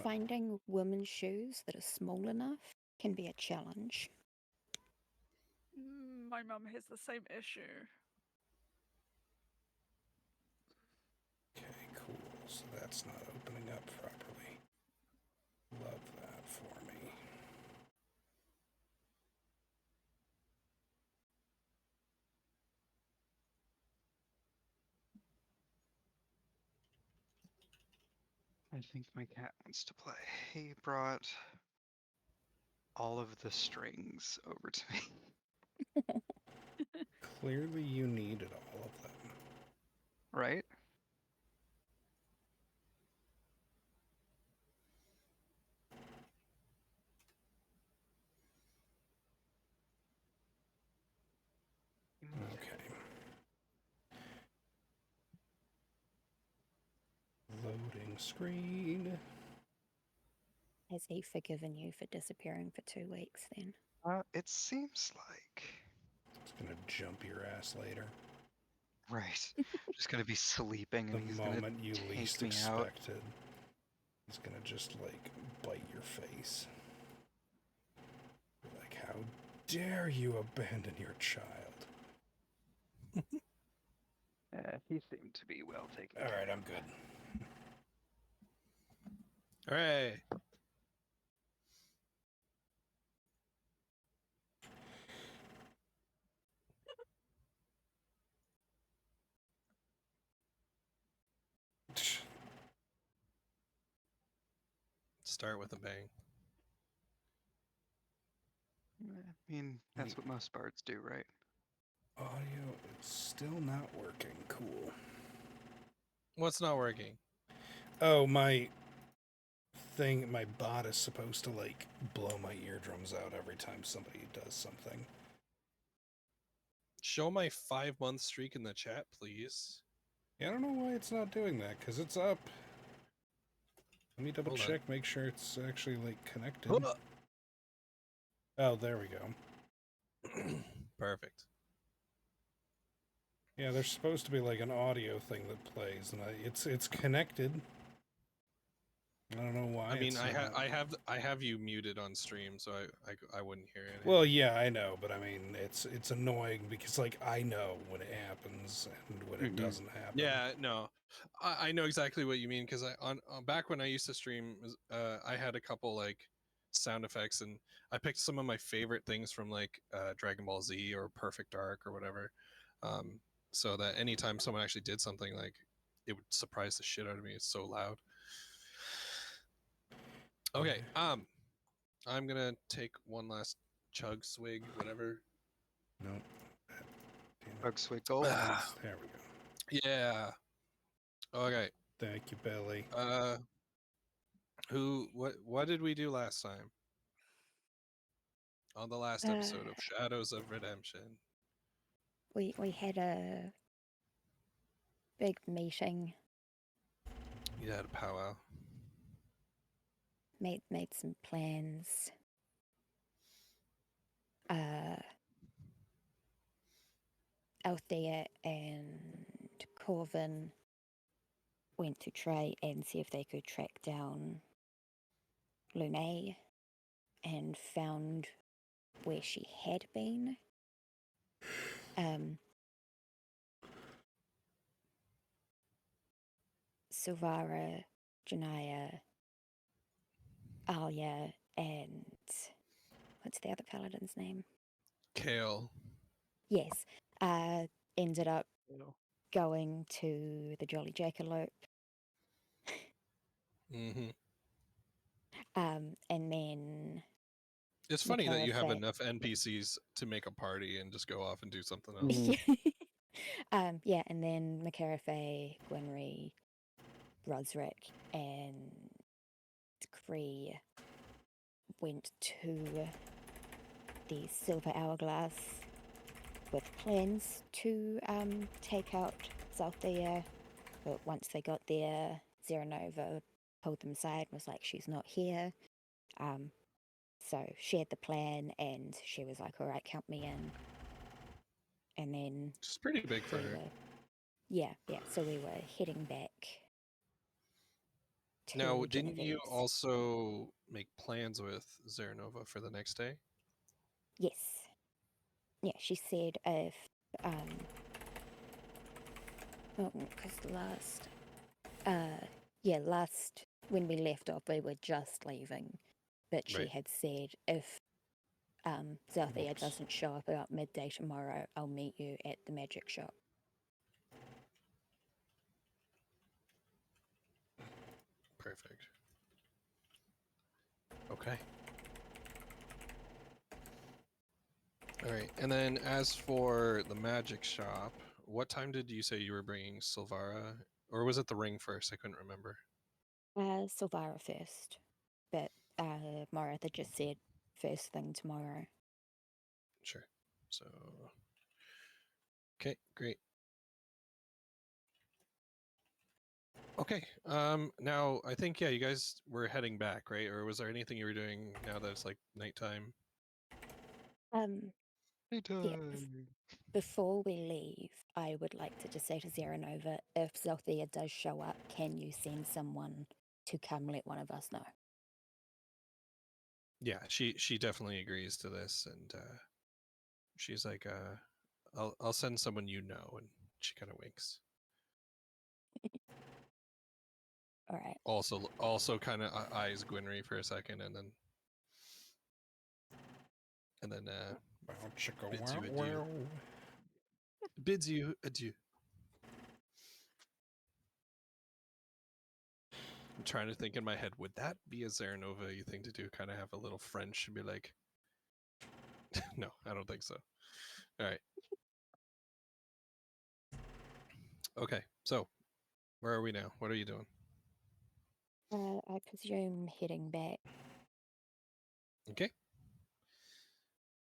Finding women's shoes that are small enough can be a challenge. My mum has the same issue. Okay, cool. So that's not opening up properly. Love that for me. I think my cat wants to play. He brought all of the strings over to me. Clearly you needed all of them. Right? Okay. Loading screen. Has he forgiven you for disappearing for 2 weeks then? It seems like. It's gonna jump your ass later. Right. Just gonna be sleeping and The he's moment gonna you take least me out. expect it. He's gonna just, like, bite your face. Like, how dare you abandon your child? He seemed to be well taken care Alright, of. I'm good. Hooray! Start with a bang. I mean, that's what most bards do, right? Audio is still not working. Cool. What's not working? Oh, my thing, my bot is supposed to, like, blow my eardrums out every time somebody does something. Show my 5-month streak in the chat, please. Yeah, I don't know why it's not doing that, because it's up. Let me double Hold check, on. make sure it's actually, like, connected. Oh, Oh, there we go. perfect. Yeah, there's supposed to be, like, an audio thing that plays, and it's connected. I don't know why. I mean, it's I have you muted on stream, so I wouldn't hear anything. Well, yeah, I know, but I mean, it's annoying because, like, I know when it happens and when it doesn't happen. Yeah, no, I know exactly what you mean because on back when I used to stream, I had a couple like sound effects, and I picked some of my favorite things from like Dragon Ball Z or Perfect Dark or whatever, so that anytime someone actually did something, like it would surprise the shit out of me. It's so loud. Okay, I'm gonna take one last chug swig, whatever. No. Bug swiggle. There we go. Yeah. Okay. Thank you, Billy. What did we do last time? On the last episode of Shadows of Redemption. We had a big meeting. You had a powwow. Made some plans. Althea and Corvin went to try and see if they could track down Lune and found where she had been. Silvara, Janaya, Alia, and what's the other paladin's name? Kale. Yes, ended up going to the Jolly Jackalope. Mm-hmm. And then It's funny that you have Macarafe- enough NPCs to make a party and just go off and do something else. Yeah, and then Macarafe, Gwynry, Rosrick, and Cree went to the Silver Hourglass with plans to take out Zalthea, but once they got there, Zeranova pulled them aside and was like, she's not here. So shared the plan, and she was like, all right, count me in. And then... It's pretty big for her. Yeah, so we were heading back Now, to didn't you Genevieve's. also make plans with Zaranova for the next day? Yes. Yeah, she said if because last when we left off we were just leaving, but she Right. had said if Zalthea Whoops. doesn't show up about midday tomorrow, I'll meet you at the magic shop. Perfect. Okay. All right. And then as for the magic shop, what time did you say you were bringing Silvara? Or was it the ring first? I couldn't remember. Silvara first, but Moratha just said first thing tomorrow. Sure. So, okay, great. Okay. Now I think you guys were heading back, right? Or was there anything you were doing now that it's like nighttime? Playtime. Before we leave, I would like to just say to Zaranova, if Zalthea does show up, can you send someone to come let one of us know? Yeah, she definitely agrees to this, and she's like, I'll send someone you know, and she kind of winks. All right. Also kind of eyes Gwynry for a second, and then Wow, chicka, bids you wow, adieu. wow. Bids you adieu. I'm trying to think in my head, would that be a Zaranova you thing to do? Kind of have a little French and be like, no, I don't think so. All right. Okay, so where are we now? What are you doing? I presume heading back. Okay.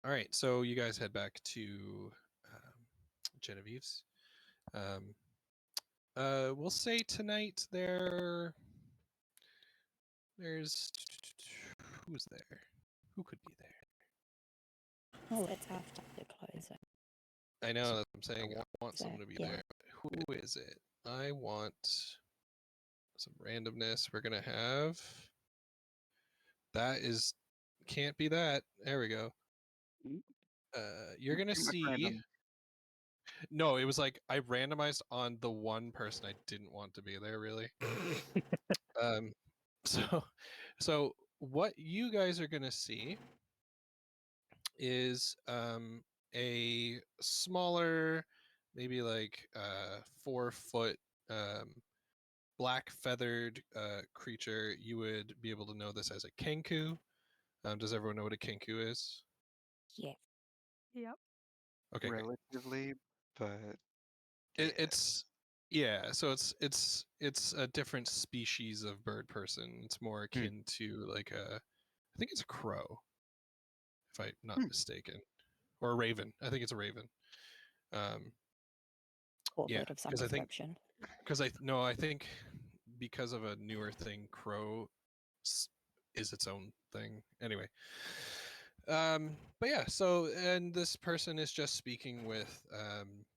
All right, so you guys head back to Genevieve's. We'll say tonight there's who's there? Who could be there? Oh, it's after the closing. I know that's what I'm saying. I want So, someone to be yeah. there. Who is it? I want some randomness. We're gonna have that is can't be that. There we go. You're gonna Too much see. random. No, it was like I randomized on the one person I didn't want to be there. Really. Um. So what you guys are gonna see is a smaller, maybe like 4 foot black feathered creature. You would be able to know this as a kenku. Does everyone know what a kenku is? Yeah. Yep. Okay, great. Relatively, but It's so it's a different species of bird person. It's more akin to like I think it's a crow, if I'm not mistaken, or a raven. I think it's a raven. Um, Or yeah, bird of some because description. I think because of a newer thing, crow is its own thing. Anyway, but yeah, so and this person is just speaking with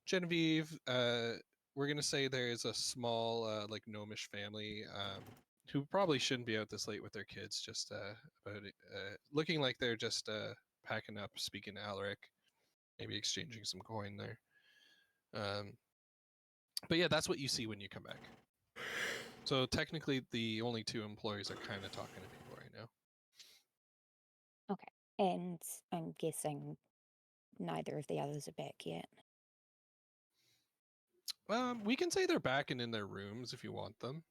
Genevieve. We're gonna say there is a small like gnomish family who probably shouldn't be out this late with their kids, just about looking like they're just packing up, speaking to Alaric, maybe exchanging some coin there. But yeah, that's what you see when you come back. So technically, the only two employees are kind of talking to people right now. Okay. And I'm guessing neither of the others are back yet. We can say they're back and in their rooms if you want them.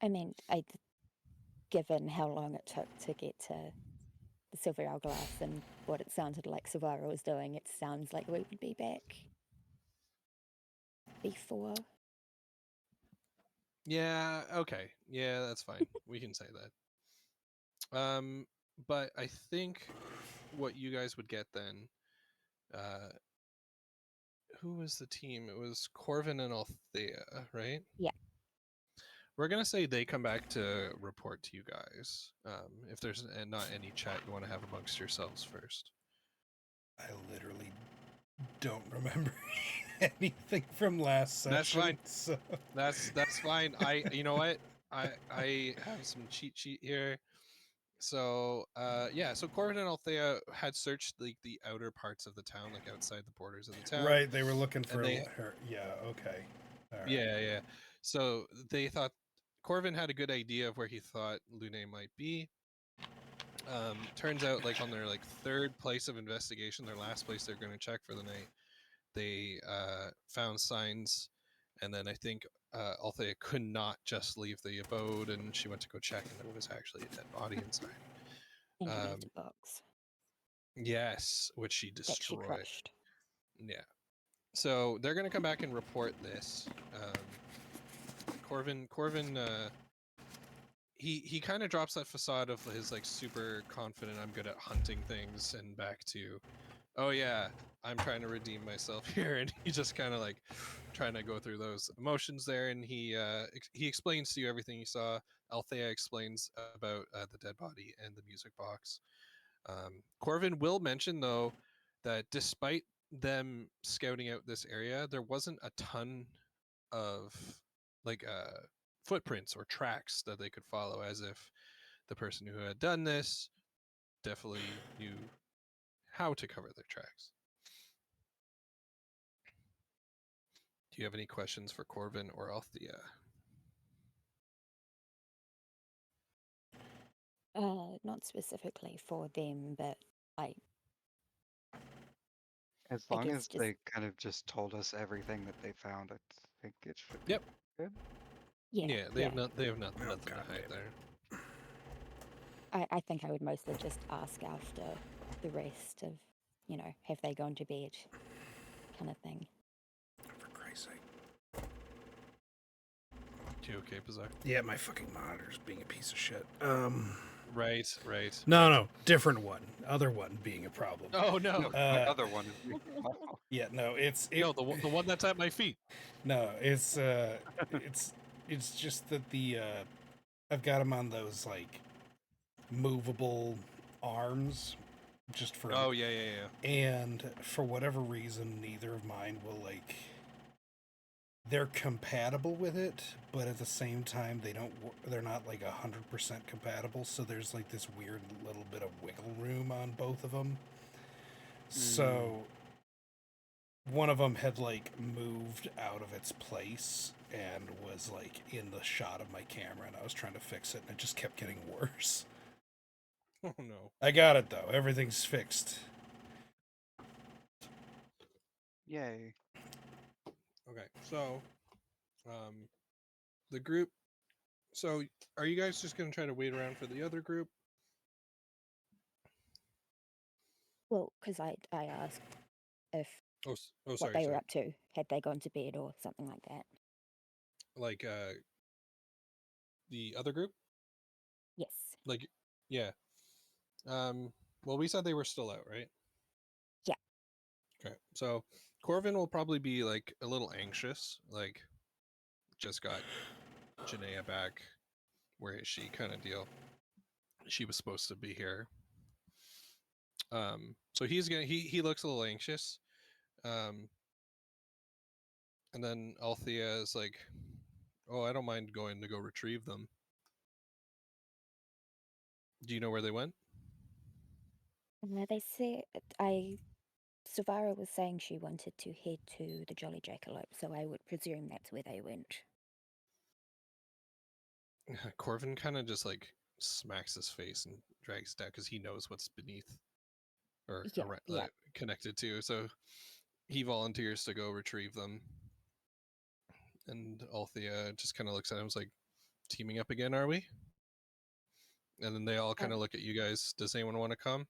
I mean, given how long it took to get to the silver hourglass and what it sounded like Silvara was doing, it sounds like we would be back before. Yeah, okay. Yeah, that's fine. We can say that. But I think what you guys would get then, who was the team? It was Corvin and Althea, right? Yeah. We're gonna say they come back to report to you guys. If there's not any chat you want to have amongst yourselves first. I literally don't remember anything from last session. That's fine. So. That's fine. You know what? I have some cheat sheet here. So yeah, so Corvin and Althea had searched like the outer parts of the town, like outside the borders of the town. Right, they were looking for they- her. Yeah, okay. All right. Yeah. So they thought Corvin had a good idea of where he thought Lune might be. Turns out, like on their like third place of investigation, their last place they're going to check for the night, they found signs, and then I think Althea could not just leave the abode, and she went to go check, and there was actually a dead body inside. And a Um, music box Yes, which she that she destroyed. crushed. Yeah. So they're gonna come back and report this. Corvin, he kind of drops that facade of his like super confident, I'm good at hunting things, and back to, oh yeah, I'm trying to redeem myself here, and he just kind of like trying to go through those emotions there, and he explains to you everything he saw. Althea explains about the dead body and the music box. Corvin will mention though that despite them scouting out this area, there wasn't a ton of like footprints or tracks that they could follow, as if the person who had done this definitely knew how to cover their tracks. Do you have any questions for Corvin or Althea? Not specifically for them, but As I long guess as just they kind of just told us everything that they found, I think it should Yep. be good. yeah, They yeah. have they have nothing to God hide damn there. I think I would mostly just ask after the rest of, have they gone to bed, kind of thing. For Christ's sake. You okay, Bizarre? Yeah, my fucking monitor's being a piece of shit. Right. No, different one. Other one being a problem. Oh no, No, my other one is oh, Yeah, no, no, the one that's at my feet. No, it's just that the I've got them on those like movable arms, just for. Oh yeah. And for whatever reason, neither of mine will like. They're compatible with it, but at the same time, they're not like 100% compatible. So there's like this weird little bit of wiggle room on both of them. So one of them had like moved out of its place and was like in the shot of my camera, and I was trying to fix it, and it just kept getting worse. Oh no. I got it though. Everything's fixed. yay. Okay, so, the group. So, are you guys just gonna try to wait around for the other group? Well, because I asked if Oh, what sorry. they were up to, had they gone to bed or something like that. Like, the other group? Yes. Like, yeah. Well, we said they were still out, right? Yeah. Okay, so Corvin will probably be like a little anxious, like just got Janaea back. Where is she? Kind of deal. She was supposed to be here. So he looks a little anxious. And then Althea is like, "Oh, I don't mind going to go retrieve them." Do you know where they went? They said Savara was saying she wanted to head to the Jolly Jackalope, so I would presume that's where they went. Corvin kind of just like smacks his face and drags down because he knows what's beneath or Yeah. connected to. So he volunteers to go retrieve them. And Althea just kind of looks at him, and is like, "Teaming up again, are we?" And then they all kind of look at you guys. Does anyone want to come?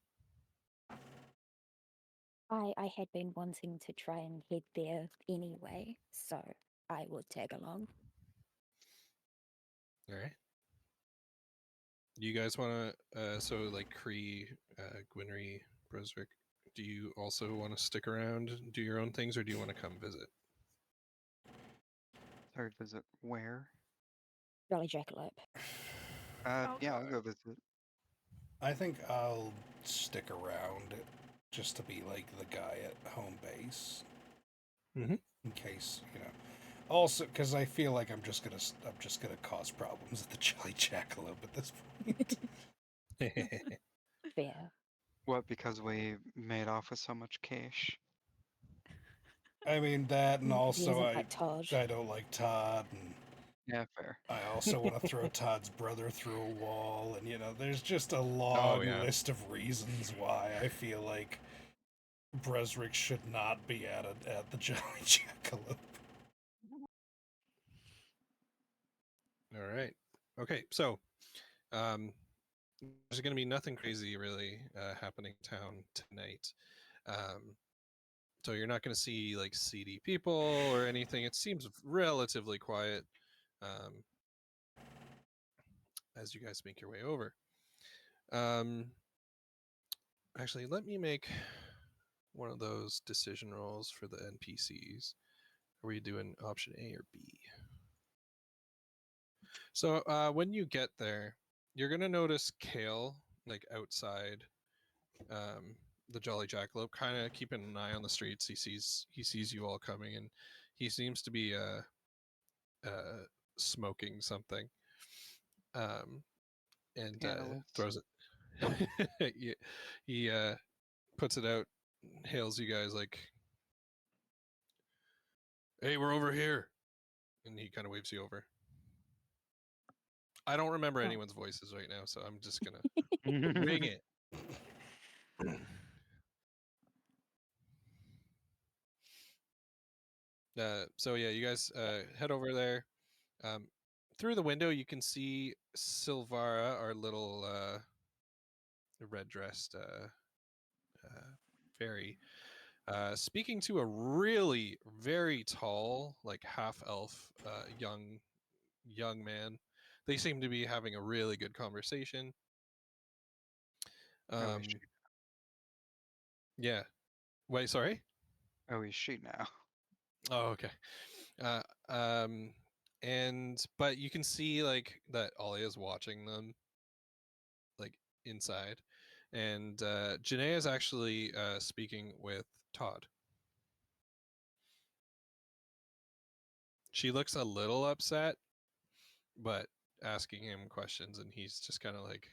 I had been wanting to try and head there anyway, so I would tag along. All right. Do you guys want to? So like Cree, Gwynry, Brosrick, do you also want to stick around, do your own things, or do you want to come visit? Sorry, visit where? Jolly Jackalope. Yeah, I'll go visit. I think I'll stick around just to be like the guy at home base. Mhm. In case, Also, because I feel like I'm just gonna cause problems at the Jolly Jackalope at this point. Fair. What, because we made off with so much cash? I mean that, and He also doesn't like Todd. I don't like Todd, and Yeah, fair. I also want to throw Todd's brother through a wall, and there's just a long yeah. list of reasons why I feel like Bresrick should not be at the Jolly Jackalope. All right. Okay, so there's going to be nothing crazy really happening in town tonight. So you're not going to see like seedy people or anything. It seems relatively quiet as you guys make your way over. Actually, let me make one of those decision rolls for the NPCs. Are we doing option A or B? So when you get there, you're gonna notice Kale like outside the Jolly Jackalope, kind of keeping an eye on the streets. He sees you all coming, and he seems to be smoking something. And Analyst. throws it. he puts it out, hails you guys like, "Hey, we're over here," and he kind of waves you over. I don't remember Oh. anyone's voices right now, so I'm just gonna wing it. So yeah, you guys head over there. Through the window, you can see Silvara, our little red-dressed fairy, speaking to a really very tall, like half-elf, young man. They seem to be having a really good conversation. Oh, is she? Yeah. Wait, sorry. Oh, is she now? Oh, okay. Uh, um, but you can see like that Ollie is watching them, like inside, and Janae is actually speaking with Todd. She looks a little upset, but asking him questions, and he's just kind of like,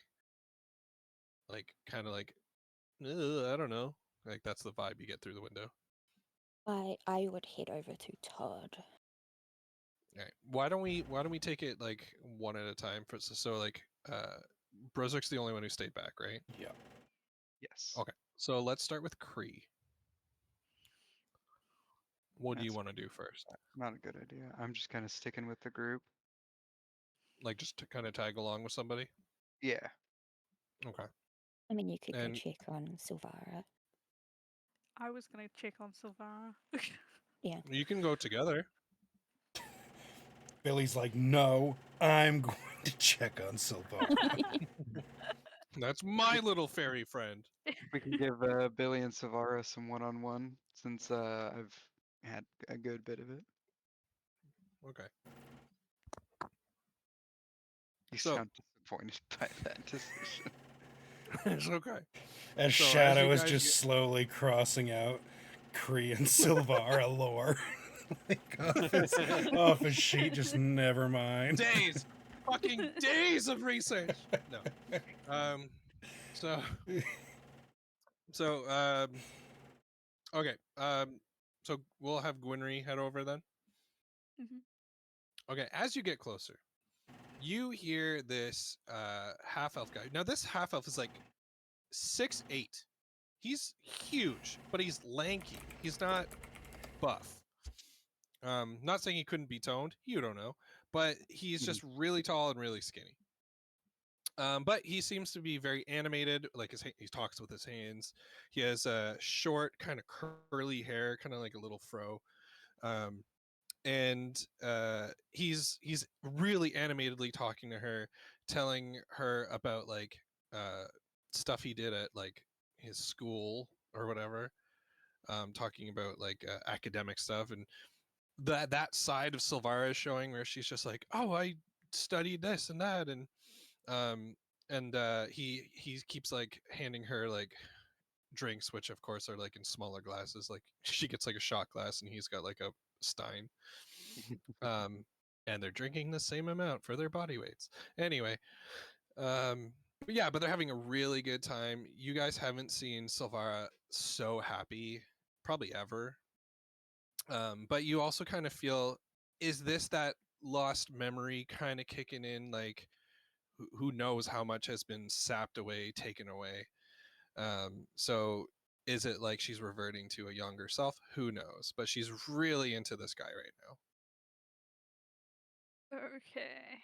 I don't know. Like that's the vibe you get through the window. I would head over to Todd. All right. Why don't we take it like one at a time? So like Brozik's the only one who stayed back, right? Yeah. Yes. Okay. So let's start with Cree. What do you That's want to do first? not a good idea. I'm just kind of sticking with the group. Like just to kind of tag along with somebody? Yeah. Okay. I mean, you could go And check on Silvara. I was gonna check on Silvara. you can go together. Billy's like, no, I'm going to check on Silvara. That's my little fairy friend. We can give Billy and Savara some one-on-one since I've had a good bit of it. Okay. You So- sound disappointed by that decision. It's okay. As So, as Shadow you is guys just get- slowly crossing out Kree and Silvara lore. Like off his sheet, just never mind. Days, fucking days of research. No. So okay. So we'll have Gwynry head over then. Mhm. Okay, as you get closer, you hear this half elf guy. Now this half elf is like 6'8". He's huge, but he's lanky. He's not buff. Not saying he couldn't be toned. You don't know, but he's just really tall and really skinny. But he seems to be very animated. Like he talks with his hands. He has short, kind of curly hair, kind of like a little fro. And he's really animatedly talking to her, telling her about like stuff he did at like his school or whatever. Talking about like academic stuff, and that side of Silvara is showing where she's just like, oh, I studied this and that, um and he keeps like handing her like drinks, which of course are like in smaller glasses. Like she gets like a shot glass and he's got like a stein. And they're drinking the same amount for their body weights. Anyway, but yeah, but they're having a really good time. You guys haven't seen Silvara so happy probably ever. But you also kind of feel, is this that lost memory kind of kicking in? Like, who knows how much has been sapped away, taken away? So is it like she's reverting to a younger self? Who knows? But she's really into this guy right now. Okay.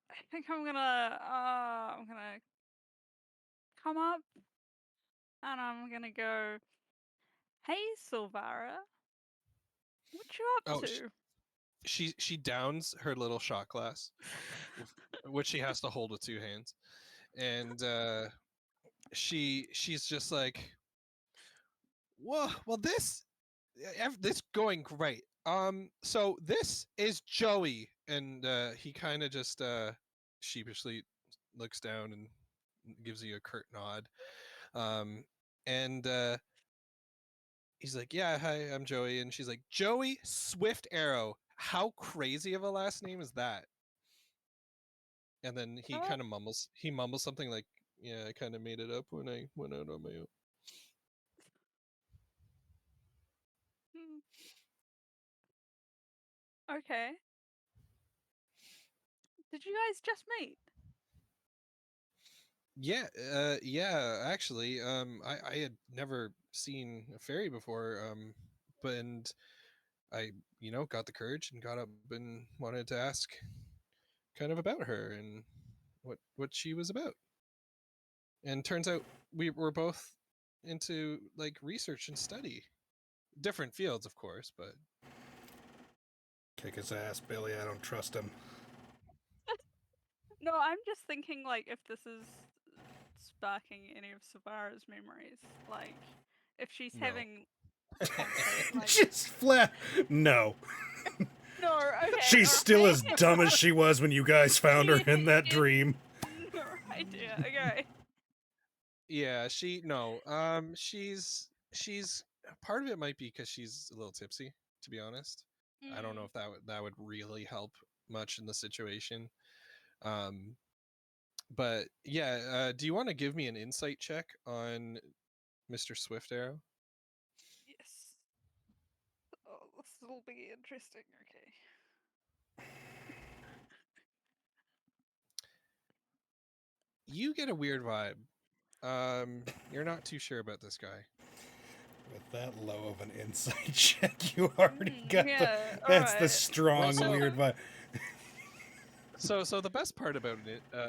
I think I'm gonna come up and I'm gonna go, "Hey, Silvara, what you up Oh, to?" she downs her little shot glass, which she has to hold with two hands, and she's just like, well, this going great. So this is Joey, and he kind of just sheepishly looks down and gives you a curt nod. And he's like, yeah, hi, I'm Joey, and she's like, Joey Swift Arrow. How crazy of a last name is that? And then he Oh. kind of mumbles. He mumbles something like, yeah, I kind of made it up when I went out on my own. Hmm. Okay. Did you guys just meet? Yeah, actually, I had never seen a fairy before, but and I, got the courage and got up and wanted to ask kind of about her and what she was about. And turns out we were both into like research and study, different fields, of course, but Kick his ass, Billy. I don't trust him. No, I'm just thinking like if this is sparking any of Silvara's memories, like if she's No. having a conversation, like Just flat. No. no, okay, She's still as alright, dumb as she was when you guys found her in that dream. Right, yeah, okay. Yeah, she's part of it might be because she's a little tipsy, to be honest. I don't know if that would really help much in the situation. Um, but yeah, do you want to give me an insight check on Mr. Swift Arrow? Yes. Oh, this will be interesting. Okay. You get a weird vibe. You're not too sure about this guy. With that low of an insight check, you already got yeah, that's the alright. strong Well, weird vibe. So the best part about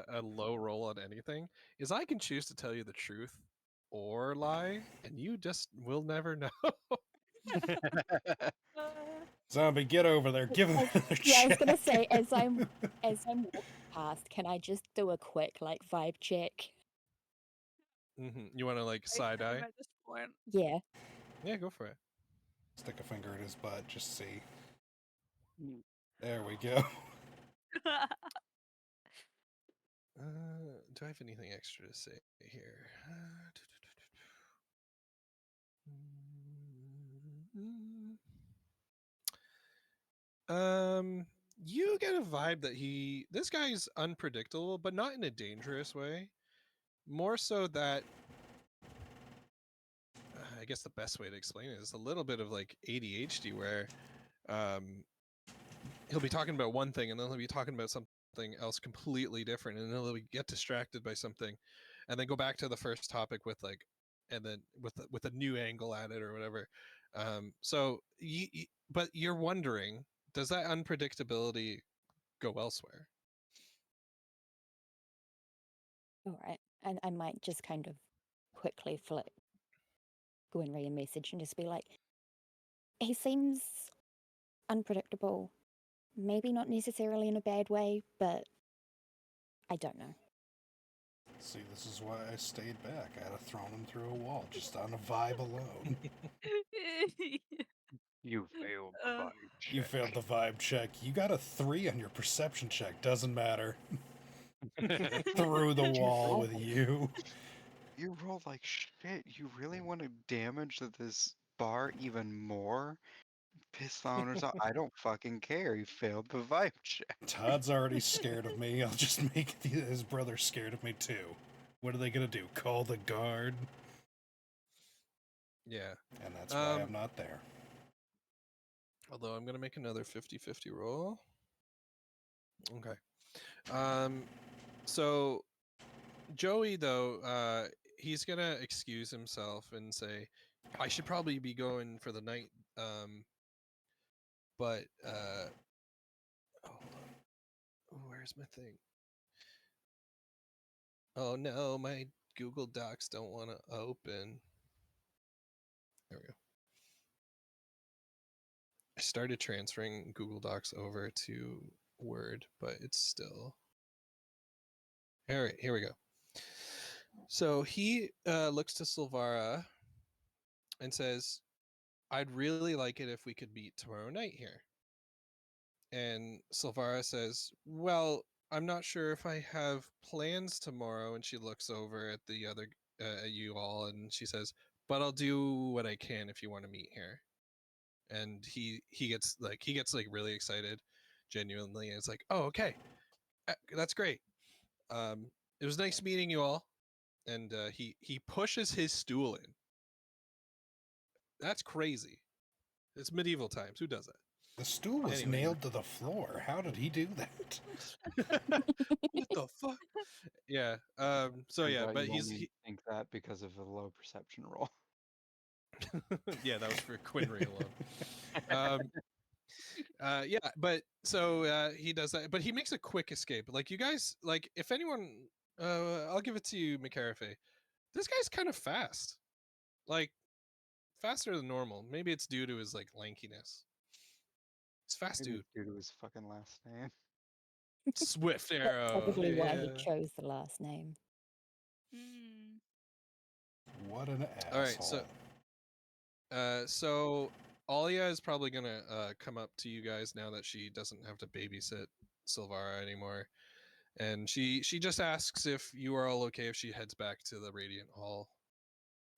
a low roll on anything is I can choose to tell you the truth or lie, and you just will never know. Zombie, get over there. Give him another Yeah, I was gonna check. say as I'm walking past, can I just do a quick like vibe check? You want to like side eye? At this point. Yeah. Yeah, go for it. Stick a finger in his butt, just see. There we go. Do I have anything extra to say here? You get a vibe that this guy's unpredictable, but not in a dangerous way. More so that I guess the best way to explain it is a little bit of like ADHD, where he'll be talking about one thing and then he'll be talking about something else completely different, and then he'll get distracted by something, and then go back to the first topic with like, and then with a new angle at it or whatever. So, but you're wondering, does that unpredictability go elsewhere? All right. And I might just kind of quickly flick Gwynry a message and just be like, he seems unpredictable. Maybe not necessarily in a bad way, but I don't know. See, this is why I stayed back. I'd have thrown him through a wall just on a vibe alone. You failed the vibe check. You failed the vibe check. You got a 3 on your perception check. Doesn't matter. Through the wall with you. You roll like shit. You really want to damage this bar even more, piss the owners off. I don't fucking care. He failed the vibe check. Todd's already scared of me. I'll just make his brother scared of me too. What are they gonna do? Call the guard? Yeah. And that's why I'm not there. Although I'm gonna make another 50-50 roll. Okay. So Joey, though, he's gonna excuse himself and say, "I should probably be going for the night." But oh, hold on. Oh, where's my thing? Oh no, my Google Docs don't want to open. There we go. I started transferring Google Docs over to Word, but it's still. All right, here we go. So he looks to Silvara and says, "I'd really like it if we could meet tomorrow night here." And Silvara says, "Well, I'm not sure if I have plans tomorrow." And she looks over at the other, at you all, and she says, "But I'll do what I can if you want to meet here." And he gets like really excited, genuinely. And it's like, "Oh, okay, that's great. It was nice meeting you all." And he pushes his stool in. That's crazy. It's medieval times. Who does that? The stool was Anyway. nailed to the floor. How did he do that? What the fuck? Yeah. So Turns yeah, out but you he's only think that because of a low perception roll. yeah, that was for Quinry alone. Yeah, but so he does that, but he makes a quick escape. Like you guys, like if anyone, I'll give it to you, McCarafe. This guy's kind of fast, like faster than normal. Maybe it's due to his like lankiness. He's fast, Maybe dude. it's due to his fucking last name. Swift That's arrow. probably why he Yeah. chose the last name. Hmm. What an All right, asshole. so Alia is probably gonna come up to you guys now that she doesn't have to babysit Silvara anymore, and she just asks if you are all okay if she heads back to the Radiant Hall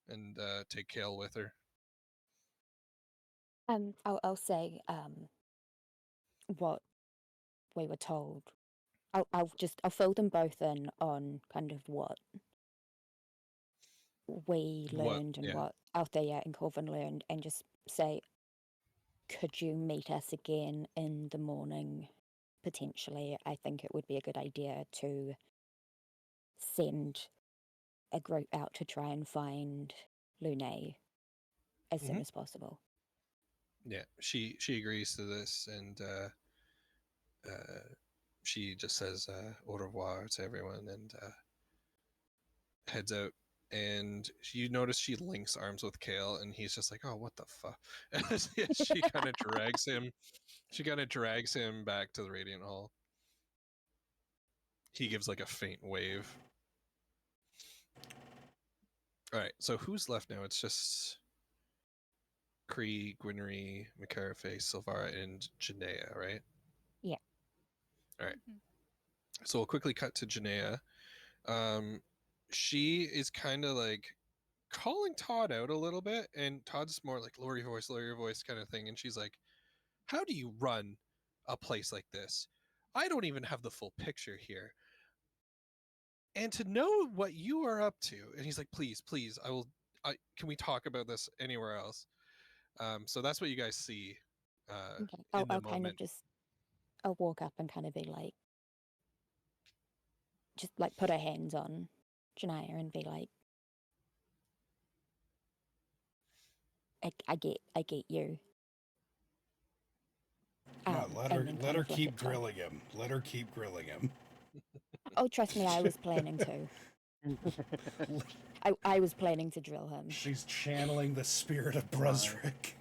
and take Kale with her. I'll say what we were told. I'll fill them both in on kind of what we What? learned and Yeah. what Althea and Corvin learned, and just say, could you meet us again in the morning? Potentially, I think it would be a good idea to send a group out to try and find Lune as soon as possible. Yeah, she agrees to this, and she just says au revoir to everyone and heads out. And you notice she links arms with Kale, and he's just like, "Oh, what the fuck?" She kind of drags him. She kind of drags him back to the Radiant Hall. He gives like a faint wave. All right, so who's left now? It's just Cree, Gwynry, McCarafe, Silvara, and Janaea, right? Yeah. All right. So we'll quickly cut to Janaea. She is kind of like calling Todd out a little bit, and Todd's more like lower your voice kind of thing. And she's like, "How do you run a place like this? I don't even have the full picture here. And to know what you are up to." And he's like, "Please, please, can we talk about this anywhere else?" So that's what you guys see Okay. in the I'll kind of moment. just I'll walk up and kind of be like, just like put her hands on Janaya and be like, I get you. No, let and then her kind of look keep at Todd. grilling him. Let her keep grilling him. Oh, trust me, I was planning to. I was planning to drill him. She's channeling the spirit of Brusrick.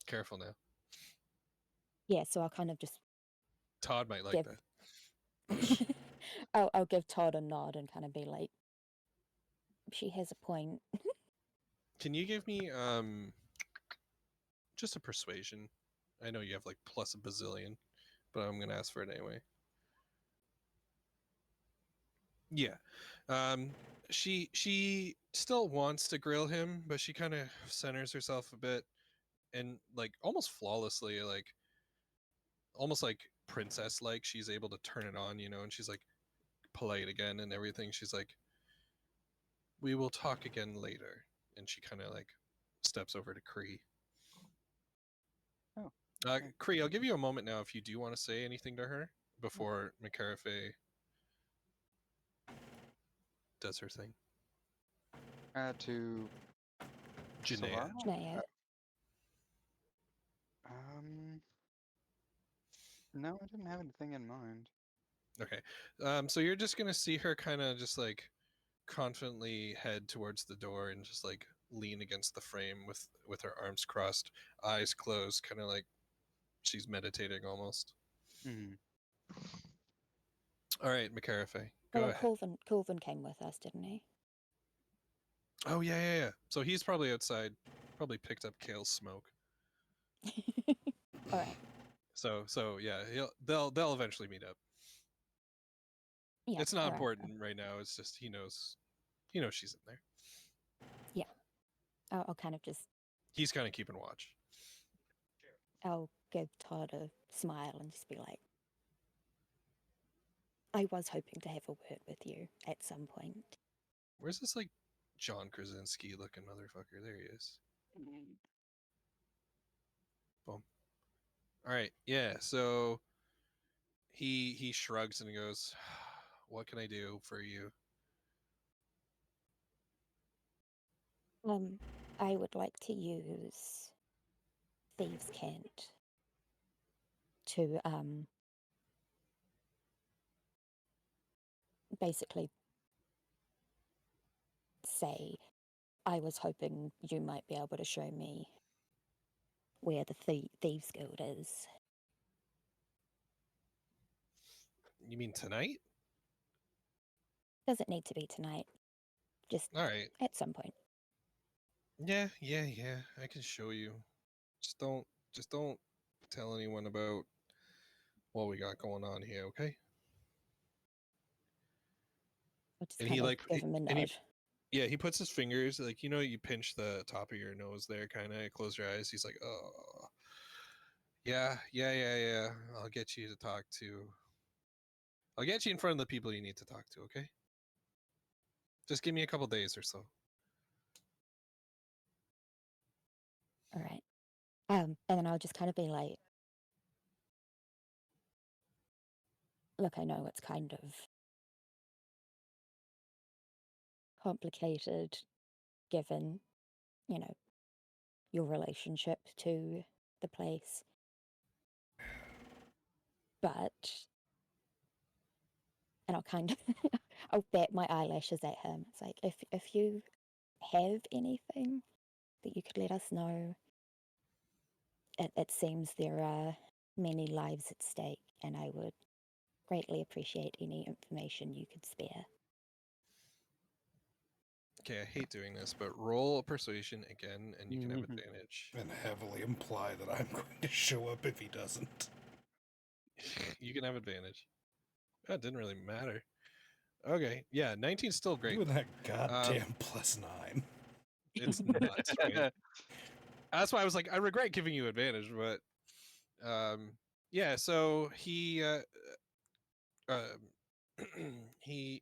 Careful now. Yeah, so I'll kind of just Todd might like give. that. I'll give Todd a nod and kind of be like, she has a point. Can you give me just a persuasion? I know you have like plus a bazillion, but I'm gonna ask for it anyway. Yeah. she still wants to grill him, but she kind of centers herself a bit and like almost flawlessly, like almost like princess like she's able to turn it on, and she's like polite again and everything. She's like, "We will talk again later," and she kind of like steps over to Cree. Oh, okay. Cree, I'll give you a moment now if you do want to say anything to her before McCarafe does her thing. To Janaea. Savannah? Janaea. No, I didn't have anything in mind. Okay. So you're just gonna see her kind of just like confidently head towards the door and just like lean against the frame with her arms crossed, eyes closed, kind of like she's meditating almost. Hmm. All right, McCarafe, Oh, go and ahead. Colvin came with us, didn't he? Oh yeah. So he's probably outside, probably picked up Kale's smoke. All right. So yeah, they'll eventually meet up. Yeah. It's not all right. important right now. It's just he knows she's in there. I'll kind of just, He's kind of keeping watch. I'll give Todd a smile and just be like, I was hoping to have a word with you at some point. Where's this like John Krasinski looking motherfucker? There he is. Boom. All right. Yeah. So he shrugs and goes, "What can I do for you?" I would like to use Thieves' Cant to basically say I was hoping you might be able to show me where the Thieves Guild is. You mean tonight? Doesn't need to be tonight, just All right. at some point. Yeah. I can show you. Just don't tell anyone about what we got going on here, okay? I'll just And kind he of like give him a and nod. he puts his fingers like you pinch the top of your nose there, kind of close your eyes. He's like, "Oh, yeah. I'll get you to talk to. I'll get you in front of the people you need to talk to, okay? Just give me a couple days or so." All right. And then I'll just kind of be like, look, I know it's kind of complicated given, your relationship to the place. But, and I'll kind of, I'll bat my eyelashes at him. It's like, if you have anything that you could let us know, it seems there are many lives at stake, and I would greatly appreciate any information you could spare. Okay, I hate doing this, but roll a persuasion again, and you can have advantage. And heavily imply that I'm going to show up if he doesn't. You can have advantage. That didn't really matter. Okay, yeah, 19's still great. Doing that goddamn +9. It's nuts, right? That's why I was like, I regret giving you advantage, but yeah. So he he.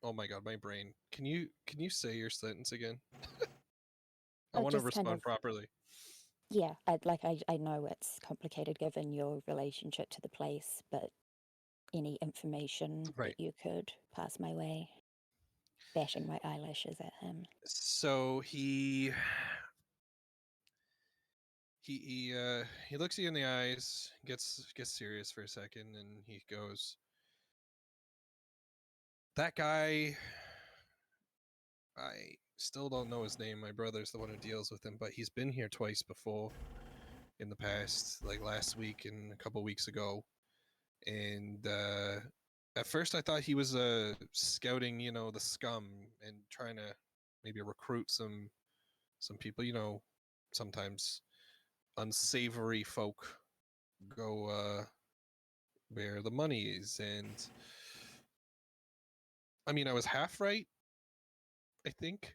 Oh my god, my brain. Can you say your sentence again? I want to Just kind respond of, properly. yeah, I know it's complicated given your relationship to the place, but any information Right. that you could pass my way, batting my eyelashes at him. So he looks you in the eyes, gets serious for a second, and he goes, "That guy, I still don't know his name. My brother's the one who deals with him, but he's been here twice before in the past, like last week and a couple weeks ago. And at first I thought he was scouting, the scum and trying to maybe recruit some people, sometimes unsavory folk go where the money is. And I mean, I was half right, I think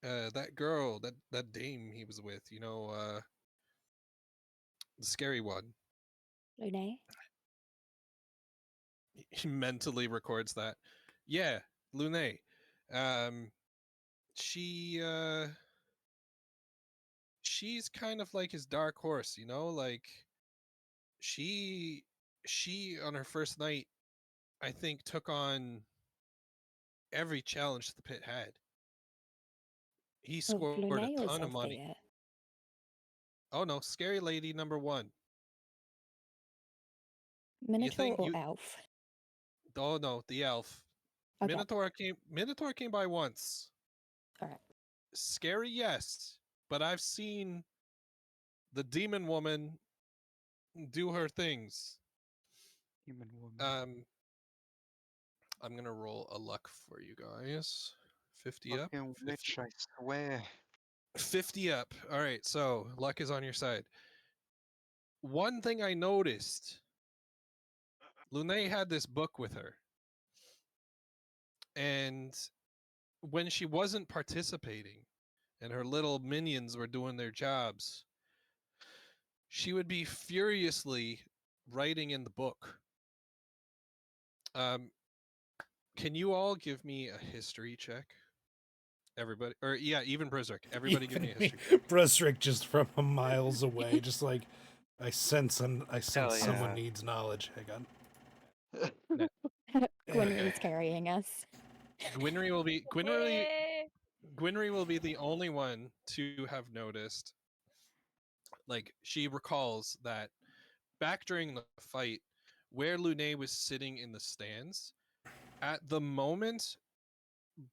that girl, that dame he was with, the scary one. Lune? He mentally records that. Yeah, Lune. Um, she she's kind of like his dark horse, like she on her first night, I think, took on every challenge the pit had. He Of scored a Lune or ton of money. Zelfia? Oh no, scary lady number 1. Minotaur or elf? Oh no, the elf. Okay. Minotaur came by once. Alright. Scary, yes, but I've seen the demon woman do her things. Human woman. I'm gonna roll a luck for you guys. 50 up. Fucking witch, I swear. 50 up. All right, so luck is on your side. One thing I noticed, Lune had this book with her, and when she wasn't participating and her little minions were doing their jobs, she would be furiously writing in the book. Can you all give me a history check? Everybody, or yeah, even Brisrick. Everybody, give me a history check. Brisrick just from miles away, just like I sense Hell someone yeah. needs knowledge. Hang on. Gwynry's carrying us. Gwynry will be Yeah. Gwynry will be the only one to have noticed. Like, she recalls that back during the fight, where Lune was sitting in the stands, at the moment,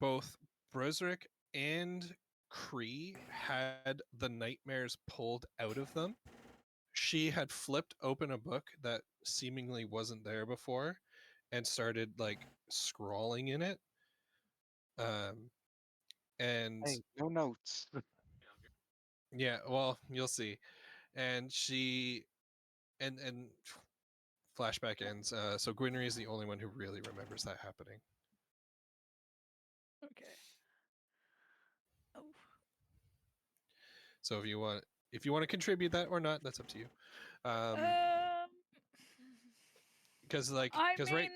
both Brisrick and Kree had the nightmares pulled out of them. She had flipped open a book that seemingly wasn't there before and started like scrawling in it. And Hey, no notes. yeah, well, you'll see. And she and flashback ends. So Gwynry is the only one who really remembers that happening. Okay. Oh. So if you want to contribute that or not, that's up to you. Because I right. mean,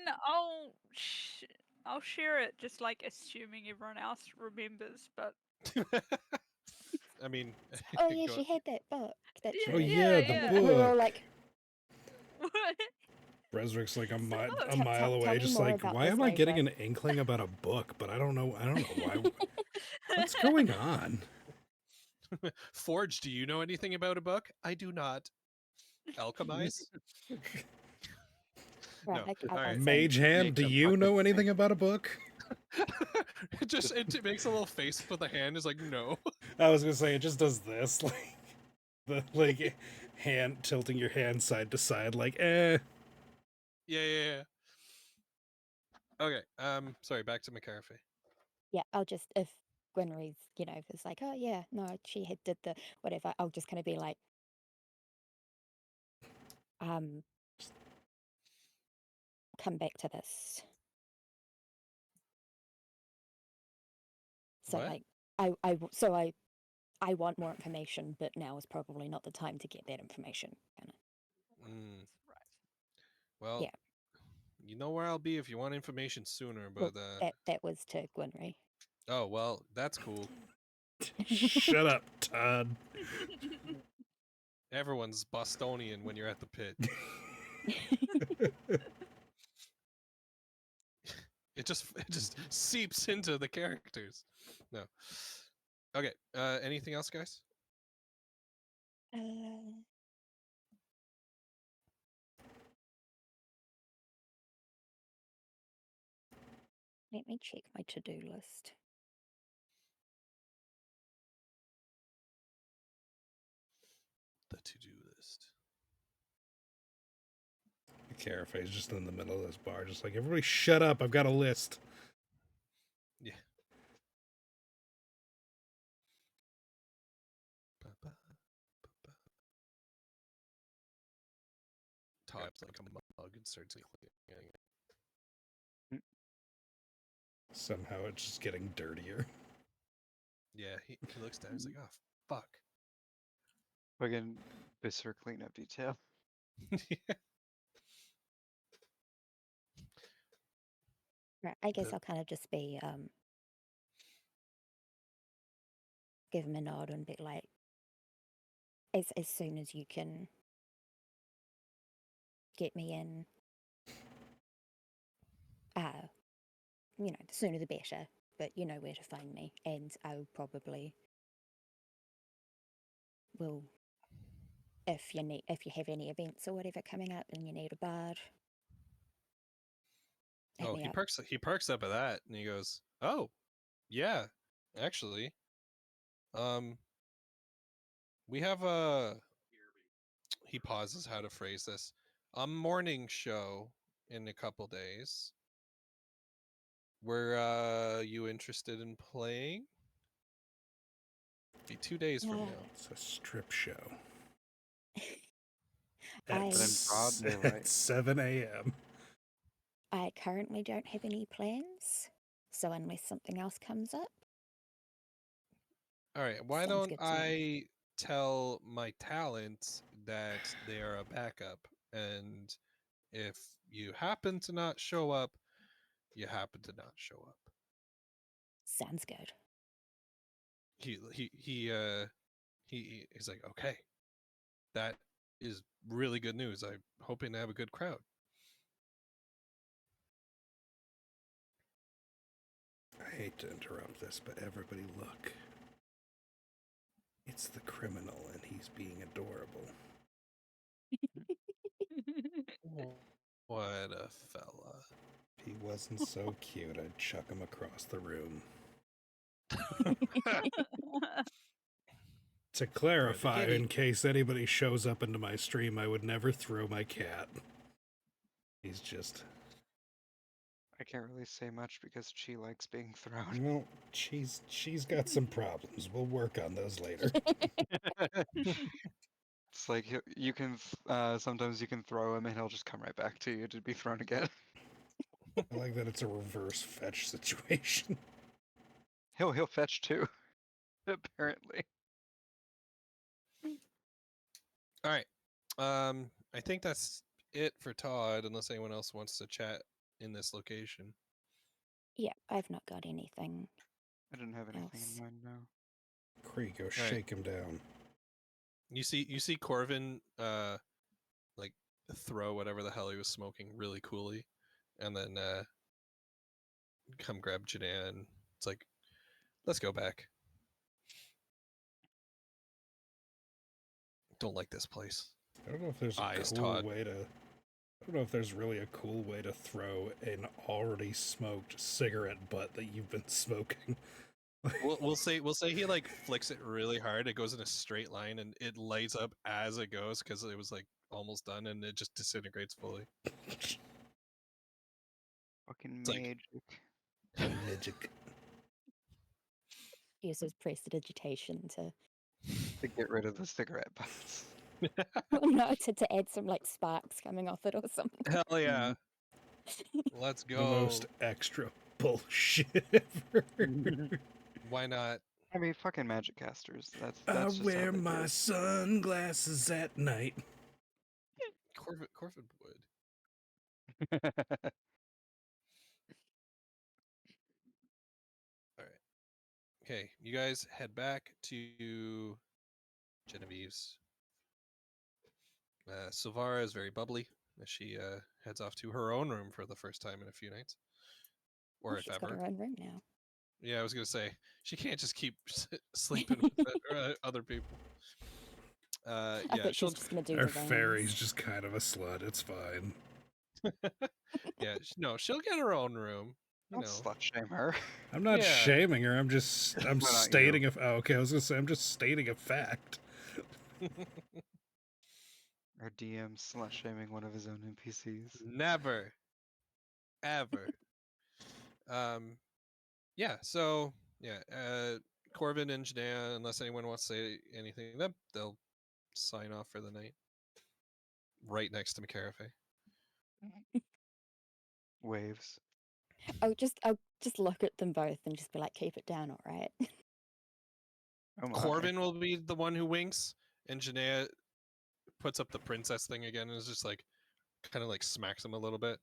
I'll share it, just like assuming everyone else remembers. But I mean, Oh yeah, go- she had that book. That's Yeah, Oh right. yeah, the yeah. We were all book. like, what? Brisrick's like a book. mile away, tell me just more like, about why this am I getting later." an inkling about a book? But I don't know why. What's going on? Forge, do you know anything about a book? I do not. Alchemize? Right, No. I'll All right. say. Mage Hand, Make do them you fucking know anything think. about a book? it makes a little face with the hand. Is like, no. I was gonna say it just does this, like the hand tilting your hand side to side, like Yeah. Okay. Sorry. Back to McCarthy. Yeah, I'll just, if Gwynry's, if it's like, oh yeah, no, she had did the whatever, I'll just kind of be like, come back to this. So What? like, I want more information, but now is probably not the time to get that information. Kinda. Mm, Right. well, Yeah. you know where I'll be if you want information sooner. Well, But that was to Gwynry. oh well, that's cool. shut up, Todd. Everyone's Bostonian when you're at the pit. It just seeps into the characters. No. Okay. Anything else, guys? Let me check my to-do list. The to-do list. Carafe's just in the middle of this bar, just like, everybody shut up, I've got a list. Yeah. Todd's like a mug and starts cleaning it. Somehow it's just getting dirtier. Yeah, he looks down. He's like, oh fuck. Again, viscer cleanup detail. Right, I guess The- I'll kind of just be give him a nod and be like, as soon as you can get me in, the sooner the better. But you know where to find me, and I'll probably will if you have any events or whatever coming up and you need a bard. Hit Oh, me up. he perks up at that, and he goes, "Oh, yeah, actually, um, we have a." He pauses how to phrase this. A morning show in a couple days. Were you interested in playing? Be 2 days from Uh, now. It's a strip show. I- At, But in broad at daylight. 7 a.m. I currently don't have any plans, so unless something else comes up, All right. Why Sounds don't good to me. I tell my talent that they are a backup, and if you happen to not show up, you happen to not show up. sounds good. He's like, okay, that is really good news. I'm hoping to have a good crowd. I hate to interrupt this, but everybody look. It's the criminal, and he's being adorable. What a fella. If he wasn't so cute, I'd chuck him across the room. To clarify, kitty. in case anybody shows up into my stream, I would never throw my cat. He's just, I can't really say much because she likes being thrown. well, she's got some problems. We'll work on those later. It's like you can sometimes you can throw him and he'll just come right back to you to be thrown again. I like that it's a reverse fetch situation. He'll fetch too, apparently. All right. I think that's it for Todd, unless anyone else wants to chat in this location. Yeah, I've not got anything. I didn't have anything Else. in mind now. Cree, go shake him down. You see Corvin like throw whatever the hell he was smoking really coolly, and then come grab Jadan. It's like, let's go back. Don't like this place. I don't know if there's a Eyes, cool Todd. way to. I don't know if there's really a cool way to throw an already smoked cigarette butt that you've been smoking. We'll say he like flicks it really hard. It goes in a straight line and it lights up as it goes because it was like almost done and it just disintegrates fully. Fucking It's like- magic. Magic. Uses prestidigitation to To get rid of the cigarette butts. no to add some like sparks coming off it or something. Hell yeah. Let's The go. most extra bullshit ever. Why not? I mean, fucking magic casters. That's I just how wear they do my it. sunglasses at night. Corvid would. All right. Okay, you guys head back to Genevieve's. Silvara is very bubbly as she heads off to her own room for the first time in a few nights, or Oh, if she's got ever. her own room now. Yeah, I was gonna say she can't just keep sleeping with other people. I Yeah, bet she'll. she's just gonna do Our the fairy's veins. just kind of a slut. It's fine. Yeah, no, she'll get her own room. You Don't know, slut shame her. I'm not Yeah. shaming her. I'm Well, not stating a. Oh, okay, I was gonna say I'm just stating a fact. Our DM slut shaming one of his own NPCs. never, ever. Yeah. So yeah, Corvin and Janaea, unless anyone wants to say anything, they'll sign off for the night. Right next to McCarafe. Waves. I'll just look at them both and just be like, keep it down, all right? Oh my. Corvin will be the one who winks, and Janaea puts up the princess thing again and is just like, kind of like smacks him a little bit.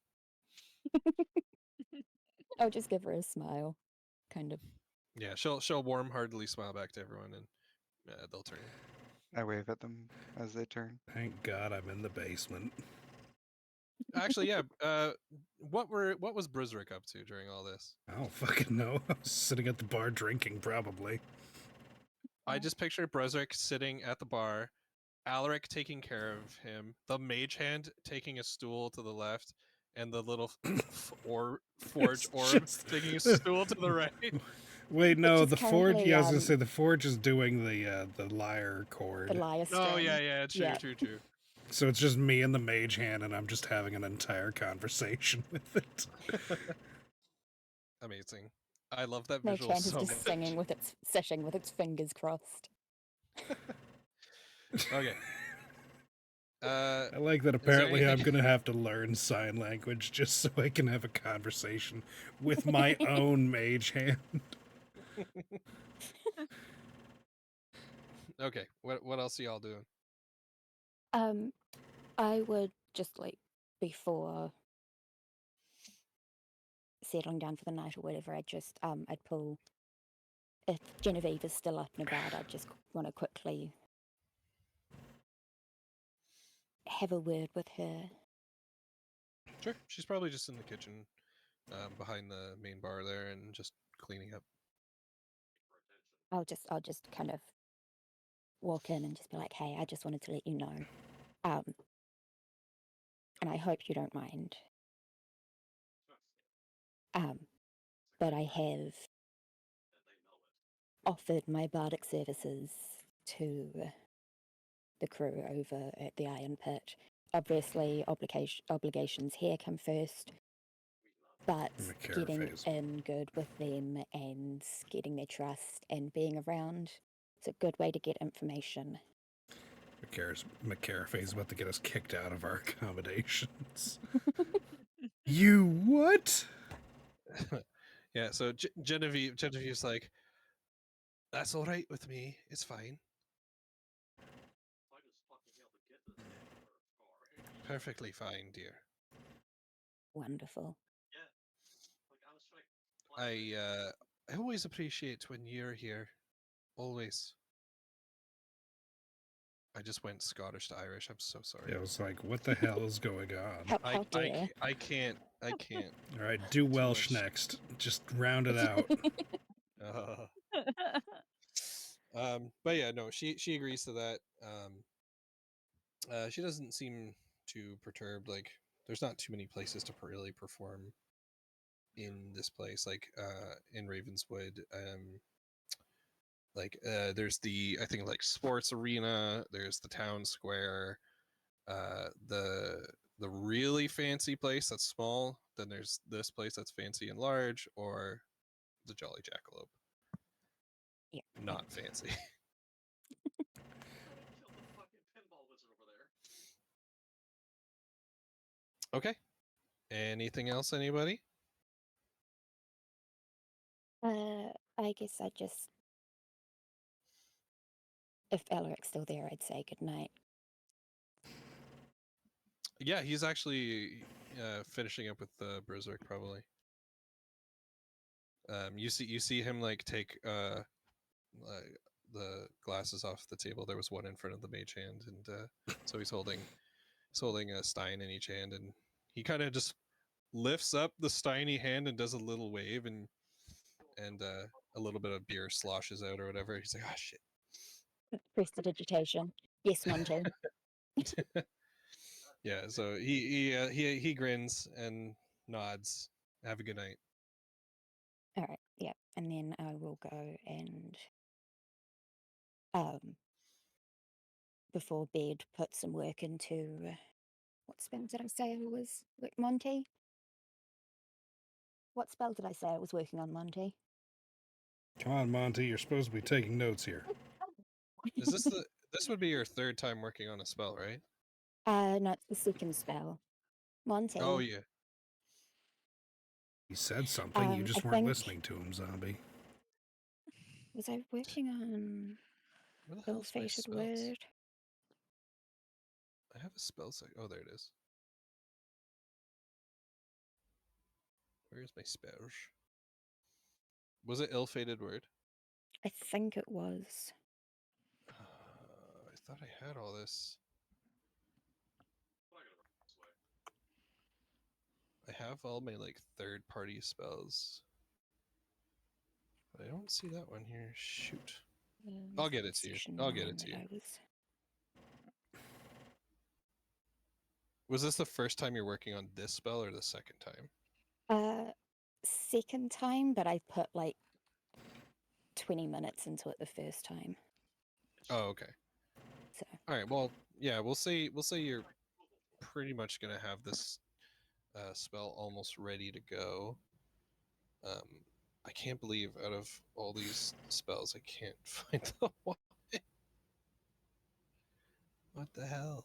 I'll just give her a smile, kind of. Yeah, she'll warm-heartedly smile back to everyone, and they'll turn. I wave at them as they turn. Thank God I'm in the basement. Actually, yeah. What was Brisrick up to during all this? I don't fucking know. I was sitting at the bar drinking, probably. I just picture Brisrick sitting at the bar, Alaric taking care of him, the mage hand taking a stool to the left, and the little forge It's orb just- taking a stool to the right. Wait, no, is the forge. currently, Yeah, I was gonna say the forge is doing the lyre chord. The liar string. Oh yeah, true, Yeah. true. So it's just me and the mage hand, and I'm just having an entire conversation with it. Amazing. I love that No visual chant is so just much. sitting with its fingers crossed. Okay. I like that. there Apparently, I'm anything- gonna have to learn sign language just so I can have a conversation with my own mage hand. Okay. What else are y'all doing? I would just like before settling down for the night or whatever, I'd pull. If Genevieve is still up and about, I'd just want to quickly have a word with her. Sure. She's probably just in the kitchen, behind the main bar there, and just cleaning up. I'll just kind of walk in and just be like, "Hey, I just wanted to let you know, and I hope you don't mind. But I have offered my bardic services to the crew over at the Iron Pit. Obviously, obligations here come first, but getting McCaraphase. in good with them and getting their trust and being around, it's a good way to get information." McCaraphase is about to get us kicked out of our accommodations. You what? Yeah. So Genevieve's like, that's all right with me. It's fine. Perfectly fine, dear. Wonderful. I always appreciate when you're here. Always. I just went Scottish to Irish. I'm so sorry. I was like, what the hell is going on? How dare. I can't. All right, do Welsh much. next. Just round it out. But yeah, no, she agrees to that. She doesn't seem too perturbed. Like, there's not too many places to really perform in this place. Like, in Ravenswood, there's the, I think, like, sports arena. There's the town square. The really fancy place that's small. Then there's this place that's fancy and large, or the Jolly Jackalope. Yeah. Not fancy. Okay. Anything else, anybody? I guess I just, if Alaric's still there, I'd say goodnight. Yeah, he's actually finishing up with the Berserk probably. You see him like take the glasses off the table. There was one in front of the mage hand, and so he's holding a stein in each hand, and he kind of just lifts up the steiny hand and does a little wave, and a little bit of beer sloshes out or whatever. He's like, "Ah, shit." Prestidigitation. Yes, Monty. Yeah, so he grins and nods. Have a good night. All right, yeah, and then I will go and before bed put some work into what spell did I say I was Monty? What spell did I say I was working on, Monty? Come on, Monty, you're supposed to be taking notes here. Is this this would be your third time working on a spell, right? No, it's the second spell. Monty. Oh yeah. He said something. You I just weren't think listening to him, zombie. was I working on Where the hell's my ill-fated spells? word? I have a spell sec. Oh, there it is. Where's my spells? Was it ill-fated word? I think it was. I thought I had all this. I have all my like third-party spells. But I don't see that one here. Shoot. I'll get it to you. Session I'll get 9 it to that you. I was. Was this the first time you're working on this spell or the second time? Second time, but I put like 20 minutes into it the first time. Oh, okay. So All right. Well, yeah, we'll say you're pretty much gonna have this spell almost ready to go. I can't believe out of all these spells, I can't find the one. What the hell?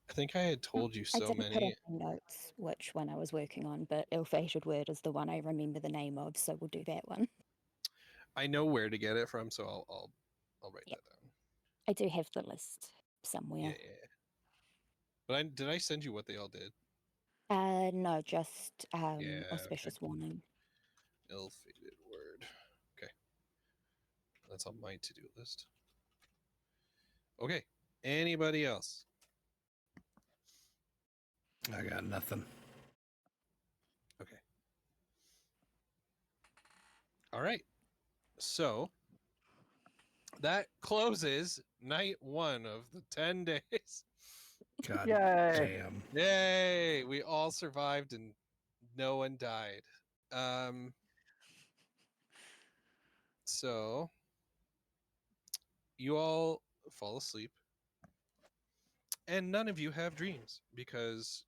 I think I had told you I so didn't put many. in notes which one I was working on, but ill-fated word is the one I remember the name of, so we'll do that one. I know where to get it from, so I'll write Yep. that down. I do have the list Yeah, somewhere. yeah. But did I send you what they all did? No, just Yeah, auspicious okay. warning. Ill-fated word. Okay. That's on my to-do list. Okay. Anybody else? I got nothing. Okay. All right. So that closes night 1 of the 10 days. God Yay! damn. Yay! We all survived and no one died. So you all fall asleep, and none of you have dreams because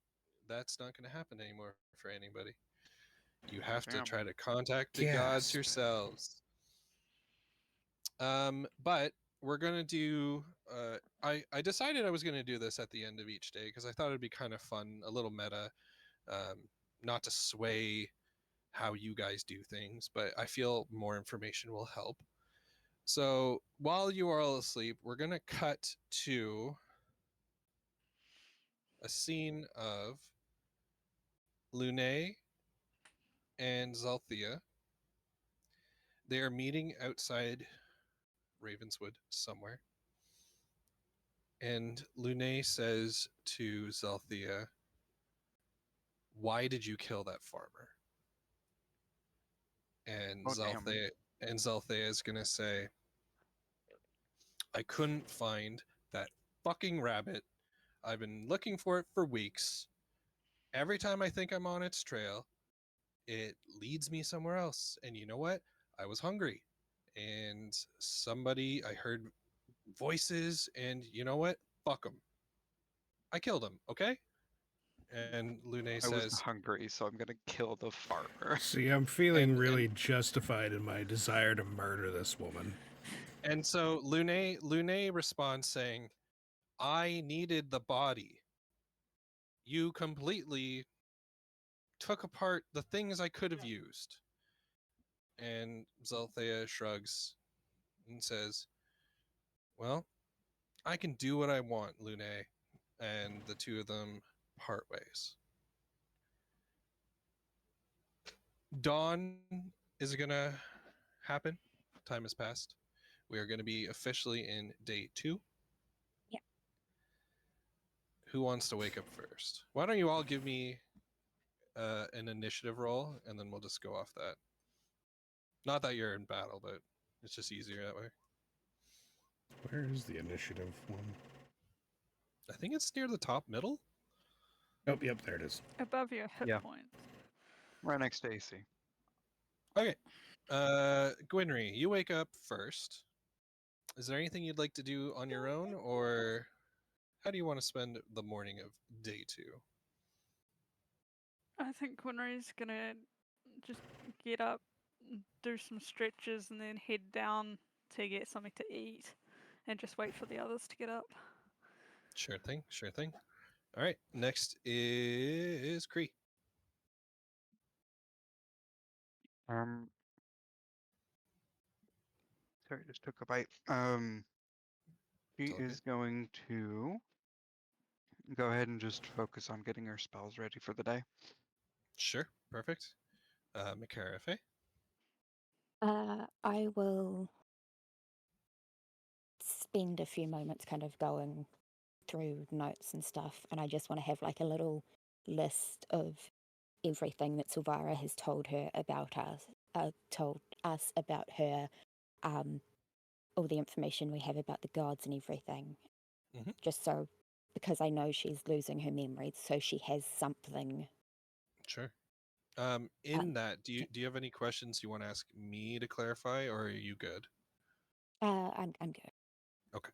that's not going to happen anymore for anybody. You have to Damn. try to contact the gods Gasp. yourselves. But we're gonna do. I decided I was gonna do this at the end of each day because I thought it'd be kind of fun, a little meta, not to sway how you guys do things, but I feel more information will help. So while you are all asleep, we're gonna cut to a scene of Lune and Zalthea. They are meeting outside Ravenswood somewhere. And Lune says to Zalthea, "Why did you kill that farmer?" And Oh, damn. Zalthea is gonna say, "I couldn't find that fucking rabbit. I've been looking for it for weeks. Every time I think I'm on its trail, it leads me somewhere else. And you know what? I was hungry. And I heard voices, and you know what? Fuck them. I killed him, okay?" And Lune I was says, hungry, so I'm gonna kill the farmer. See, I'm feeling And- really justified in my desire to murder this woman. and so Lune responds saying, "I needed the body. You completely took apart the things I could have used." And Zalthea shrugs and says, "Well, I can do what I want, Lune." And the two of them part ways. Dawn is gonna happen. Time has passed. We are going to be officially in day 2. Yeah. Who wants to wake up first? Why don't you all give me an initiative roll, and then we'll just go off that. Not that you're in battle, but it's just easier that way. Where is the initiative one? I think it's near the top middle. Oh, yep, there it is. Above your hit Yeah. points. Right next to AC. Okay. Gwynry, you wake up first. Is there anything you'd like to do on your own, or how do you want to spend the morning of day 2? I think Winry's gonna just get up, do some stretches, and then head down to get something to eat, and just wait for the others to get up. Sure thing. All right. Next is Cree. Sorry, just took a bite. She It's all is going to go ahead and just focus on getting her spells ready for the day. Sure, perfect. Mikarafe. I will spend a few moments kind of going through notes and stuff, and I just want to have like a little list of everything that Silvara has told her about us, told us about her, all the information we have about the gods and everything, Mhm. just so, because I know she's losing her memory, so she has something. Sure. In that, do you have any questions you want to ask me to clarify, or are you good? I'm good. Okay.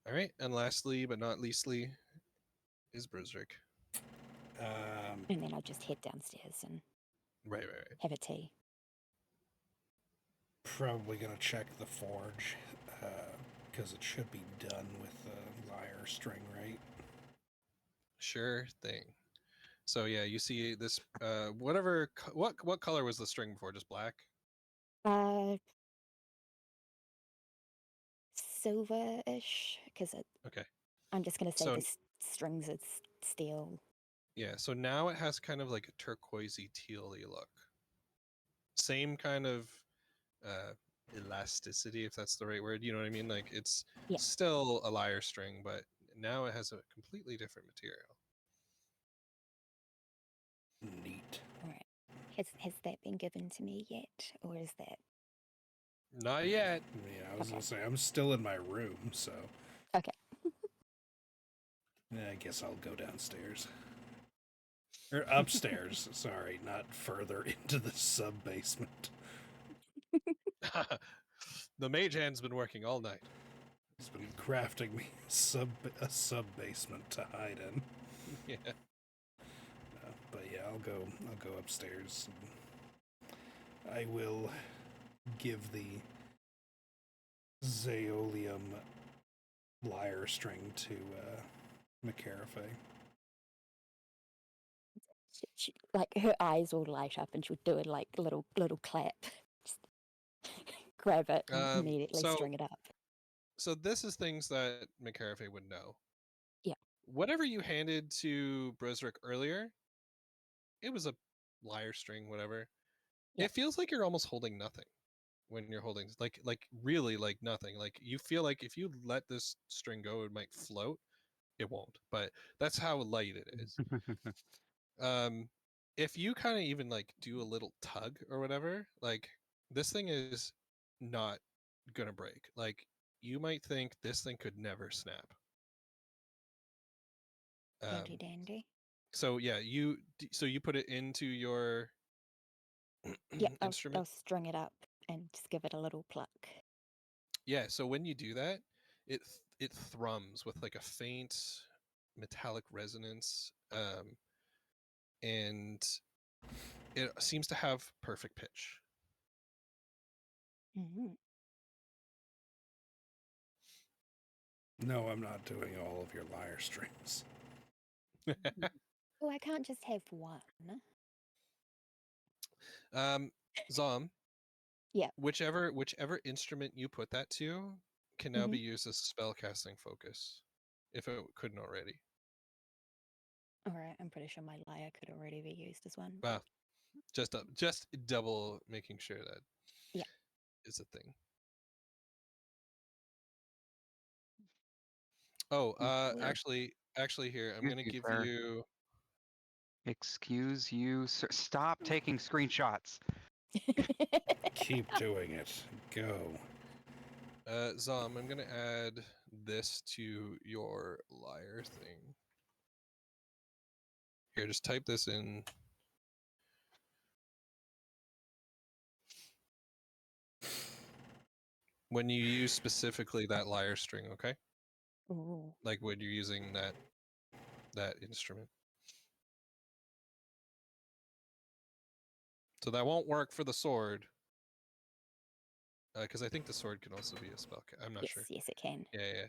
All right. And lastly, but not leastly, is Brisrick. And then I'll just head downstairs and Right. have a tea. Probably gonna check the forge, because it should be done with the lyre string, right? Sure thing. So yeah, you see this. What color was the string before? Just black. Uh, silver-ish, because Okay. I'm just gonna say So the strings is steel. yeah. So now it has kind of like a turquoisey tealy look. Same kind of uh, elasticity, if that's the right word. You know what I mean? Like it's Yeah. still a lyre string, but now it has a completely different material. Neat. All right. Has that been given to me yet, or is that Not yet. Yeah, I was Okay. gonna say I'm still in my room, so okay? yeah, I guess I'll go downstairs. Or upstairs, sorry, not further into the sub-basement. The mage hand's been working all night. He's been crafting me a sub-basement to hide in. Yeah. But yeah, I'll go upstairs. I will give the Zaolium lyre string to Macarafe. She, like her eyes will light up, and she'll do a like little clap. Just grab it and immediately So string it up. so this is things that Macarafe would know. Yeah. Whatever you handed to Brisrick earlier, it was a lyre string, whatever. Yeah. It feels like you're almost holding nothing when you're holding like really like nothing. Like you feel like if you let this string go, it might float. It won't, but that's how light it is. If you kind of even like do a little tug or whatever, like this thing is not gonna break. Like you might think this thing could never snap. Handy dandy. So yeah, so you put it into your Yeah, I'll instrument. string it up and just give it a little pluck. Yeah, so when you do that, it thrums with like a faint metallic resonance, and it seems to have perfect pitch. Mm-hmm. No, I'm not doing all of your lyre strings. Oh, I can't just have one. Zom, Yeah. whichever instrument you put that to can now be used as a spell casting focus, if it couldn't already. All right, I'm pretty sure my lyre could already be used as one. Wow, just double making sure that Yeah. is a thing. Oh, Sir. actually, here I'm Excuse gonna you, give sir. you. Excuse you, sir. Stop taking screenshots. Keep doing it. Go. Zom, I'm gonna add this to your lyre thing. Here, just type this in. When you use specifically that lyre string, okay? Ooh. Like when you're using that instrument. So that won't work for the sword. Because I think the sword can also be a spell. I'm not Yes, sure. yes, it can. Yeah.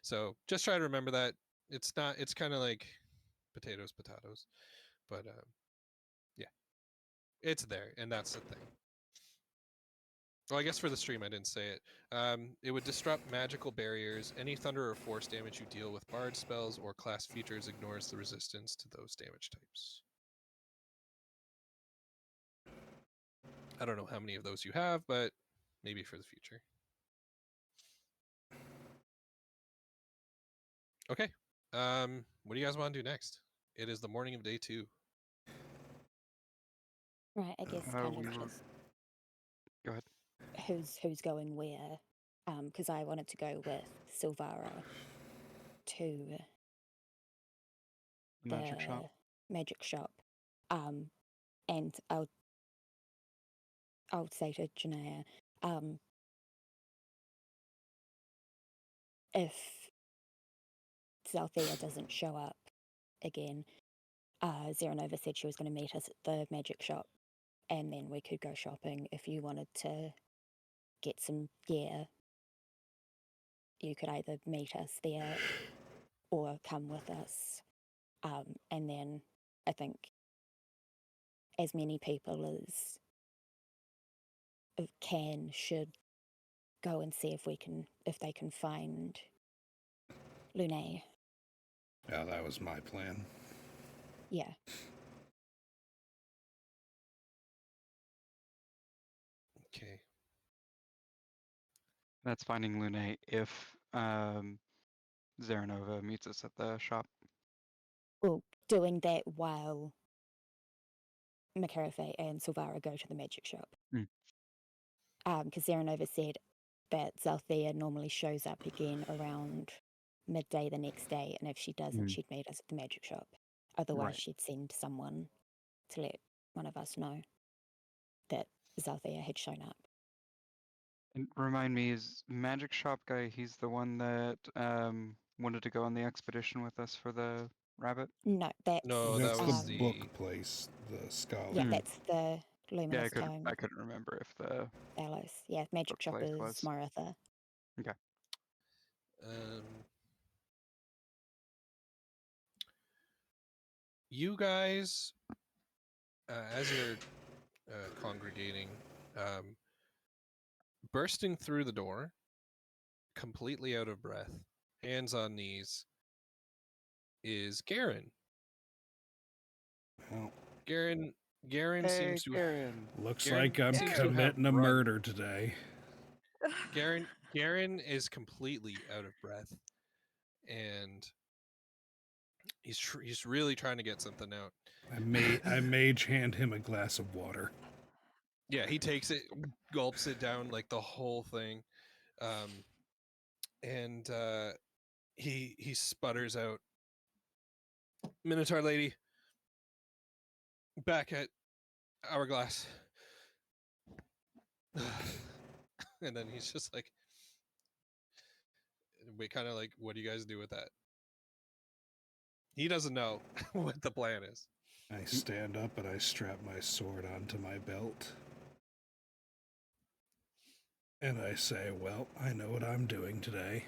So just try to remember that. It's not. It's kind of like potatoes. But yeah. It's there, and that's the thing. Well, I guess for the stream I didn't say it. It would disrupt magical barriers. Any thunder or force damage you deal with bard spells or class features ignores the resistance to those damage types. I don't know how many of those you have, but maybe for the future. Okay. What do you guys want to do next? It is the morning of day 2. Right, I guess we kind of were- just Go ahead. who's going where. Because I wanted to go with Silvara to The magic shop. magic shop. And I'll say to Janaea, if Zalthea doesn't show up again, Zeranova said she was going to meet us at the magic shop, and then we could go shopping. If you wanted to get some gear, you could either meet us there or come with us. And then I think as many people as should go and see if they can find Lune. Yeah, that was my plan. Yeah. Okay. That's finding Lune if Zaranova meets us at the shop. Well, doing that while Makarafe and Silvara go to the magic shop. Mm. Because Zaranova said that Zalthea normally shows up again around midday the next day, and if she doesn't, she'd meet us at the magic shop. Otherwise, Right. she'd send someone to let one of us know that Zalthea had shown up. And remind me, is magic shop guy? He's the one that wanted to go on the expedition with us for the rabbit. No, that's No, That's that the was book place, the scholar. yeah, Mm. that's the Yeah, Luminous Tome. I couldn't remember if the Alos. Yeah, magic book shop place is was. Moratha. You guys, as you're congregating, bursting through the door, completely out of breath, hands on knees, is Garen. Well, Garen seems to Garen. looks Garen like I'm seems to have committing a run- murder today. Garen is completely out of breath, and he's really trying to get something out. I mage hand him a glass of water. Yeah, he takes it, gulps it down like the whole thing, and he sputters out, "Minotaur lady, back at Hourglass." And then he's just like, we kind of like, what do you guys do with that? He doesn't know what the plan is. I stand up and I strap my sword onto my belt. And I say, well, I know what I'm doing today.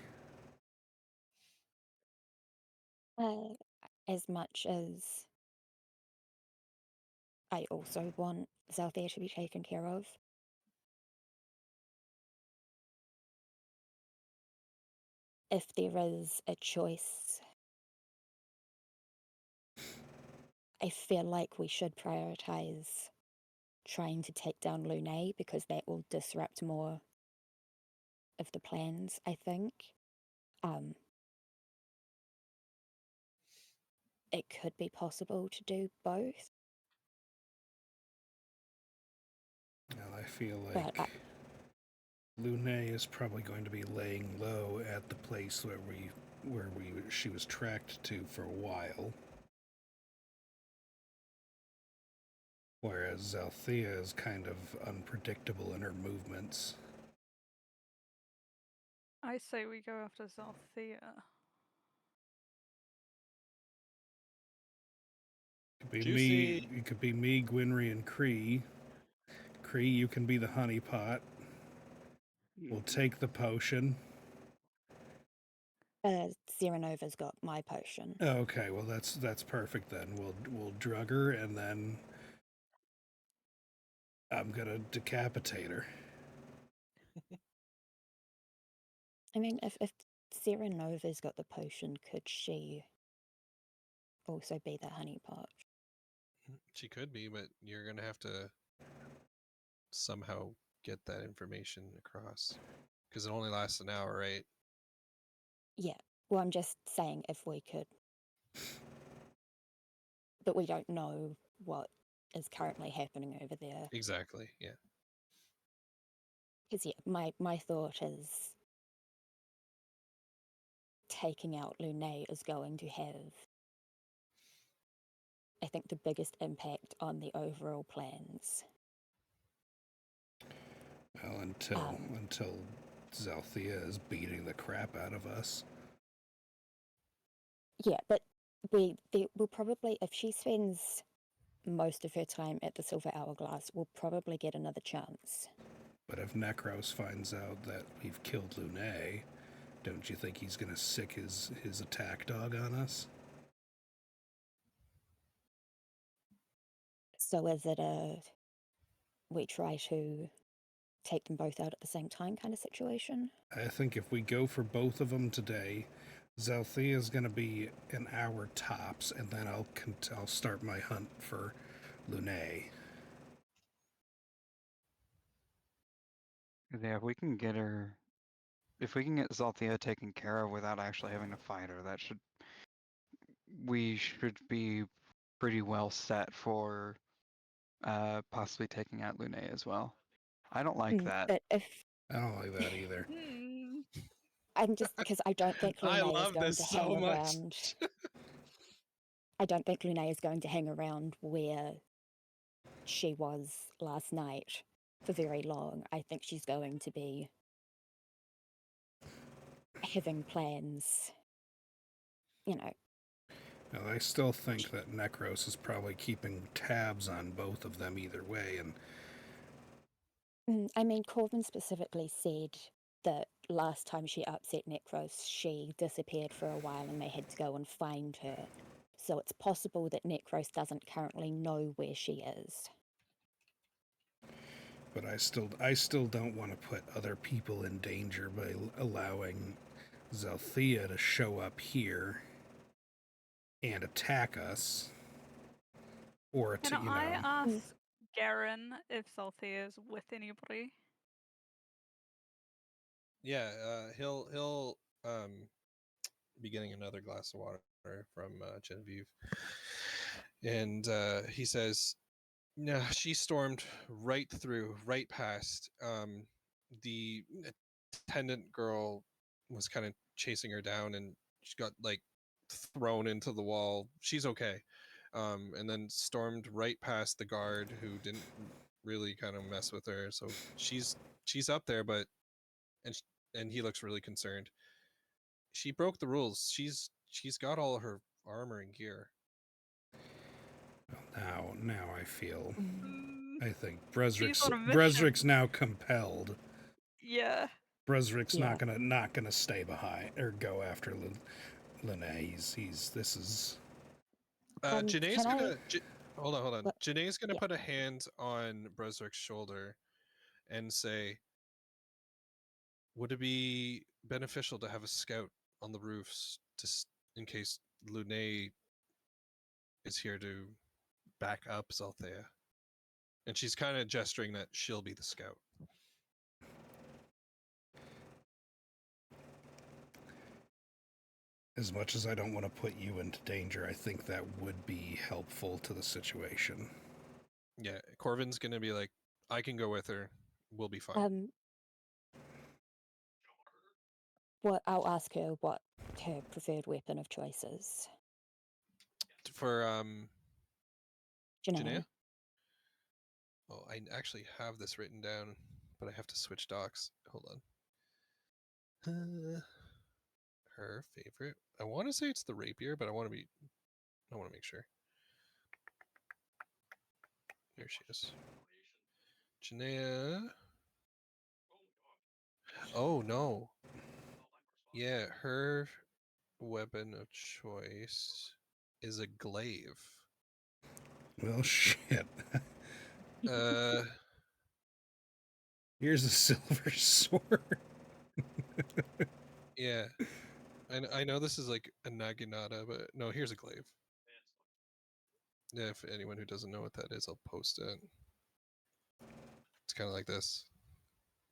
As much as I also want Zalthea to be taken care of, if there is a choice, I feel like we should prioritize trying to take down Lune, because that will disrupt more of the plans, I think. It could be possible to do both. Well, I feel But like Lune is probably going to be laying low at the place where she was tracked to for a while. Whereas Zalthea is kind of unpredictable in her movements. I say we go after Zalthea. Juicy. It could be me, Gwynry, and Cree. Cree, you can be the honeypot. We'll take the potion. Zeranova's got my potion. Okay, well that's perfect then. We'll drug her, and then I'm gonna decapitate her. I mean, if Sarah Nova's got the potion, could she also be the honeypot? She could be, but you're gonna have to somehow get that information across because it only lasts an hour, right? Yeah. Well, I'm just saying if we could. But we don't know what is currently happening over there. Exactly. Yeah. Because, yeah, my thought is taking out Luné is going to have, I think, the biggest impact on the overall plans. Well, until Zalthea is beating the crap out of us. Yeah, but we'll probably, if she spends most of her time at the Silver Hourglass, we'll probably get another chance. But if Necros finds out that we've killed Luné, don't you think he's gonna sick his attack dog on us? So is it we try to take them both out at the same time kind of situation? I think if we go for both of them today, Zalthea's gonna be an hour tops, and then I'll start my hunt for Luné. Yeah, if we can get Zalthea taken care of without actually having to fight her, we should be pretty well set for possibly taking out Luné as well. I don't like that. But if I don't like that either. I'm just because I don't think I Luné is love going this to so hang much. around. I don't think Luné is going to hang around where she was last night for very long. I think she's going to be having plans, you know. Now, I still think that Necros is probably keeping tabs on both of them either way, and I mean, Corvin specifically said that last time she upset Necros, she disappeared for a while and they had to go and find her. So it's possible that Necros doesn't currently know where she is. but I still don't want to put other people in danger by allowing Zalthea to show up here and attack us, or to Can I ask Mm. Garen if Zalthea is with anybody? Yeah. He'll be getting another glass of water from Genevieve, and he says, "No, she stormed right through, right past. The attendant girl was kind of chasing her down, and she got like thrown into the wall. She's okay." And then stormed right past the guard who didn't really kind of mess with her. So she's up there, but and he looks really concerned. She broke the rules. She's got all her armor and gear. Now I feel. Mm, I think she's on a mission. Bresric's now compelled. Yeah. Bresric's Yeah. not gonna stay behind or go after Luné. This is. Janae's can I- gonna hold on. What? Janae's gonna Yeah. put a hand on Bresric's shoulder and say, "Would it be beneficial to have a scout on the roofs in case Luné is here to back up Zalthea?" And she's kind of gesturing that she'll be the scout. As much as I don't want to put you into danger, I think that would be helpful to the situation. Yeah, Corvin's gonna be like, "I can go with her. We'll be fine." What I'll ask her what her preferred weapon of choice is. For Janaea. Janaea? Oh, I actually have this written down, but I have to switch docs. Hold on. Her favorite? I want to say it's the rapier, but I want to make sure. There she is. Janaea. Oh no. Yeah, her weapon of choice is a glaive. Well, shit. Here's a silver sword. Yeah. And I know this is like a naginata, but no, here's a glaive. Yeah, if anyone who doesn't know what that is, I'll post it. It's kind of like this,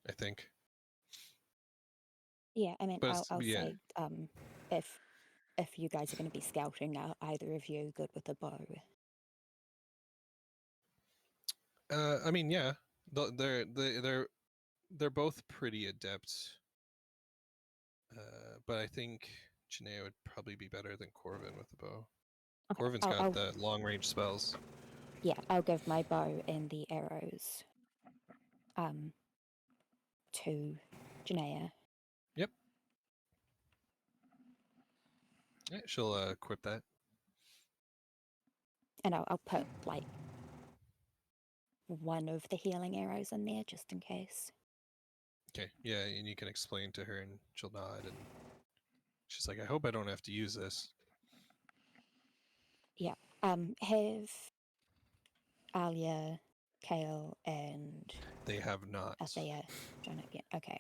I think. Yeah, I mean, But I'll yeah, say, if you guys are going to be scouting, are either of you good with a bow? I mean, yeah, they're both pretty adept. But I think Janaea would probably be better than Corvin with the bow. Okay, Corvin's got the long range spells. yeah, I'll give my bow and the arrows to Janaea. Yep. Yeah, she'll equip that. And I'll put like one of the healing arrows in there just in case. Okay. Yeah, and you can explain to her, and she'll nod, and she's like, "I hope I don't have to use this." Yeah. Have Alia, Kale, and They have not. Althea join up yet? Okay.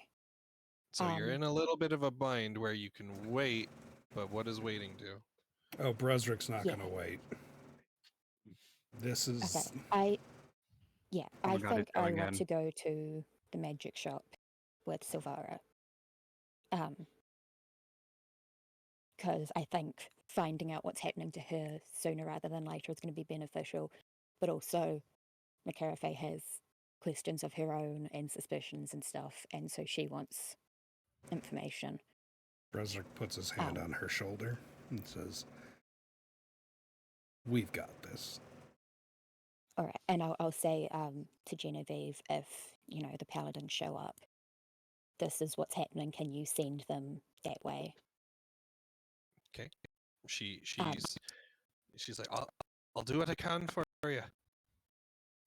So you're in a little bit of a bind where you can wait, but what does waiting do? Oh, Brusrick's not Yeah. gonna wait. This Okay. is I Oh my God, think it's I going want in. to go to the magic shop with Silvara. Because I think finding out what's happening to her sooner rather than later is going to be beneficial. But also, Macarafe has questions of her own and suspicions and stuff, and so she wants information. Brusrick puts his hand on her shoulder and says, "We've got this." All right, and I'll say to Genevieve, if the paladins show up, this is what's happening. Can you send them that way? Okay. She's like, I'll do what I can for you.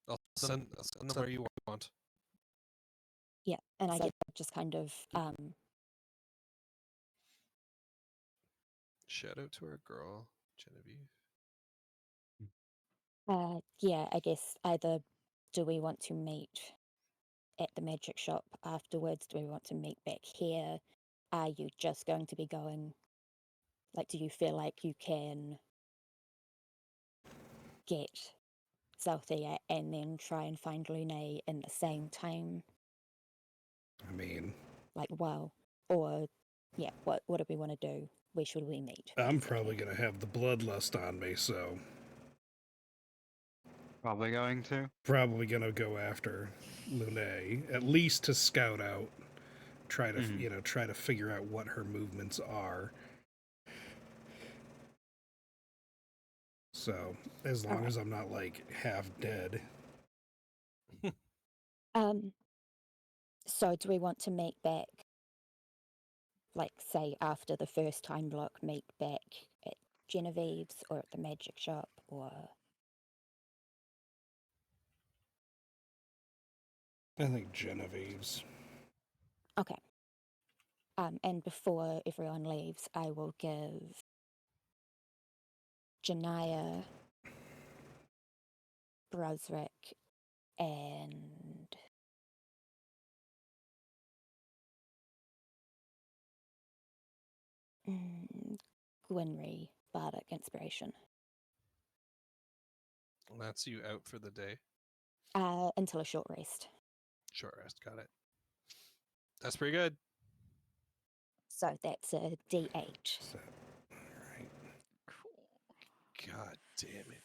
I'll send them where you want. Yeah, and I get just kind of Shout out to our girl, Genevieve. yeah, I guess either do we want to meet at the magic shop afterwards? Do we want to meet back here? Are you just going to be going, like, do you feel like you can get Zalthea and then try and find Lune in the same time? I mean, Like, well, or, yeah, what do we want to do? Where should we meet? I'm basically? probably gonna have the bloodlust on me, so Probably going to. probably gonna go after Lune, at least to scout out, try to try to figure out what her movements are. So as long Alright. as I'm not like half dead. So do we want to meet back, like, say, after the first time block, meet back at Genevieve's or at the magic shop, or... I think Genevieve's. Okay. And before everyone leaves, I will give Janaya, Brosrick, and Gwynry Bardic Inspiration. That's you out for the day. Until a short rest. Short rest, got it. That's pretty good. So that's a D8. So, all right. Cool. God damn it.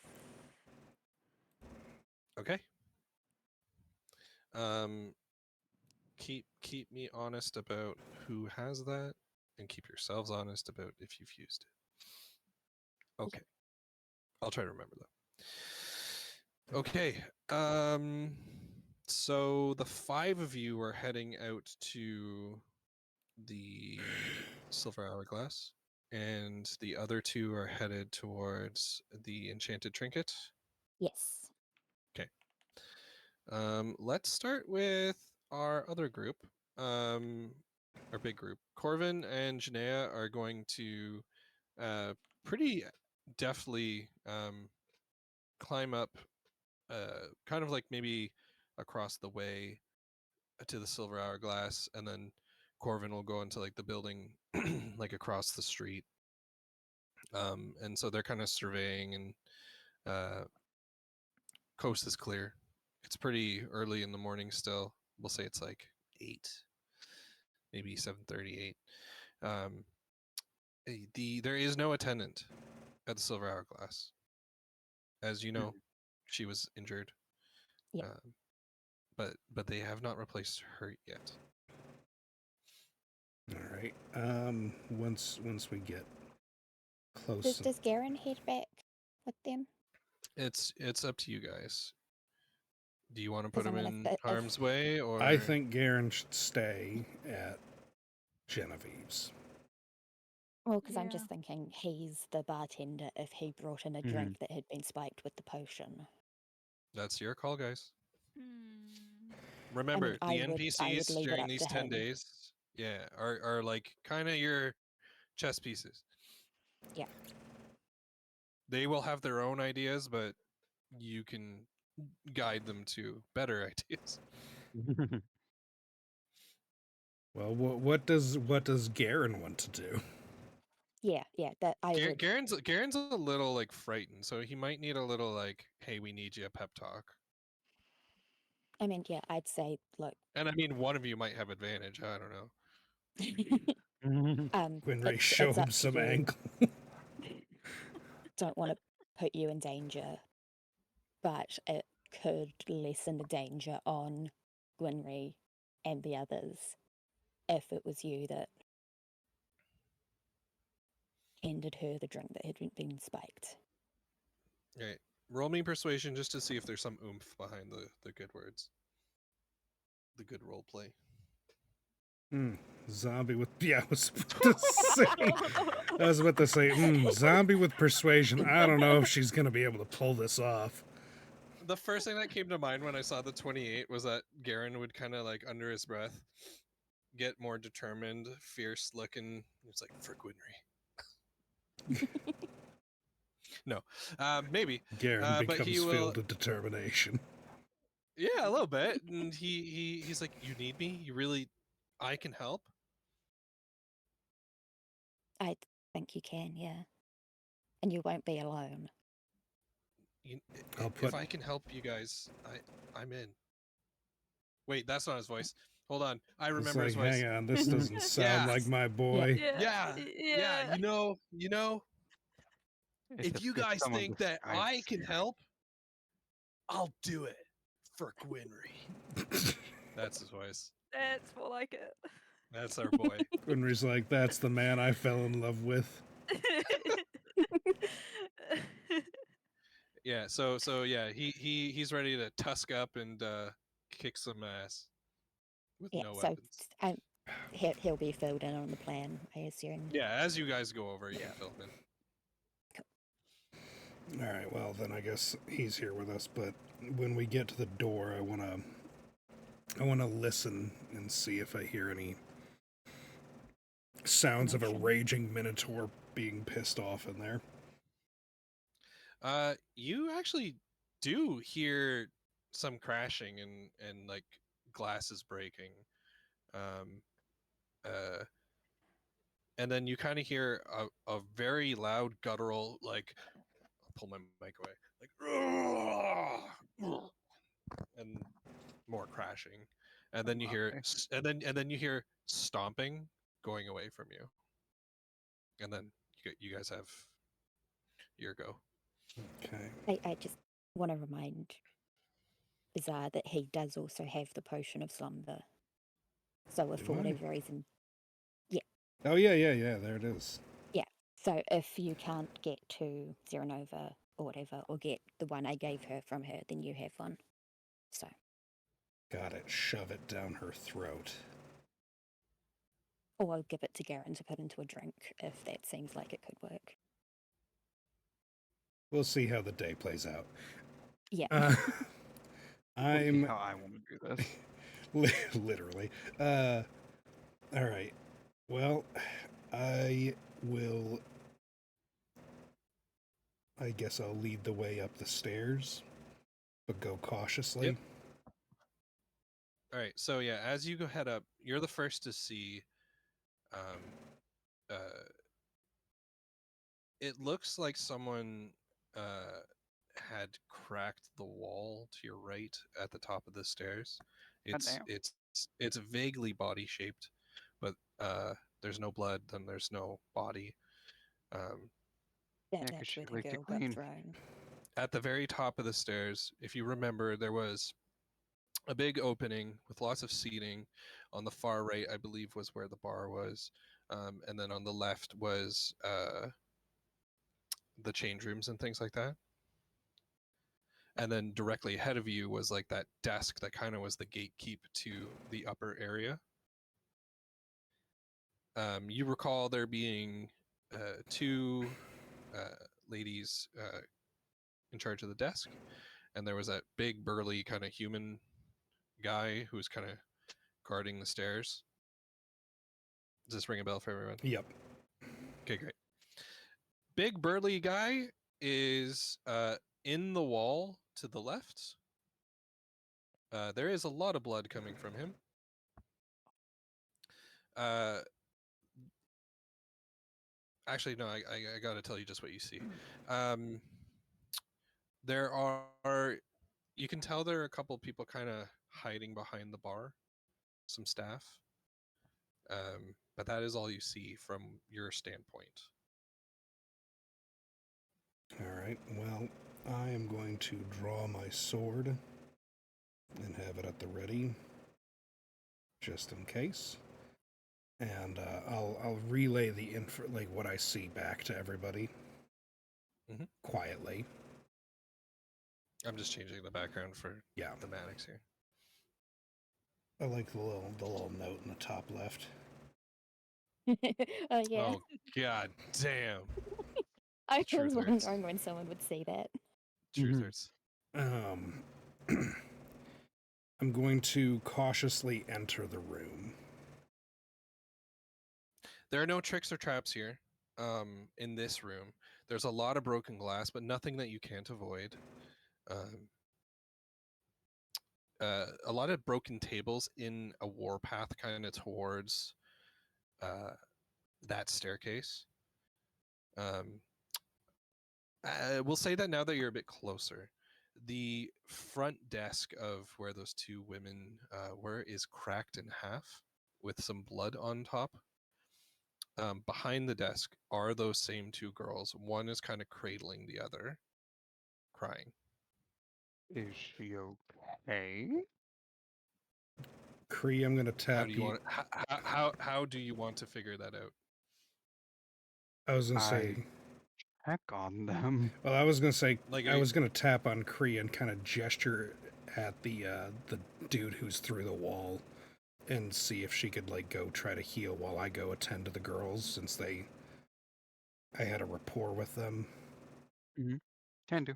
Okay. Keep me honest about who has that, and keep yourselves honest about if you've used it. Okay. I'll try to remember that. Okay. So the 5 of you are heading out to the Silver Hourglass, and the other 2 are headed towards the Enchanted Trinket. Yes. Okay. Let's start with our other group, our big group. Corvin and Janaea are going to pretty deftly climb up, kind of like maybe across the way, to the Silver Hourglass, and then Corvin will go into like the building like across the street. And so they're kind of surveying, and coast is clear. It's pretty early in the morning still. We'll say it's like 8, maybe 7:38. Um, there is no attendant at the Silver Hourglass. As you know, she was injured. Yeah. But they have not replaced her yet. All right. Once we get close. Does Garen head back with them? It's up to you guys. Do you want to 'Cause put I him mean, in if- harm's way, or I think Garen should stay at Genevieve's. Well, because I'm Yeah. just thinking he's the bartender if he brought in a drink that had been spiked with the potion. that's your call, guys. Hmm. Remember, I the would NPCs leave it during up these to 10 him. days, yeah, are like kind of your chess pieces. Yeah. They will have their own ideas, but you can guide them to better ideas. Well, what does Garen want to do? Yeah, that I would. Garen's a little like frightened, so he might need a little like, "Hey, we need you," pep talk. I mean, yeah, I'd say, look, And I mean, one of you might have advantage. I don't know. Winry, it's show up him to some you. angle. Don't want to put you in danger, but it could lessen the danger on Gwynry and the others if it was you that handed her the drink that had been spiked. Right. Roll me persuasion just to see if there's some oomph behind the good words. The good role play. Zombie with I was about to say zombie with persuasion. I don't know if she's gonna be able to pull this off. The first thing that came to mind when I saw the 28 was that Garen would kind of like under his breath get more determined, fierce looking. It's like, for Gwynry. No, maybe. Garen But becomes he will. filled with determination. Yeah, a little bit. And he's like, "You need me? You really? I can help." I think you can, yeah. And you won't be alone. If I can help you guys, I'm in. Wait, that's not his voice. Hold on, I It's remember his like, voice. hang on, this doesn't sound like my boy. Yeah. You know. If you guys someone think that disguised I as can Garen. help, I'll do it for Gwynry. That's his voice. That's more like it. That's our boy. Winry's like, that's the man I fell in love with. Yeah. So yeah, he's ready to tusk up and kick some ass with Yeah, no so weapons. he'll be filled in on the plan, I assume. Yeah, as you guys go over, you can fill him in. All right, well then I guess he's here with us. But when we get to the door, I wanna listen and see if I hear any sounds of a Commotion. raging minotaur being pissed off in there. You actually do hear some crashing and like glasses breaking. And then you kind of hear a very loud guttural, like, I'll pull my mic away, like, and more crashing, and then you hear, and then you hear stomping going away from you, and then you guys have your go. Okay. I just want to remind Bizarre that he does also have the potion of slumber. So if Do for I? whatever reason, Oh yeah, there it is. so if you can't get to Zero Nova or whatever, or get the one I gave her from her, then you have one. So Got it. Shove it down her throat. or I'll give it to Garen to put into a drink if that seems like it could work. We'll see how the day plays out. Yeah. We'll see I'm how I want to do this. literally. All right. Well, I guess I'll lead the way up the stairs, but go cautiously. Yep. All right. So yeah, as you go head up, you're the first to see. Uh, it looks like someone had cracked the wall to your right at the top of the stairs. It's damn. it's it's vaguely body shaped, but there's no blood. Then there's no body. Um, That, Yeah, 'cause that's she where the liked it girl got clean. thrown. at the very top of the stairs, if you remember, there was a big opening with lots of seating. On the far right, I believe, was where the bar was, and then on the left was the change rooms and things like that. And then directly ahead of you was like that desk that kind of was the gatekeep to the upper area. You recall there being two ladies in charge of the desk, and there was that big burly kind of human guy who was kind of guarding the stairs. Does this ring a bell for everyone? Yep. Okay, great. Big burly guy is in the wall to the left. There is a lot of blood coming from him. Actually, no, I got to tell you just what you see. There are, you can tell there are a couple people kind of hiding behind the bar, some staff. But that is all you see from your standpoint. All right. Well, I am going to draw my sword and have it at the ready, just in case. And I'll relay the like what I see back to everybody quietly. I'm just changing the background for Yeah. thematics here. I like the little note in the top left. Oh yeah. Oh god damn. I was truthers. wondering when someone would see that. Truthers. I'm going to cautiously enter the room. There are no tricks or traps here. In this room, there's a lot of broken glass, but nothing that you can't avoid. A lot of broken tables in a warpath kind of towards that staircase. We'll say that now that you're a bit closer. The front desk of where those two women were is cracked in half with some blood on top. Behind the desk are those same two girls. One is kind of cradling the other, crying. Is she okay? Kree, I'm gonna How tap do you want? How do you want to figure that out? I was gonna say. Check on them. Well, I was gonna say. Like, I was gonna tap on Kree and kind of gesture at the dude who's through the wall, and see if she could like go try to heal while I go attend to the girls, since I had a rapport with them. Can do.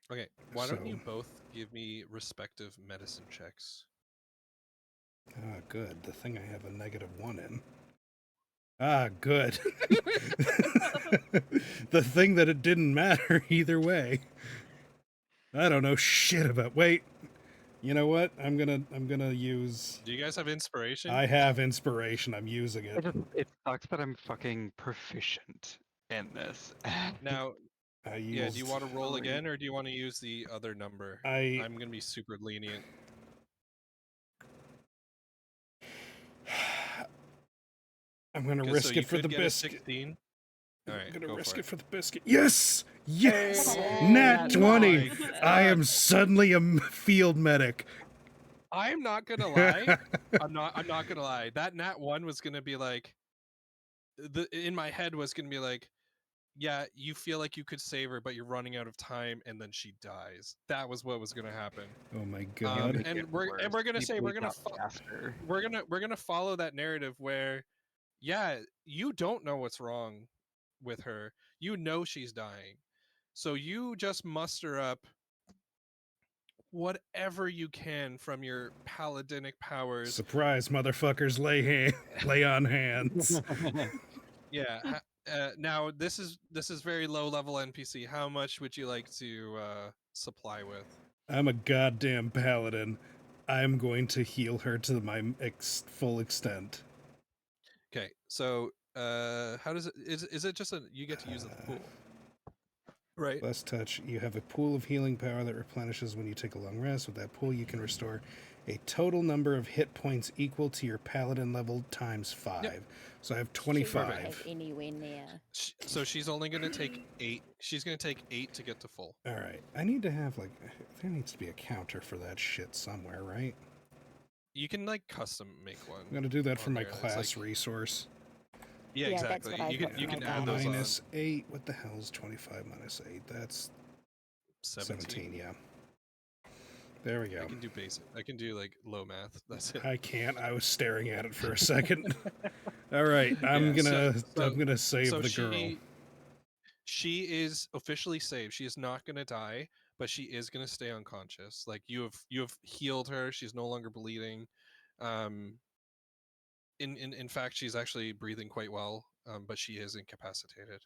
Okay, why don't you So- both give me respective medicine checks? Ah, good. The thing I have a -1 in. Ah, good. The thing that it didn't matter either way. I don't know shit about. Wait. You know what? I'm gonna use. Do you guys have inspiration? I have inspiration. I'm using it. It sucks that I'm fucking proficient in this. Now, I yeah, used. do you want to roll 3. again, or do you want to use the other number? I. I'm gonna be super lenient. I'm gonna 'Cause risk so you it for could the get a biscuit. 16. All right, I'm gonna go risk for it for the biscuit. Yes! Yes! Hey! Nat 20! my I am God. suddenly a field medic. I'm not gonna lie. I'm not gonna lie. That nat 1 was gonna be like, in my head was gonna be like, yeah, you feel like you could save her, but you're running out of time, and then she dies. That was what was gonna happen. Oh my god. Make And it we're worse. gonna say People we're gonna got faster. we're gonna follow that narrative where, yeah, you don't know what's wrong with her. You know she's dying, so you just muster up whatever you can from your paladinic powers. Surprise, motherfuckers! Lay on hands. Yeah. Now this is very low level NPC. How much would you like to supply with? I'm a goddamn paladin. I'm going to heal her to my full extent. Okay, so how does it? Is it just a you get to use the pool, right? Less touch. You have a pool of healing power that replenishes when you take a long rest. With that pool, you can restore a total number of hit points equal to your paladin level times 5. So I have She won't 25. have anywhere near. So she's only going to take 8. She's going to take 8 to get to full. All right. I need to have, like, there needs to be a counter for that shit somewhere, right? You can like custom make one. I'm going to do that for on my there. It's class like- resource. Yeah, Yeah, that's exactly. what I You put can for you my can add those Minus on. 8. What the hell is 25 minus 8? That's 17, yeah. There we I go. can do basic. I can do like low math. That's it. I can't. I was staring at it for a second. All right. I'm Yeah, gonna save so the girl. She is officially saved. She is not going to die, but she is going to stay unconscious. Like you have healed her. She's no longer bleeding. In fact, she's actually breathing quite well. But she is incapacitated.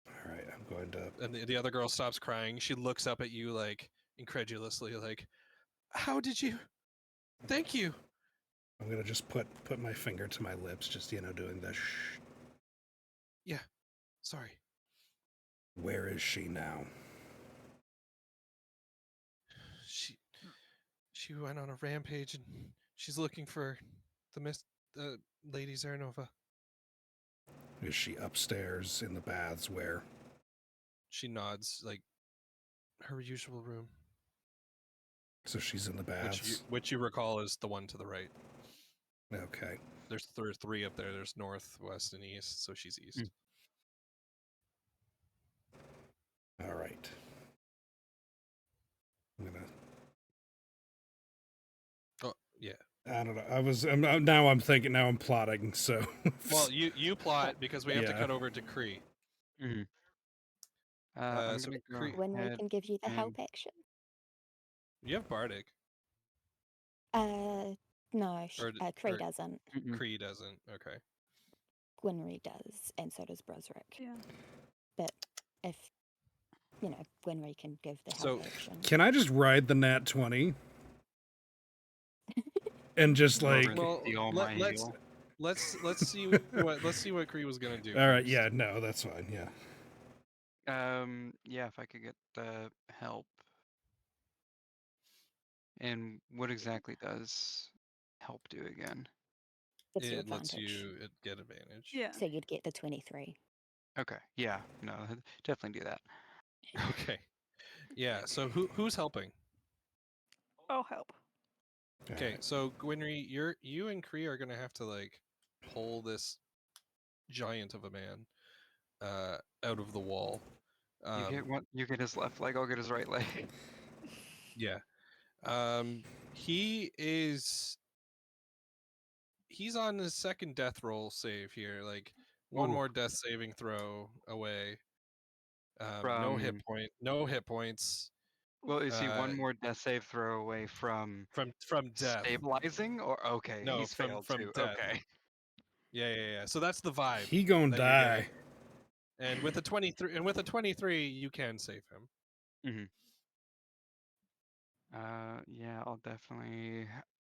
All right. I'm going to. And the other girl stops crying. She looks up at you like incredulously, like, "How did you? Thank you." I'm gonna just put my finger to my lips, just doing the shh. Yeah. Sorry. Where is she now? She went on a rampage and she's looking for the Lady Zernova. Is she upstairs in the baths? Where? She nods, like her usual room, So she's in the baths. which you recall is the one to the right. Okay. There's 3 up there. There's north, west, and east. So she's east. All right. I'm gonna. Oh yeah. I don't know. Now I'm thinking. Now I'm plotting. So. Well, you plot because we have to Yeah. cut over to Cree. I'm so gonna go Cree- When we ahead can give you the help and action. You have Bardic, No, Cree or doesn't. Cree doesn't. Okay. Gwynry does, and so does Brosrick. Yeah. But if Gwynry can give the So- help action. Can I just ride the nat 20? And just like. Really steal my heal. let's see what Cree was gonna do. All right. first. Yeah. No, that's fine. Yeah. Yeah, if I could get the help. And what exactly does help do again? Gives you It lets advantage. you get advantage. Yeah. So you'd get the 23. Okay, yeah, no, definitely do that. Okay. Yeah. So who's helping? I'll help. Okay, Alright. so Gwynry, you and Cree are gonna have to like pull this giant of a man out of the wall. You get his left leg, I'll get his right leg. Yeah. He's on his second death roll save here. Like one Ooh. more death saving throw away. No hit points. Well, is he Uh, one more death save throw away from from death. stabilizing? Or okay, No, he's failed from too. death. Okay. Yeah. So that's the vibe. He gonna that you're die. getting. And with a 23, you can save him. Yeah, I'll definitely.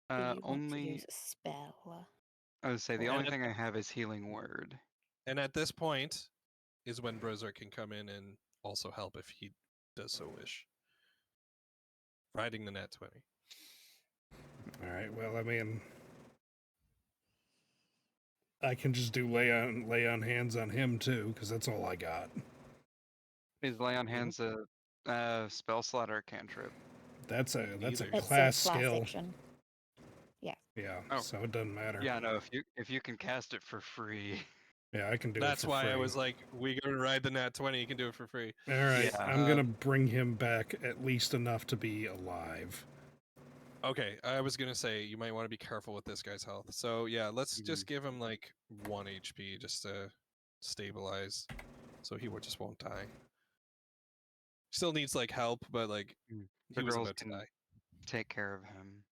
Do you want to Only use a spell? I would say the Well, only and thing I have is healing word. And at this point is when Brozar can come in and also help if he does so wish. Riding the nat 20. All right. Well, I mean, I can just do lay on hands on him too, because that's all I got. Is lay on Mhm. hands a spell slot or a cantrip? That's a Neither. It's class a class skill. action. Yeah. Oh. So it doesn't matter. Yeah, no. If you can cast it for free. Yeah, I can do That's it for why free. I was like, we go to ride the nat 20, you can do it for free. All right. Yeah. I'm gonna bring him back at least enough to be alive. Okay, I was gonna say you might want to be careful with this guy's health. So yeah, let's just give him like 1 HP just to stabilize, so he just won't die. Still needs like help, but like The he was girls about to can die. take care of him.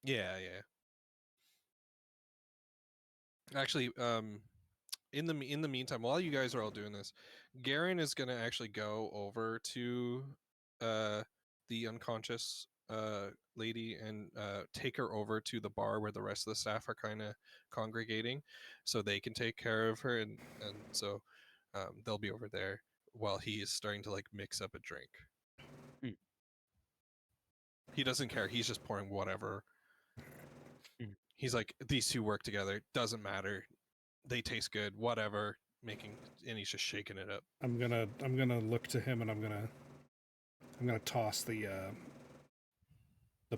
Yeah. Actually, in the meantime, while you guys are all doing this, Garen is gonna actually go over to the unconscious lady and take her over to the bar where the rest of the staff are kind of congregating, so they can take care of her, and so they'll be over there while he is starting to like mix up a drink. Mm. He doesn't care. He's just pouring whatever. Mm. He's like, these two work together. Doesn't matter. They taste good. Whatever. And he's just shaking it up. I'm gonna look to him and I'm gonna toss the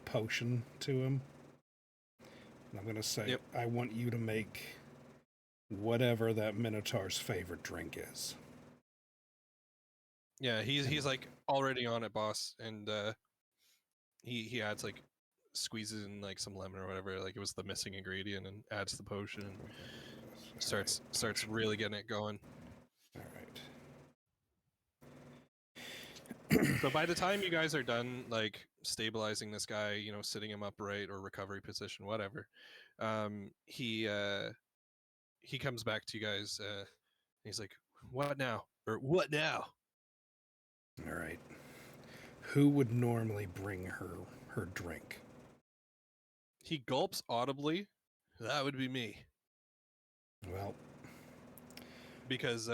potion to him. And I'm gonna say, Yep. I want you to make whatever that Minotaur's favorite drink is. Yeah, he's like already on it, boss, and he adds like squeezes in like some lemon or whatever, like it was the missing ingredient, and adds the potion and starts really getting it going. All right. So by the time you guys are done like stabilizing this guy, you know, sitting him upright or recovery position, whatever, he comes back to you guys. He's like, "What now?" Or "What now?" All right. Who would normally bring her drink? He gulps audibly. That would be me, Well, because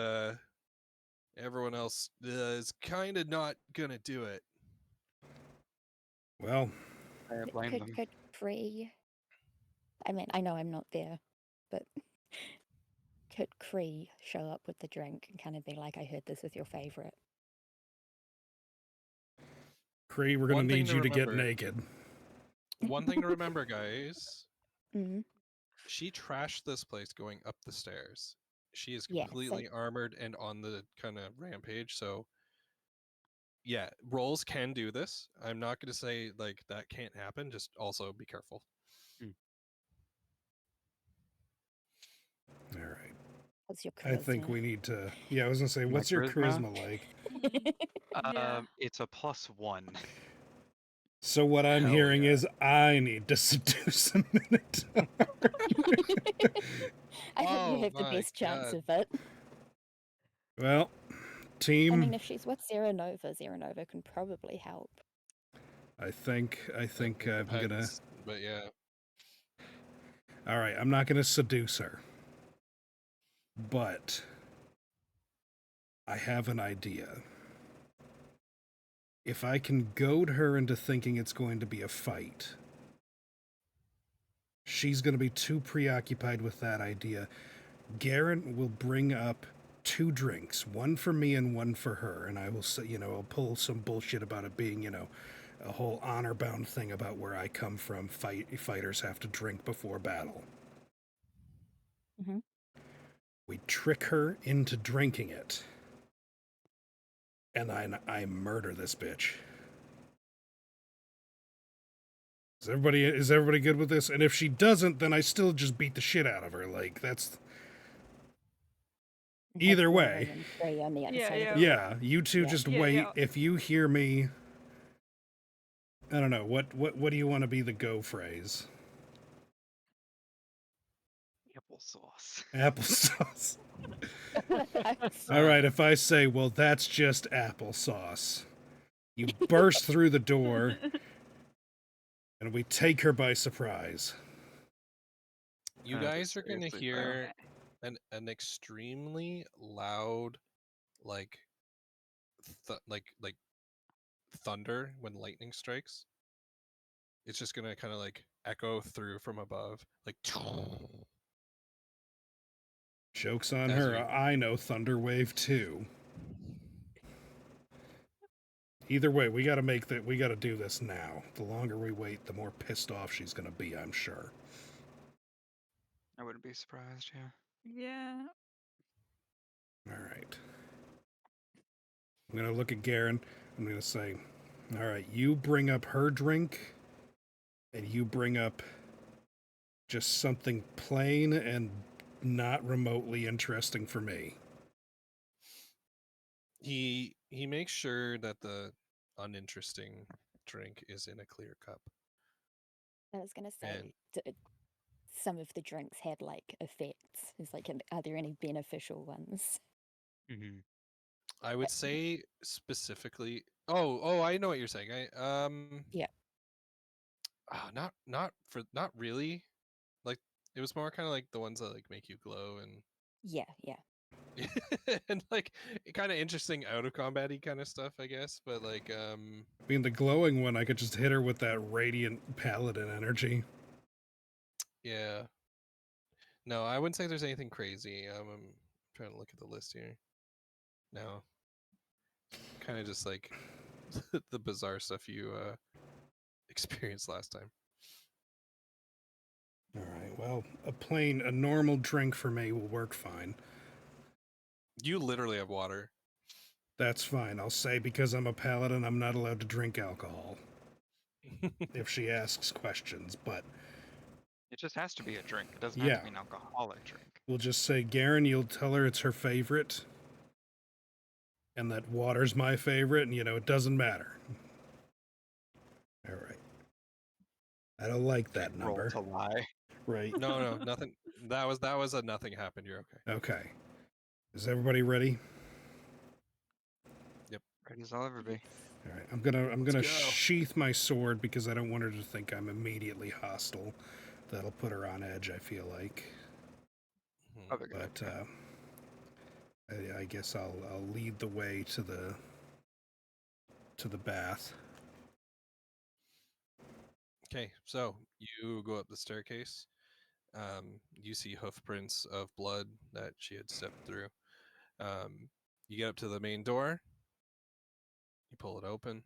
everyone else is kind of not gonna do it. well, I blame them. Could Cree? I mean, I know I'm not there, but could Cree show up with the drink and kind of be like, "I heard this is your favorite"? Cree, we're gonna One thing need to you to get remember. naked. One thing to remember, guys. Mm, She trashed this place going up the stairs. She is Yeah, so- completely armored and on the kind of rampage. So, yeah, roles can do this. I'm not going to say like that can't happen. Just also be careful. All right. What's your I think charisma? we need to. Yeah, I was gonna say, My what's your charisma? charisma like? Yeah. It's a +1. So what I'm Hell hearing yeah. is I need to seduce a Minotaur. I think you Oh have the my best chance God. of it. Well, I team, mean, if she's with Zeranova can probably help. I think I'm gonna. Depends, but yeah. All right, I'm not gonna seduce her, but I have an idea. If I can goad her into thinking it's going to be a fight, she's going to be too preoccupied with that idea. Garen will bring up 2 drinks, one for me and one for her, and I will say, I'll pull some bullshit about it being, a whole honor-bound thing about where I come from. Fighters have to drink before battle. Mhm. We trick her into drinking it, and I murder this bitch. Is everybody good with this? And if she doesn't, then I still just beat the shit out of her. Like, that's And have either Gwen way. and Cree on the other Yeah, side of yeah. the Yeah, you two Yeah. just Yeah, wait. yeah. If you hear me, I don't know, what do you want to be the go phrase? Applesauce. Applesauce. room. All right, if I say, well, that's just applesauce, you burst through the door and we take her by surprise. You guys are going to Seriously, hear Okay. an extremely loud, like, like thunder when lightning strikes. It's just gonna kind of like echo through from above, like. Joke's on As her. you- I know Thunderwave too. Either way, we gotta do this now. The longer we wait, the more pissed off she's gonna be, I'm sure. I wouldn't be surprised, yeah. Yeah. All right. I'm gonna look at Garen. I'm gonna say, all right, you bring up her drink, and you bring up just something plain and not remotely interesting for me. He makes sure that the uninteresting drink is in a clear cup. I was gonna say, And some of the drinks had like effects. It's like, are there any beneficial ones? Mm-hmm. I would say specifically. Oh, I know what you're saying. Yeah. not really. Like it was more kind of like the ones that like make you glow and Yeah, yeah. and like kind of interesting out of combat-y kind of stuff, I guess. But like I mean, the glowing one, I could just hit her with that radiant paladin energy. yeah. No, I wouldn't say there's anything crazy. I'm trying to look at the list here. No. Kind of just like the bizarre stuff you experienced last time. All right. Well, a normal drink for me will work fine. You literally have water. That's fine. I'll say because I'm a paladin, I'm not allowed to drink alcohol if she asks questions. But It just has to be a drink. It doesn't have yeah, to be an alcoholic drink. we'll just say, Garen, you'll tell her it's her favorite, and that water's my favorite, and it doesn't matter. All right. I don't like that Roll number. to lie. Right. No, nothing. That was a nothing happened. You're okay. Okay. Is everybody ready? Ready as I'll ever be. All right. I'm gonna go. sheath my sword because I don't want her to think I'm immediately hostile. That'll put her on edge, I feel like. Mhm. Other good. But I guess I'll lead the way to the bath. Okay, so you go up the staircase. You see hoof prints of blood that she had stepped through. You get up to the main door. You pull it open.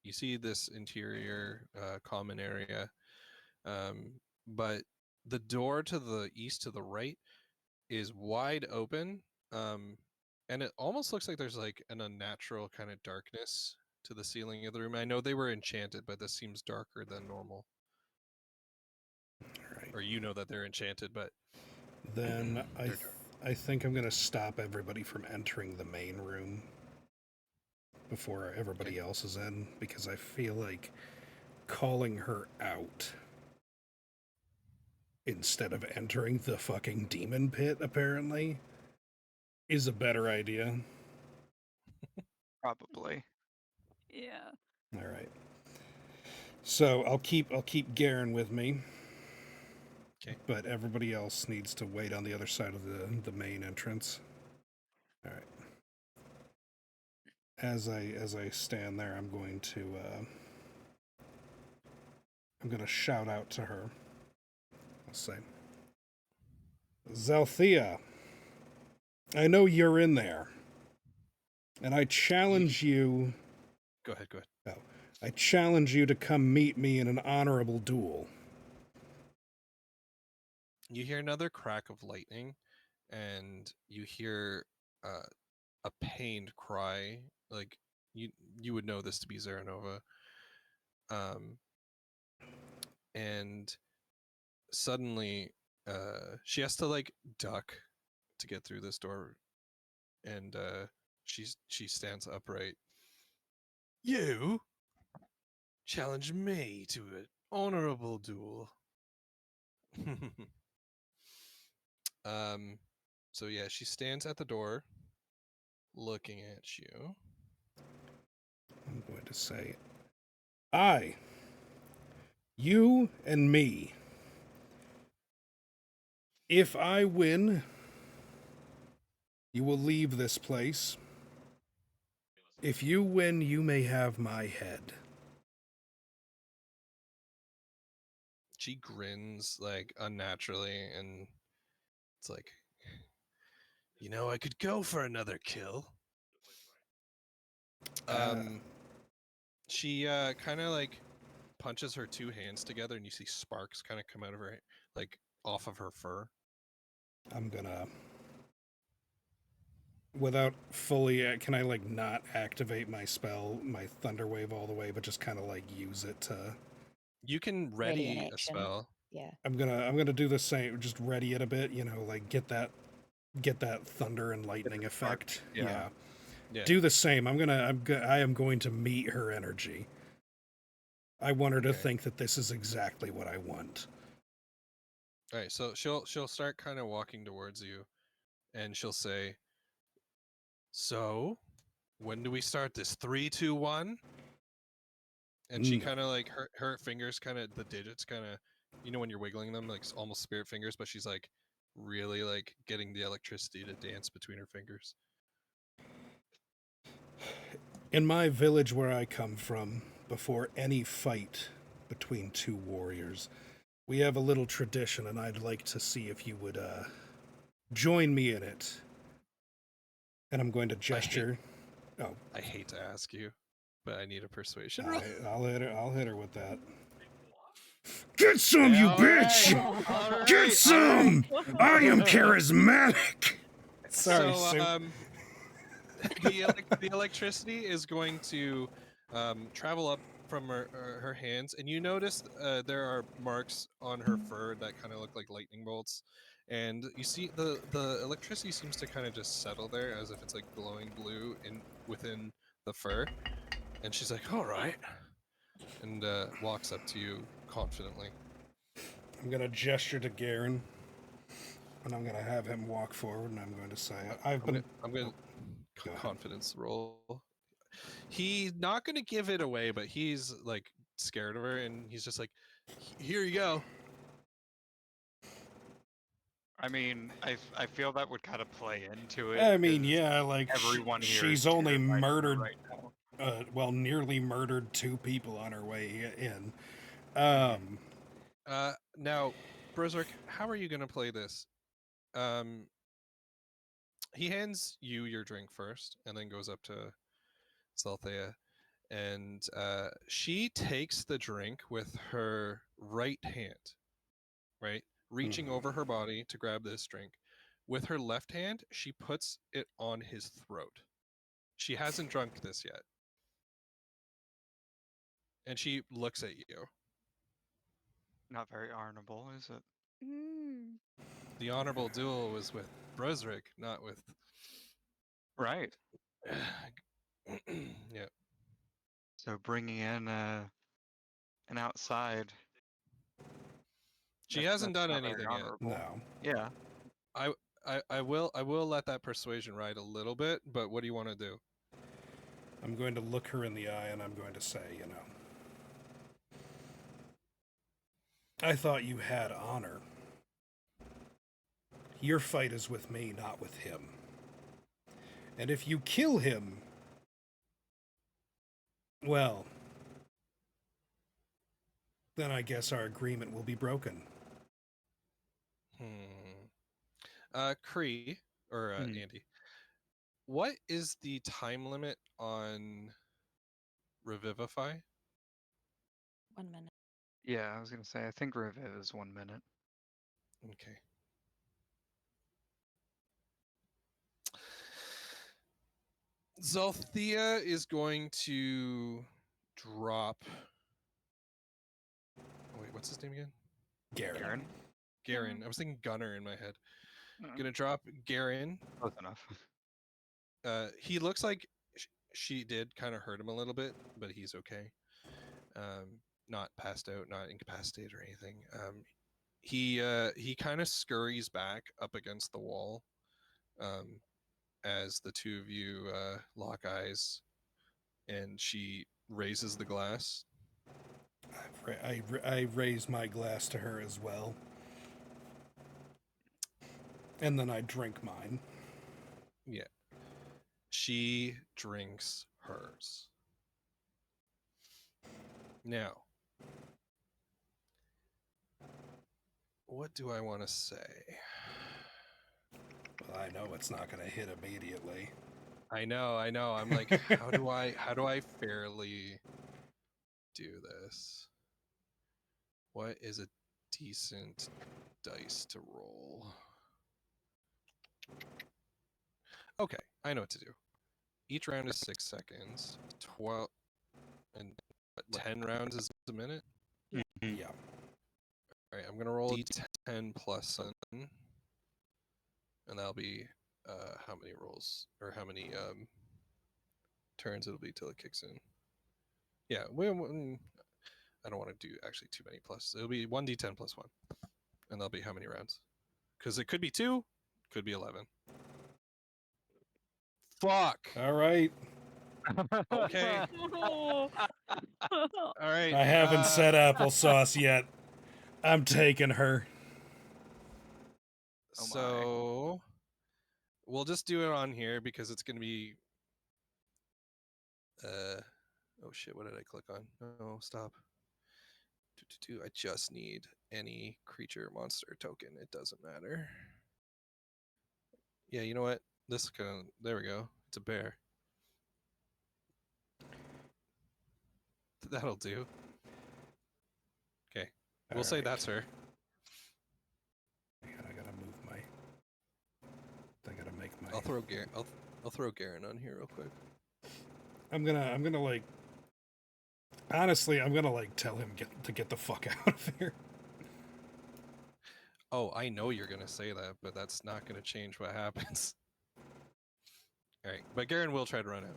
You see this interior common area, but the door to the east to the right is wide open, and it almost looks like there's like an unnatural kind of darkness to the ceiling of the room. I know they were enchanted, but this seems darker than normal. All right. Or you know that they're enchanted, but Then they're dark. I think I'm gonna stop everybody from entering the main room before everybody else is in because I feel like calling her out instead of entering the fucking demon pit apparently is a better idea. Probably. Yeah. All right. So I'll keep Garen with me. Okay. But everybody else needs to wait on the other side of the main entrance. All right. As I stand there, I'm going to shout out to her. I'll say, Zalthea, I know you're in there, and I challenge you. Go ahead. Oh, I challenge you to come meet me in an honorable duel. You hear another crack of lightning, and you hear a pained cry. Like you would know this to be Zaranova. And suddenly, she has to like duck to get through this door, and she stands upright. You challenge me to an honorable duel. um, so yeah, she stands at the door, looking at you. I'm going to say, you and me. If I win, you will leave this place. If you win, you may have my head. She grins like unnaturally, and it's like, I could go for another kill. She kind of like punches her two hands together, and you see sparks kind of come out of her, like off of her fur. I'm gonna, without fully, can I like not activate my spell, my Thunder Wave all the way, but just kind of like use it to. You can Ready in ready a action. spell. Yeah. I'm gonna do the same, just ready it a bit, like get that thunder and lightning effect. Yeah. Do the same. I am going to meet her energy. I want her to Okay. think that this is exactly what I want. All right, so she'll start kind of walking towards you, and she'll say, "So, when do we start this? 3, 2, 1?" and she Mm. kind of like her fingers, kind of the digits, kind of, you know, when you're wiggling them, like almost spirit fingers, but she's like really like getting the electricity to dance between her fingers. In my village where I come from, before any fight between two warriors, we have a little tradition, and I'd like to see if you would join me in it. And I'm going to gesture. Oh, I hate to ask you, but I need a persuasion all roll. right, I'll hit her with that. Get some, you bitch! Get some! I am charismatic. Sorry, So, Sue. the electricity is going to travel up from her hands, and you notice there are marks on her fur that kind of look like lightning bolts, and you see the electricity seems to kind of just settle there as if it's like glowing blue within the fur, and she's like, "All right," and walks up to you confidently. I'm going to gesture to Garen, and I'm going to have him walk forward, and I'm going to say, I'm going to Go ahead. confidence roll. He's not going to give it away, but he's like scared of her, and he's just like, "Here you go." I mean, I feel that would kind of play into it. I mean, 'cause yeah, like everyone here is she's only terrified of her murdered, right now. well, nearly murdered 2 people on her way in. Now, Brozark, how are you going to play this? He hands you your drink first, and then goes up to Salthea, and she takes the drink with her right hand, right, reaching over her body to grab this drink. With her left hand, she puts it on his throat. She hasn't drunk this yet, and she looks at you. Not very honorable, is it? The honorable duel was with Brozric, not with. Right. Yeah. So bringing in an outside. She that's- hasn't that's done not very anything yet. honorable. No. Yeah. I will let that persuasion ride a little bit, but what do you want to do? I'm going to look her in the eye, and I'm going to say, I thought you had honor. Your fight is with me, not with him. And if you kill him, well, then I guess our agreement will be broken. Cree, or Mhm. Andy, what is the time limit on Revivify? 1 minute. Yeah, I was gonna say I think Reviv is 1 minute. Okay. Zalthea is going to drop. Oh, wait, what's his name again? Garen. Garen. I was thinking Gunner in my head. Uh, Gonna drop Garen. Close enough. He looks like she did kind of hurt him a little bit, but he's okay. Not passed out, not incapacitated or anything. He kind of scurries back up against the wall, as the two of you lock eyes, and she raises the glass. I raise my glass to her as well. And then I drink mine. Yeah. She drinks hers. Now, what do I want to say? Well, I know it's not going to hit immediately. I know. I'm like, how do I fairly do this? What is a decent dice to roll? Okay, I know what to do. Each round is 6 seconds. 12 and 10 rounds is a minute. Yeah. All right, I'm gonna roll D10 plus something, and that'll be how many rolls or how many turns it'll be till it kicks in. Yeah, I don't want to do actually too many plus. It'll be 1d10 plus 1, and that'll be how many rounds? Because it could be 2, could be 11. Fuck. All right. Okay. Oh. All right. I haven't said applesauce yet. I'm taking her. Oh my. So we'll just do it on here because it's gonna be. Oh shit! What did I click on? No, stop. I just need any creature monster token. It doesn't matter. Yeah, you know what? This kind of there we go. It's a bear. That'll do. Okay, we'll say Alright. that's her. I gotta move my. I gotta make my. I'll throw Garen. I'll throw Garen on here real quick. I'm gonna like. Honestly, I'm gonna like tell him to get the fuck out of here. Oh, I know you're gonna say that, but that's not gonna change what happens. All right, but Garen will try to run out.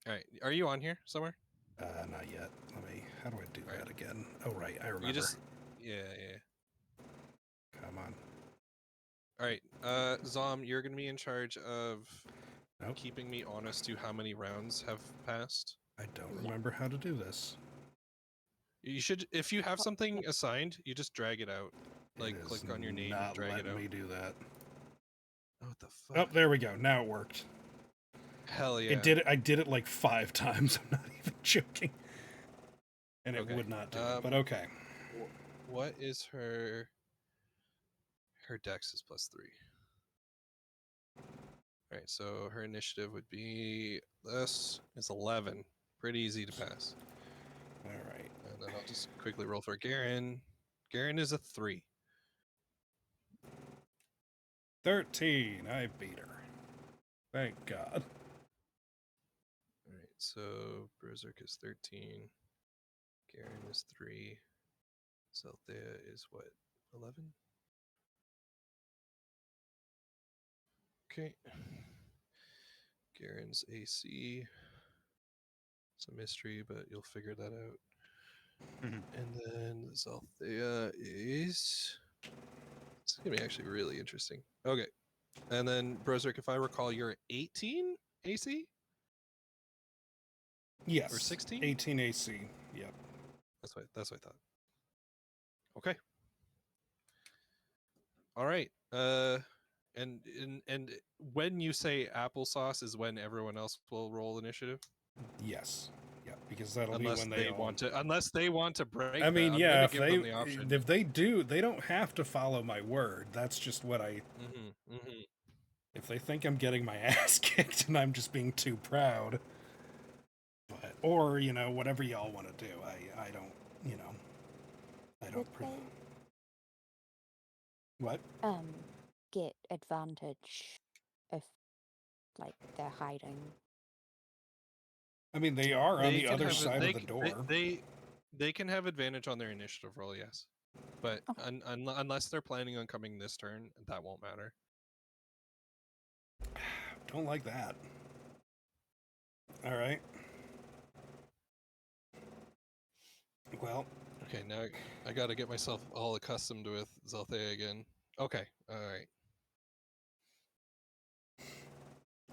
All right, are you on here somewhere? Not yet. Let me. How do I do Alright. that again? Oh right, I remember. You just, yeah. Come on. All right, Zom, you're gonna be in charge of Nope. keeping me honest to how many rounds have passed. I don't remember how to do this. You should, if you have something assigned, you just drag it out. Like It is click on your name and not drag it letting out. me do that. Oh, what the Oh, fuck? there we go. Now it worked. Hell yeah! It did it. I did it like 5 times. I'm not even joking. And it Okay, would not do it. But okay. What is her? Her dex is +3. All right, so her initiative would be this is 11. Pretty easy to pass. All right. And then I'll just quickly roll for Garen. Garen is a 3. 13. I beat her. Thank God. All right, so Berserk is 13. Garen is 3. Zelthea is what? 11? Okay. Garen's AC. It's a mystery, but you'll figure that out. Mhm. And then Zelthea is. It's gonna be actually really interesting. Okay. And then Berserk, if I recall, you're 18 AC? Yes. 16? 18 AC. Yep. That's what I thought. Okay. All right. And when you say applesauce is when everyone else will roll initiative, Yes. Yeah, because that'll unless be when they all... want to break. I mean, that. I'm yeah, gonna if give them the option. they do, they don't have to follow my word. That's just what I. If they think I'm getting my ass kicked and I'm just being too proud, but or whatever y'all want to do, I don't I Would don't. they What? get advantage if like they're hiding? I mean, they are on the can other have side they, of the door. They can have advantage on their initiative roll, yes, but Okay. unless they're planning on coming this turn, that won't matter. Don't like that. All right. Well, Okay, now I got to get myself all accustomed with Zelthea again. Okay, all right.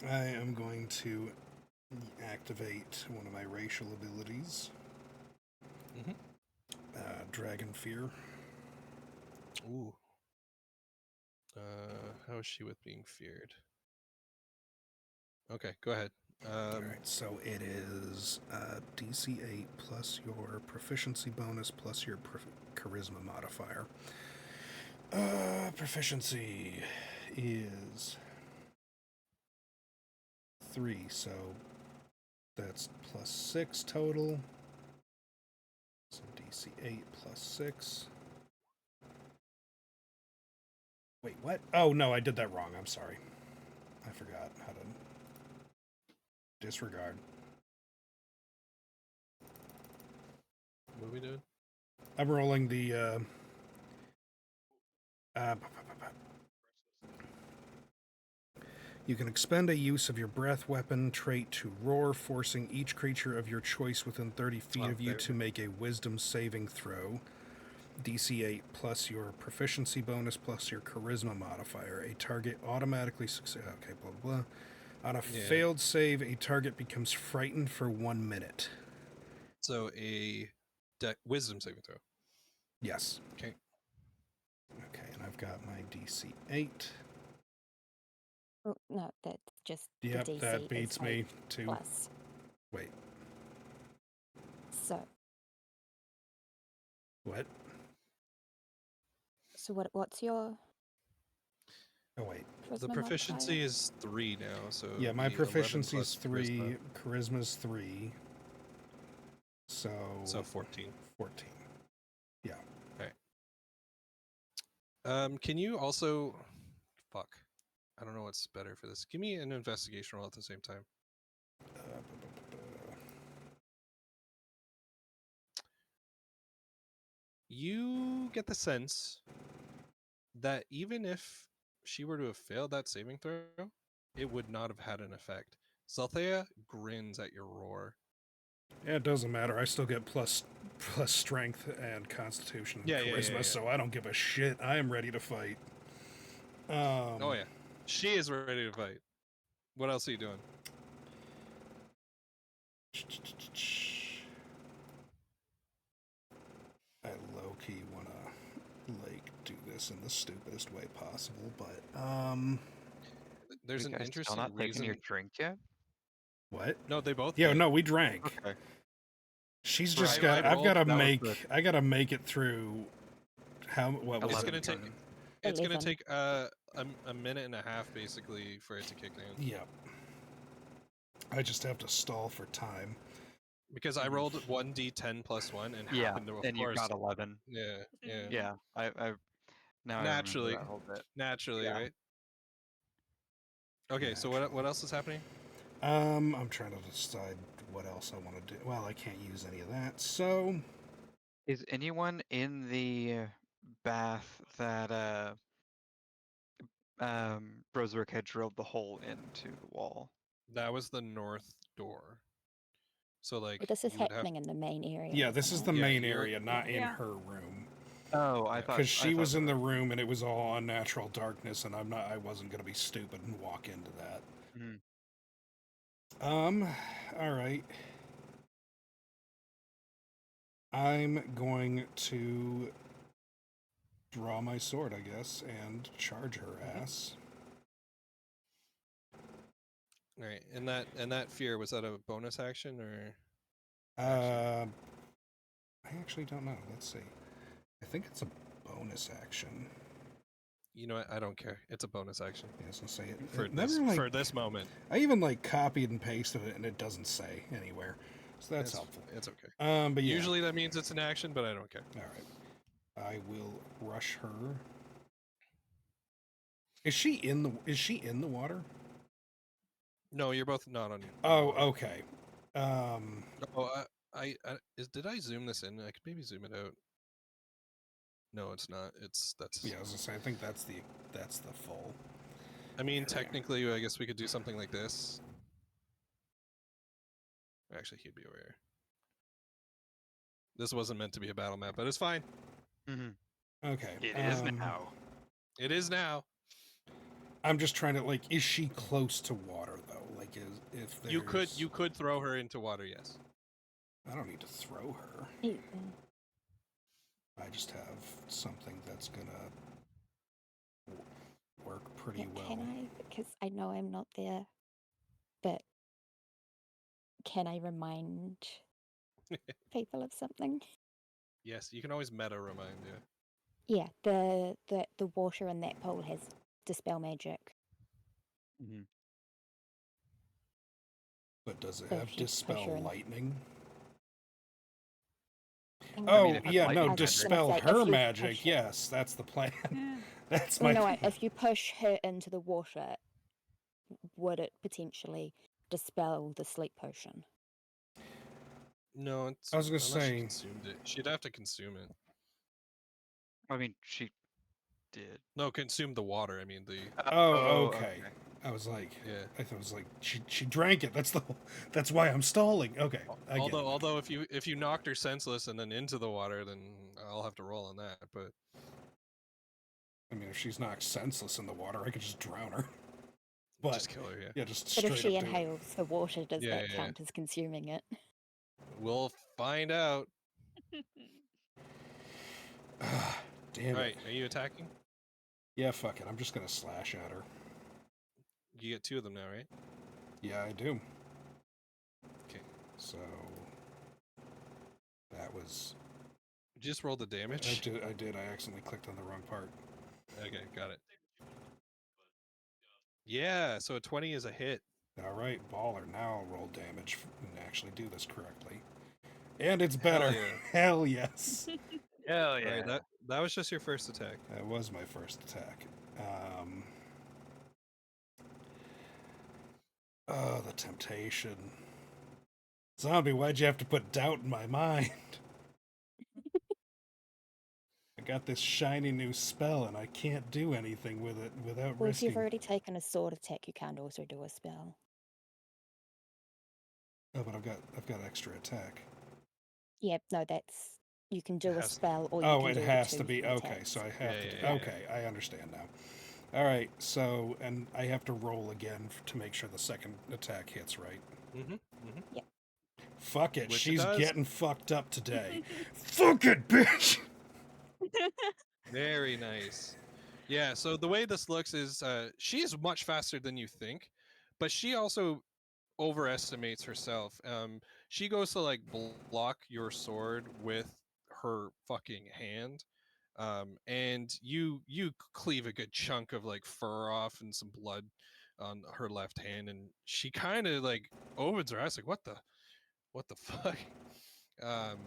I am going to activate one of my racial abilities. Dragon Fear. Ooh. How is she with being feared? Okay, go ahead. All right, so it is DC 8 plus your proficiency bonus plus your charisma modifier. Proficiency is 3, so that's +6 total. So DC 8 plus 6. Wait, what? Oh, no, I did that wrong. I'm sorry. I forgot how to disregard. What are we doing? I'm rolling the you can expend a use of your breath weapon trait to roar, forcing each creature of your choice within 30 feet of you to make a wisdom saving throw. DC 8 plus your proficiency bonus plus your charisma modifier. A target automatically succeeds. Okay, blah, blah, blah. On a failed save, a target becomes frightened for 1 minute. So a wisdom saving throw. Yes. Okay. Okay, and I've got my DC 8. Oh, no, that's just Yep, the DC that is beats 8 me too. plus. Wait, So, what? what's your Oh wait. The charisma proficiency modifier? is 3 now, so Yeah, it'd my be 11 proficiency plus is 3, charisma, charisma's 3. So so 14. 14. Yeah. Can you also, fuck, I don't know what's better for this. Give me an investigation roll at the same time. You get the sense that even if she were to have failed that saving throw, it would not have had an effect. Zalthea grins at your roar. Yeah, it doesn't matter. I still get plus strength and constitution and Yeah, charisma, yeah. so I don't give a shit. I am ready to fight. Oh yeah, she is ready to fight. What else are you doing? I low-key wanna like do this in the stupidest way possible, but There's You an guys still interesting not taking your reason. drink yet? what? No, they both. Yeah, did. no, we drank. Okay. She's Right, just I got. I've rolled- got to that was make. the- I got to make it through. How? What was It's 11 gonna it? take. turns. It's gonna 11. take a minute and a half basically for it to kick in. Yeah. I just have to stall for time. Because I rolled 1d10 plus 1 and Yeah, happened to, of and you course. got 11. Yeah. Yeah, I now Naturally. I remember that whole bit. Naturally, Yeah. right? Okay, so what else is happening? I'm trying to decide what else I want to do. Well, I can't use any of that, so Is anyone in the bath that Roserick had drilled the hole into the wall? That was the north door. So like Well, this is you would have happening in the main area. yeah, this is isn't the it? Yeah, main you're- area, not in Yeah. her room. Oh, I Yeah. thought Because she I thought was in that the room and it was all unnatural darkness, and I wasn't gonna be stupid and walk into that. Mhm. All right. I'm going to draw my sword, I guess, and charge her ass. all right. And that fear, was that a bonus action or I actually don't know. Let's see. I think it's a bonus action. you know what? I don't care. It's a bonus action. Yeah, I was gonna say it. For it never, this like, for this moment. I even like copied and pasted it, and it doesn't say anywhere, so that's helpful. It's okay. But yeah. Usually that means it's an action, but I don't care. All right. I will rush her. Is she in the water? No, you're both not on. Oh, okay. Oh, did I zoom this in? I could maybe zoom it out. No, it's not. That's. Yeah, I was gonna say. I think that's the full. I mean, there. technically, I guess we could do something like this. Actually, he'd be aware. This wasn't meant to be a battle map, but it's fine. Mhm. Okay. It is now. It is now. I'm just trying to, like, is she close to water though? Like, if there's... You could throw her into water, yes. I don't need to throw her. Ew. I just have something that's gonna work pretty Yeah, well. can I? Because I know I'm not there, but can I remind people of something? Yes, you can always meta remind. Yeah. Yeah, the water in that pool has dispel magic. Mhm. But does it So have if you push her dispel in- lightning? Oh, if it's yeah, lightning no, magic. dispel I was gonna say, her if you magic. push it. Yes, that's the plan. Yeah. That's Well, my. no, if you push her into the water, would it potentially dispel the sleep potion? No, it's. I was gonna unless she say- consumed it. She'd have to consume it. I mean, she did. No, consume the water. I mean the. Oh, okay. I was like, Yeah. I thought it was like she drank it. That's why I'm stalling. Okay. I get it. Although if you knocked her senseless and then into the water, then I'll have to roll on that. But I mean, if she's knocked senseless in the water, I could just drown her. But just kill her. Yeah. yeah, just But straight if she up do it. inhales the water, does Yeah, that yeah, count as consuming it? We'll find out. Ah, damn All it. right, are you attacking? Yeah, fuck it. I'm just gonna slash at her. You get 2 of them now, right? Yeah, I do. Okay. So that was. Just roll the I damage. did. I did. I accidentally clicked on the wrong part. Okay, got it. Yeah, so a 20 is a hit. All right, baller. Now I'll roll damage and actually do this correctly. And it's Hell better. yeah. Hell yes. Hell All right, that was just your first attack. That was my first attack. Oh, the temptation. Zombie, why'd you have to put doubt in my mind? I got this shiny new spell and I can't do anything with it without Well, if risking. you've already taken a sword attack, you can't also do a spell. Oh, but I've got extra attack. Yeah, no, that's you can do a has to- spell or you Oh, can it do has the to be 2 okay. attacks. So I have Yeah, to. yeah, do, yeah. okay, I understand now. All right. So and I have to roll again to make sure the second attack hits, right? Mm-hmm. Fuck it. Which it She's does. getting fucked up today. Fuck it, bitch. Very nice. Yeah, so the way this looks is she's much faster than you think, but she also overestimates herself. She goes to like block your sword with her fucking hand. And you cleave a good chunk of like fur off and some blood on her left hand, and she kind of like opens her eyes like what the fuck. Um,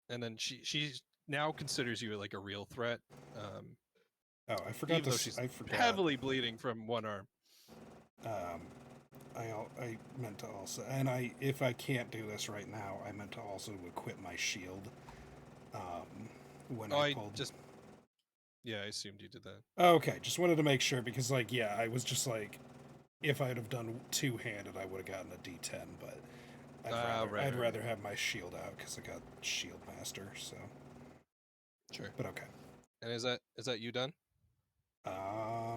and then she now considers you like a real threat. Oh, I forgot Even though this. she's I forgot. heavily bleeding from one arm. I meant to also, and if I can't do this right now, I meant to also equip my shield. When I pulled. Yeah, I assumed you did that. Okay, just wanted to make sure because, like, yeah, I was just like, if I'd have done two-handed, I would have gotten a D10, but I'd rather have my shield out because I got Shield Master. So Sure. but okay. And is that you done? I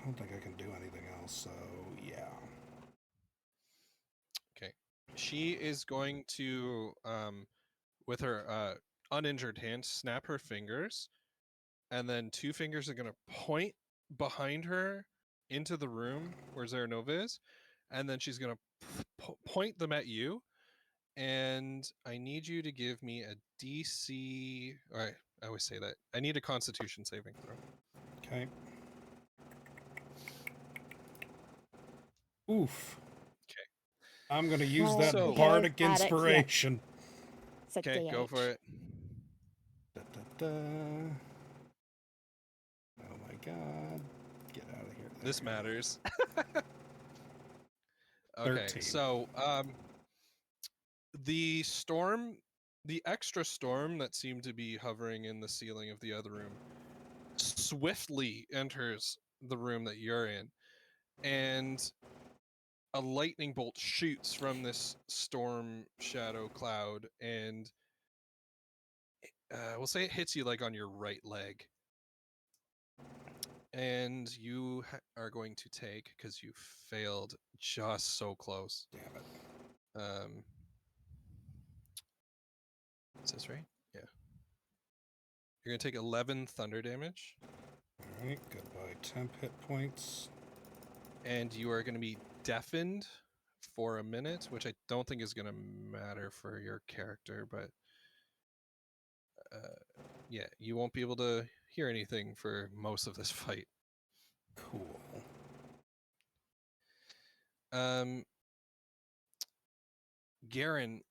don't think I can do anything else. So yeah. Okay. She is going to with her uninjured hand snap her fingers, and then 2 fingers are going to point behind her into the room where Zeranova is, and then she's going to point them at you. And I need you to give me a DC. All right, I always say that. I need a Constitution saving throw. Okay. Oof. Okay. I'm gonna use Oh, that So- okay, bardic bardic, yeah. inspiration. So Okay, go for DH. it. Da, da, da. Oh my god. Get out of here. There This we go. matters. Okay, 13. so the storm, the extra storm that seemed to be hovering in the ceiling of the other room, swiftly enters the room that you're in, and a lightning bolt shoots from this storm shadow cloud, and we'll say it hits you like on your right leg. And you are going to take, because you failed just so close. Damn it. Is this right? Yeah. You're going to take 11 thunder damage, Alright, goodbye. Temp hit points. and you are going to be deafened for a minute, which I don't think is going to matter for your character, but yeah, you won't be able to hear anything for most of this fight. Cool. Garen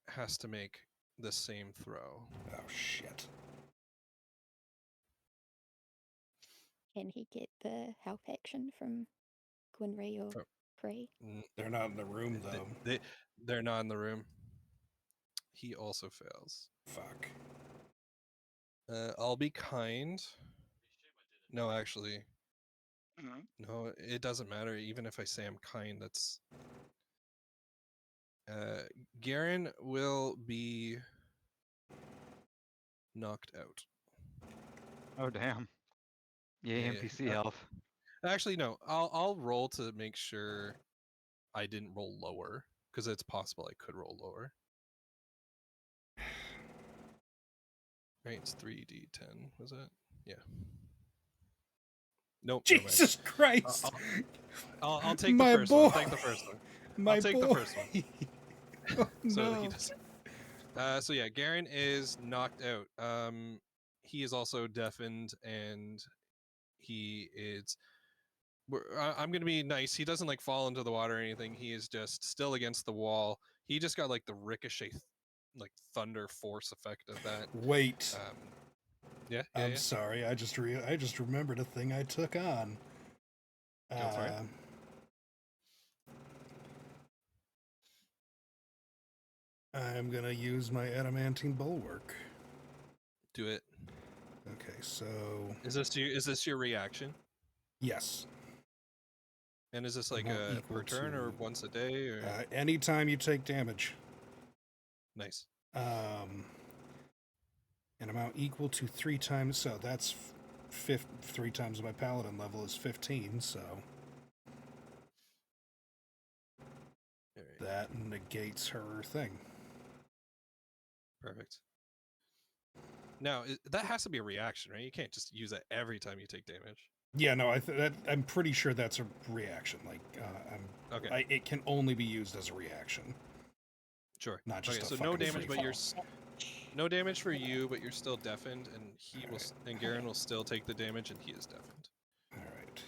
has to make the same throw. Oh shit. Can he get the help action from Gwynree or From- Cree? They're not in the room though. They're not in the room. He also fails. Fuck. I'll be kind. No, actually, Mhm. no, it doesn't matter. Even if I say I'm kind, that's. Garen will be knocked out. Oh damn. Yay, Yeah, NPC yeah. health. Actually, no. I'll roll to make sure I didn't roll lower. because it's possible I could roll lower. Right, it's 3d10. Was it? Yeah. Nope. never mind. Jesus Christ! I'll take My the first one. I'll boy! take the first one. My I'll take boy. the first one. Oh, So no. he does. So yeah, Garen is knocked out. He is also deafened, and he is. I'm gonna be nice. He doesn't like fall into the water or anything. He is just still against the wall. He just got like the ricochet, like thunder force effect of that. Wait. Yeah. I'm sorry. I just remembered a thing I took on. Go for it. I'm gonna use my adamantine bulwark. Do it. Okay, so Is this your reaction? yes. And is this like Amount a equal per turn or to- once a day or Anytime you take damage. nice? An amount equal to 3 times. So that's 3 times my paladin level is 15. So All right. that negates her thing. Perfect. Now that has to be a reaction, right? You can't just use it every time you take damage. Yeah, no, I'm pretty sure that's a reaction. Like, Okay. it can only be used as a reaction, Sure. not just Okay, a so no fucking damage, free but you're fall. no damage for you, but you're still deafened, and he will, Alright. and Garen will still take the damage, and he is deafened. All right.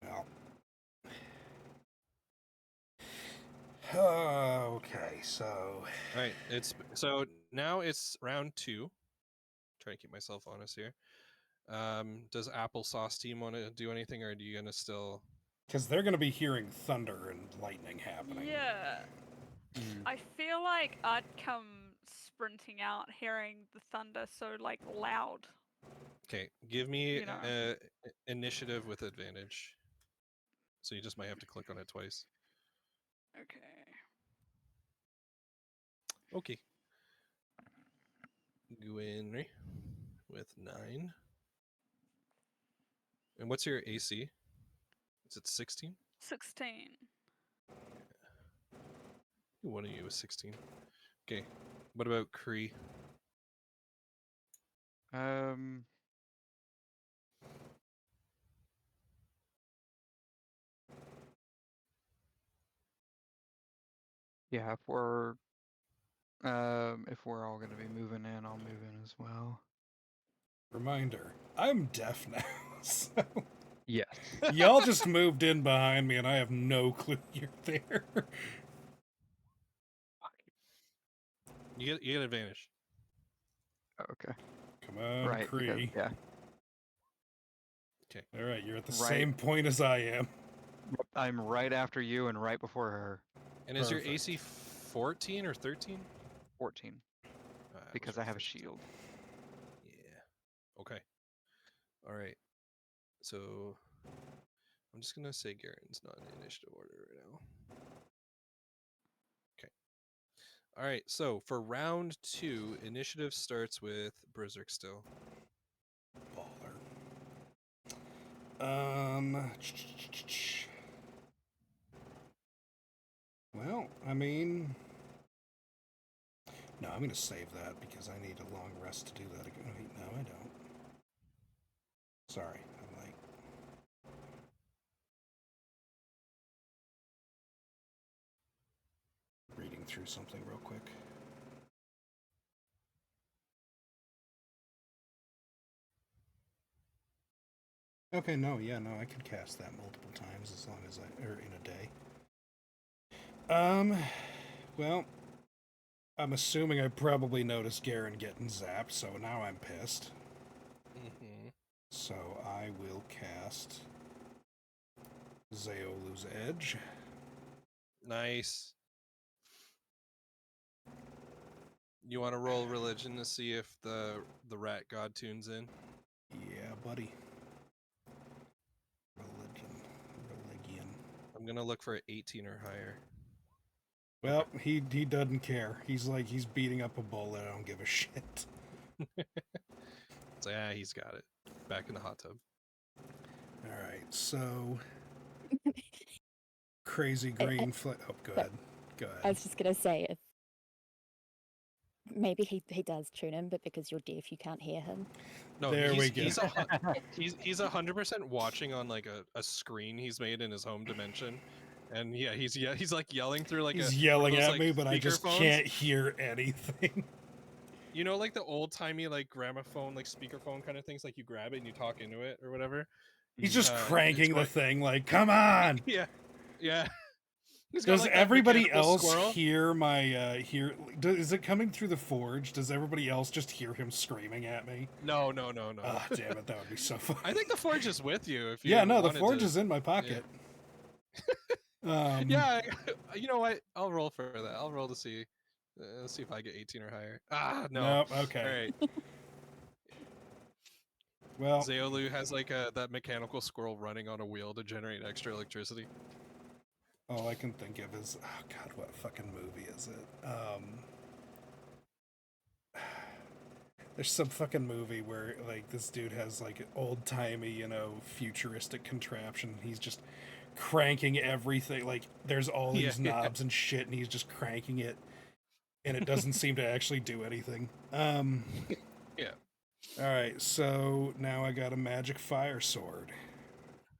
Well. Okay, so All right, so now it's round 2. Trying to keep myself honest here. Does Applesauce team want to do anything, or are you gonna still? because they're gonna be hearing thunder and lightning happening. Yeah. I feel like I'd come sprinting out hearing the thunder so like loud. Okay, give me You know. initiative with advantage. So you just might have to click on it twice. Okay. Okay. Gwynry with 9. And what's your AC? Is it 16? 16. One of you is 16. Okay. What about Kree? Yeah, if we're all gonna be moving in, I'll move in as well. Reminder: I'm deaf now, so Yes. y'all just moved in behind me, and I have no clue you're there. You get advantage. Okay. Come on, Right. Because, Kree. yeah. Okay. All right, you're at the Right. same point as I am. I'm right after you and right before her. And is your Perfect. AC 14 or 13? 14. Because I have a shield. Yeah. Okay. All right. So I'm just gonna say Garen's not in initiative order right now. Okay. All right. So for round 2, initiative starts with Berserk still. Baller. Well, I mean, no, I'm gonna save that because I need a long rest to do that again. Wait, no, I don't. Sorry, I'm like. Reading through something real quick. Okay, no, I could cast that multiple times as long as or in a day. Well, I'm assuming I probably noticed Garen getting zapped, so now I'm pissed. Mm-hmm. So I will cast Zeolu's Edge. Nice. You want to roll religion to see if the rat god tunes in? Yeah, buddy. Religion. I'm gonna look for 18 or higher. Well, he doesn't care. He's like, he's beating up a bullet. I don't give a shit. So yeah, he's got it. Back in the hot tub. All right, so crazy green flame. Oh, go ahead. Go I ahead. was just gonna say, if maybe he does tune in, but because you're deaf, you can't hear him. No, There he's, we go. He's 100% watching on like a screen he's made in his home dimension, and yeah, he's like yelling through like He's one of yelling those, at like, me, but I just speakerphones. can't hear anything. You know, like the old timey like gramophone, like speakerphone kind of things. Like you grab it and you talk into it or whatever. He's just it's cranking the going- thing like, come on! Yeah, yeah. He's got, Does like, that everybody mechanical else squirrel. hear my, is it coming through the forge? Does everybody else just hear him screaming at me? No. Ah, damn it, that would be so fun. I think the forge is with you. If you Yeah, no, the wanted forge to- is in my pocket. Yeah, you know what? I'll roll for that. I'll roll to see. Let's see if I get 18 or higher. Ah, no. Nope, okay. All right. Well, Zeolu has like that mechanical squirrel running on a wheel to generate extra electricity. all I can think of is, oh god, what fucking movie is it? There's some fucking movie where like this dude has like an old timey, you know, futuristic contraption. He's just cranking everything. Like there's all these Yeah. knobs and shit, and he's just cranking it, and it doesn't seem to actually do anything. Yeah. All right, so now I got a magic fire sword.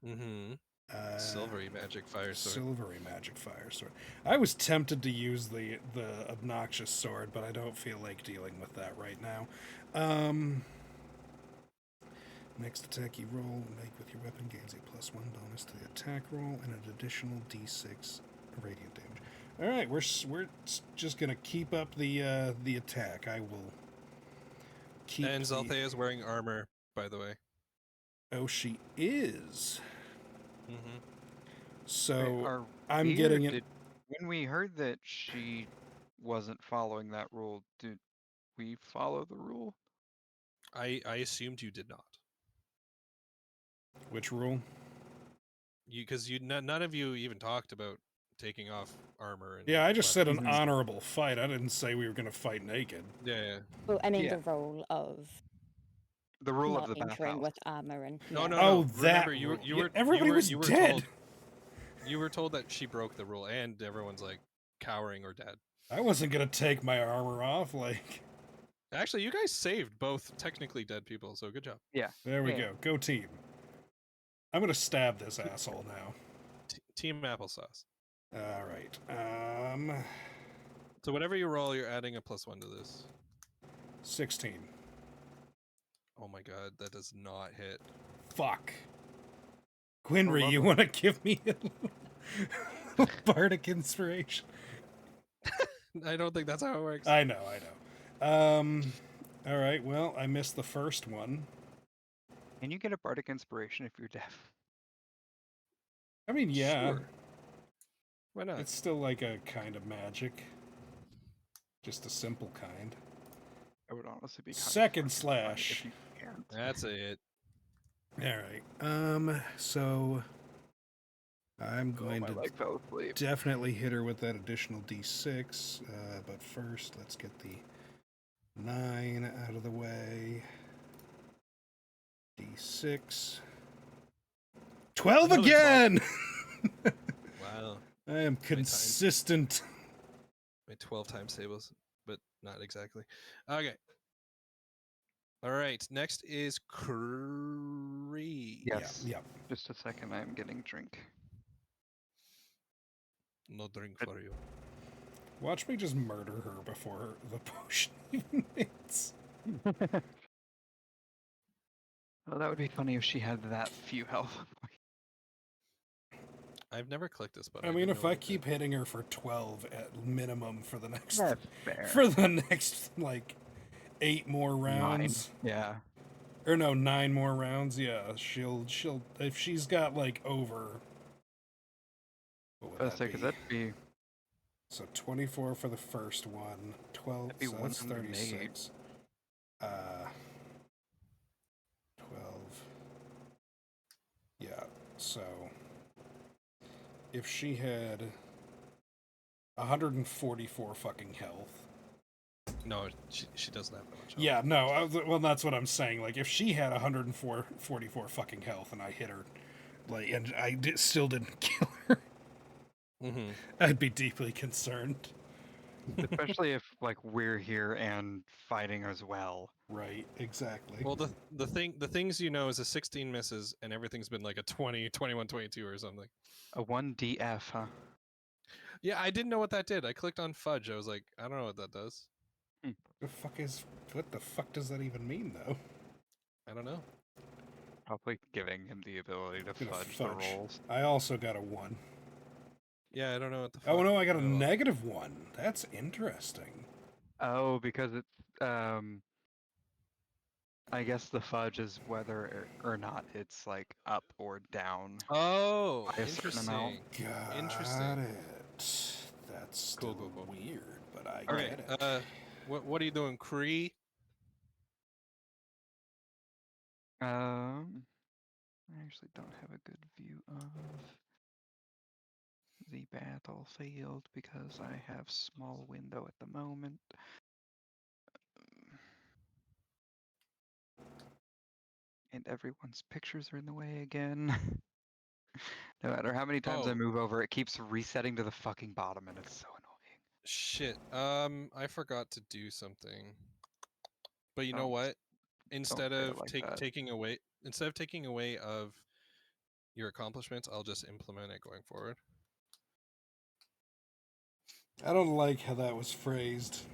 Mm-hmm. Uh, Silvery magic fire sword. Silvery magic fire sword. I was tempted to use the obnoxious sword, but I don't feel like dealing with that right now. Next attack you roll, make with your weapon gains a +1 bonus to the attack roll and an additional d6 radiant damage. All right, we're just gonna keep up the attack. I will keep. And Zalthea is wearing armor, by the way. Oh, she is. Mm-hmm. So I'm getting it. When we heard that she wasn't following that rule, did we follow the rule? I assumed you did not. Which rule? Because none of you even talked about taking off armor. And Yeah, I just said an weapons. honorable fight. I didn't say we were going to fight naked. Yeah. Well, I mean Yeah. the role of The rule not of the entering bathhouse. with armor and No, yeah. no, Oh, no. that Remember, you were rule. you Yeah, were everybody you were, was you were dead. Told, you were told that she broke the rule, and everyone's like cowering or dead. I wasn't going to take my armor off. Like, Actually, you guys saved both technically dead people, so good job. Yeah. there we Yeah. go. Go team. I'm going to stab this asshole now. Team applesauce. All right. So whatever you roll, you're adding a +1 to this. 16. Oh my god, that does not hit. Fuck. Gwynry, love you it. want to give me a little bardic inspiration? I don't think that's how it works. I know. All right. Well, I missed the first one. Can you get a bardic inspiration if you're deaf? I mean, yeah. Sure. Why not? It's still like a kind of magic. Just a simple kind. I would honestly be kind of Second fucking funny slash. if you can't. That's a hit. Alright. So I'm going My to leg fell asleep. definitely hit her with that additional d6. But first, let's get the 9 out of the way. D6. 12 Another 12. again! Wow. I am consistent. My 12 times tables, but not exactly. Okay. All right. Next is Cree. Yes. Yeah. Just a second, I'm getting drink. No drink But- for you. Watch me just murder her before the potion even hits. Well, that would be funny if she had that few health. I've never clicked this button. I mean, didn't if know I it did. keep hitting her for 12 at minimum for the next That's fair. for the next like 8 more rounds, Yeah. or no, 9 more rounds, yeah, she'll if she's got like over, what would Let's say, that because be? that'd be So 24 for the first one, 12, That'd be so that's 108. 36. 12. Yeah, so if she had 144 fucking health. No, she doesn't have that much. health. Yeah, no, well, that's what I'm saying. Like, if she had 144 fucking health and I hit her, like, and I still didn't kill her, Mm-hmm. I'd be deeply concerned. Especially if like we're here and fighting as well. Right, exactly. Well, the things you know is a 16 misses and everything's been like a 20, 21, 22 or something. A 1DF, huh? Yeah, I didn't know what that did. I clicked on fudge. I was like, I don't know what that does. What the fuck does that even mean, though? I don't know. Probably giving him the ability to Gonna fudge the rolls. I also got a 1. Yeah, I don't know what the fuck. Oh no, I got a well, -1. That's interesting. Oh, because it's I guess the fudge is whether or not it's like up or down Oh, by a certain amount. interesting. Got Interesting. it. That's still Cool. weird, but I All right. get it. What are you doing, Cree? I actually don't have a good view of the battlefield because I have small window at the moment. And everyone's pictures are in the way again. No matter how many times I Oh. move over, it keeps resetting to the fucking bottom and it's so annoying. Shit. I forgot to do something. But you know Don't- what? Instead say it of like that. taking away of your accomplishments, I'll just implement it going forward. I don't like how that was phrased.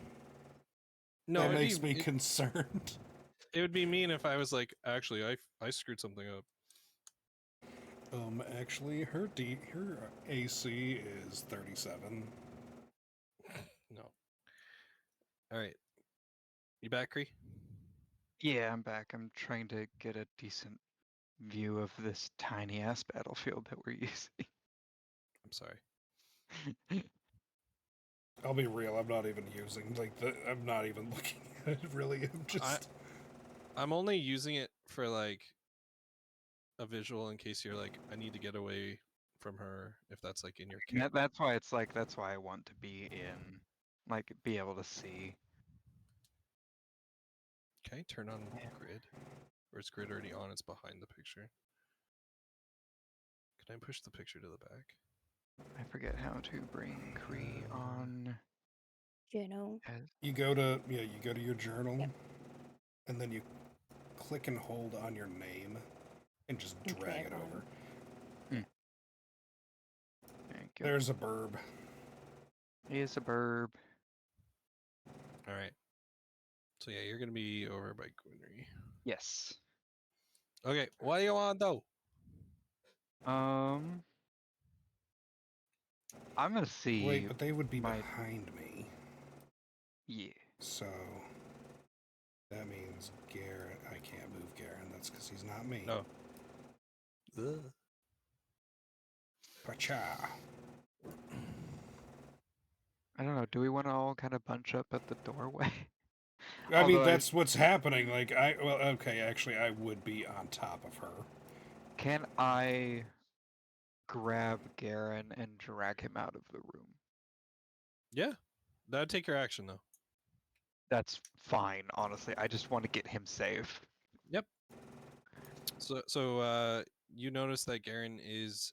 No, That makes me concerned. it would be mean if I was like, actually, I screwed something up. Actually, her AC is 37. No. All right. You back, Cree? Yeah, I'm back. I'm trying to get a decent view of this tiny ass battlefield that we're using. I'm sorry. I'll be real. I'm not even using I'm not even looking at it. Really, I'm just. I'm only using it for like a visual in case you're like, I need to get away from her if that's like in your kit. That's why it's like that's why I want to be in, like, be able to see. Okay, turn on grid. Or is grid already on? It's behind the picture. Can I push the picture to the back? I forget how to bring Cree on. Journal. You go to your journal, Yep. and then you click and hold on your name, and just And drag it on. over. Thank you. There's a burb. Is a burb. All right. So yeah, you're gonna be over by Gwynry. Yes. Okay, what do you want to do? I'm gonna see. Wait, but they would be my- behind me. Yeah. So that means Garen. I can't move Garen. That's because he's not me. No. Ugh. Pacha. I don't know. Do we want to all kind of bunch up at the doorway? I mean, Although that's what's happening. Like, okay, actually, I would be on top of her. Can I grab Garen and drag him out of the room? Yeah, that'd take your action though. That's fine, honestly. I just want to get him safe. Yep. So you notice that Garen is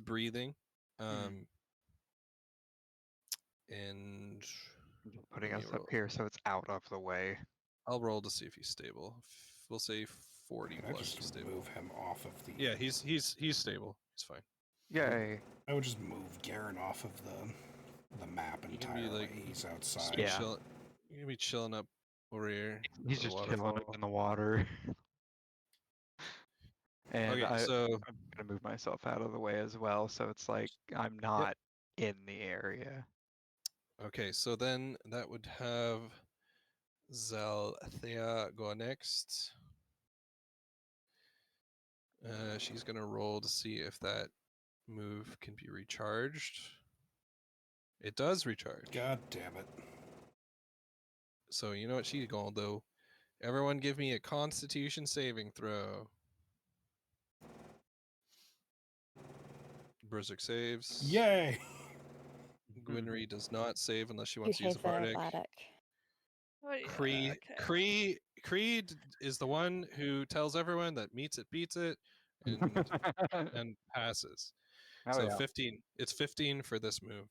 breathing, and Putting let me us up roll. here so it's out of the way. I'll roll to see if he's stable. We'll say 40 Can I plus just he's stable. move him off of the? Yeah, he's stable. He's fine. Yay. I would just move Garen off of the map You can be, entirely. like, He's Just outside. be Yeah. you're gonna be chilling up over here. He's by the just chilling waterfall. up in the water. And Okay, so I'm gonna move myself out of the way as well, so it's like I'm not in the area. then that would have Zalthea go next. She's gonna roll to see if that move can be recharged. It does recharge. God damn it! So you know what she's gonna do? Everyone, give me a Constitution saving throw. Berserk saves. Yay! Gwynry does not save unless she You wants to use a have a bardic. bardic. Oh, yeah, Cree is the one who tells everyone that meets it beats it and passes. Oh, So yeah. 15. It's 15 for this move.